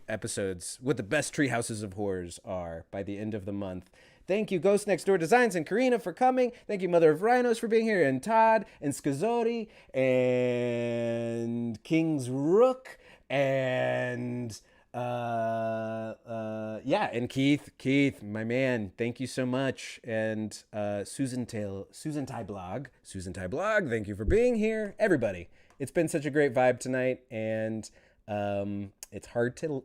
episodes, what the best Treehouses of Horrors are by the end of the month. Thank you, Ghost Next Door Designs and Corinna, for coming. Thank you, Mother of Rhinos, for being here, and Todd, and Skazori, and King's Rook, and and Keith, my man, thank you so much. And Susan Tai Blog, thank you for being here. Everybody, it's been such a great vibe tonight, and it's hard to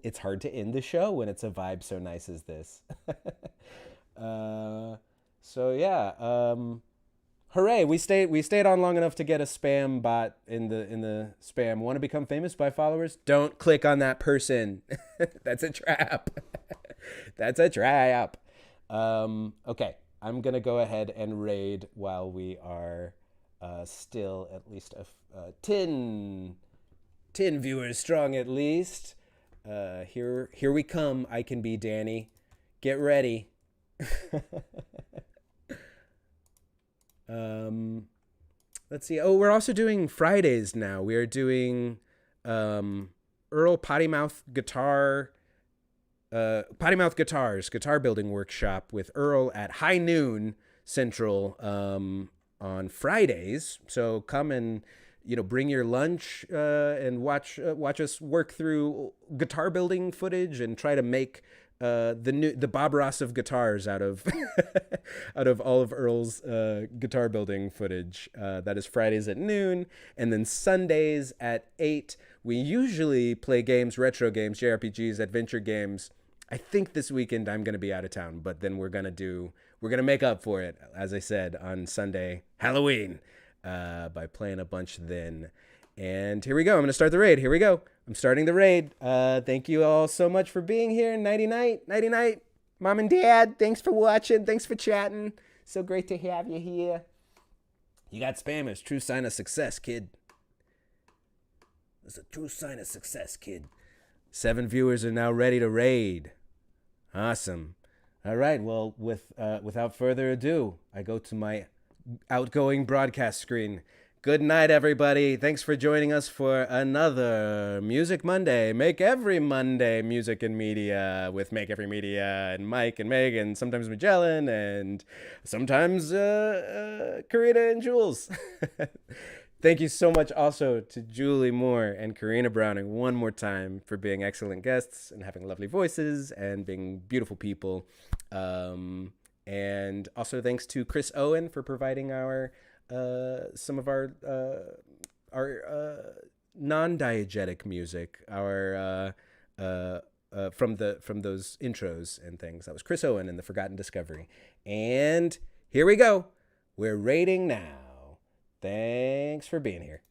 end the show when it's a vibe so nice as this. Hooray, we stayed on long enough to get a spam bot in the spam. Want to become famous by followers? Don't click on that person. That's a trap. That's a trap. Okay, I'm gonna go ahead and raid while we are still at least 10 viewers strong at least. Here we come. I Can Be Danny. Get ready. Let's see. Oh, we're also doing Fridays now. We are doing Earl Pottymouth Guitars guitar building workshop with Earl at high noon Central on Fridays. So come and bring your lunch and watch us work through guitar building footage and try to make the Bob Ross of guitars out of out of all of Earl's guitar building footage. That is Fridays at noon, and then Sundays at 8. We usually play games, retro games, JRPGs, adventure games. I think this weekend I'm going to be out of town, but then we're going to make up for it, as I said, on Sunday, Halloween, by playing a bunch then. And here we go. I'm going to start the raid. Here we go. I'm starting the raid. Thank you all so much for being here. Nighty night. Nighty night. Mom and Dad, thanks for watching. Thanks for chatting. So great to have you here. You got spammers. True sign of success, kid. It's a true sign of success, kid. 7 viewers are now ready to raid. Awesome. All right. Well, without further ado, I go to my outgoing broadcast screen. Good night, everybody. Thanks for joining us for another Music Monday. Make every Monday music and media with Make Every Media and Mike and Megan, sometimes Magellan, and sometimes Corinna and Jules. Thank you so much also to Julie Moore and Corinna Browning one more time for being excellent guests and having lovely voices and being beautiful people. And also thanks to Chris Owen for providing our some of our non-diegetic music, from those intros and things. That was Chris Owen and the Forgotten Discovery. And here we go. We're rating now. Thanks for being here.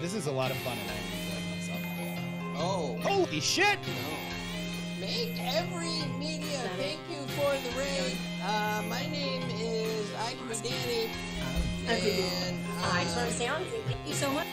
This is a lot of fun, and I'm enjoying myself. Oh. Holy shit! Make Every Media, thank you for the raid. My name is I Can Be Danny. I just want to say honestly, thank you so much.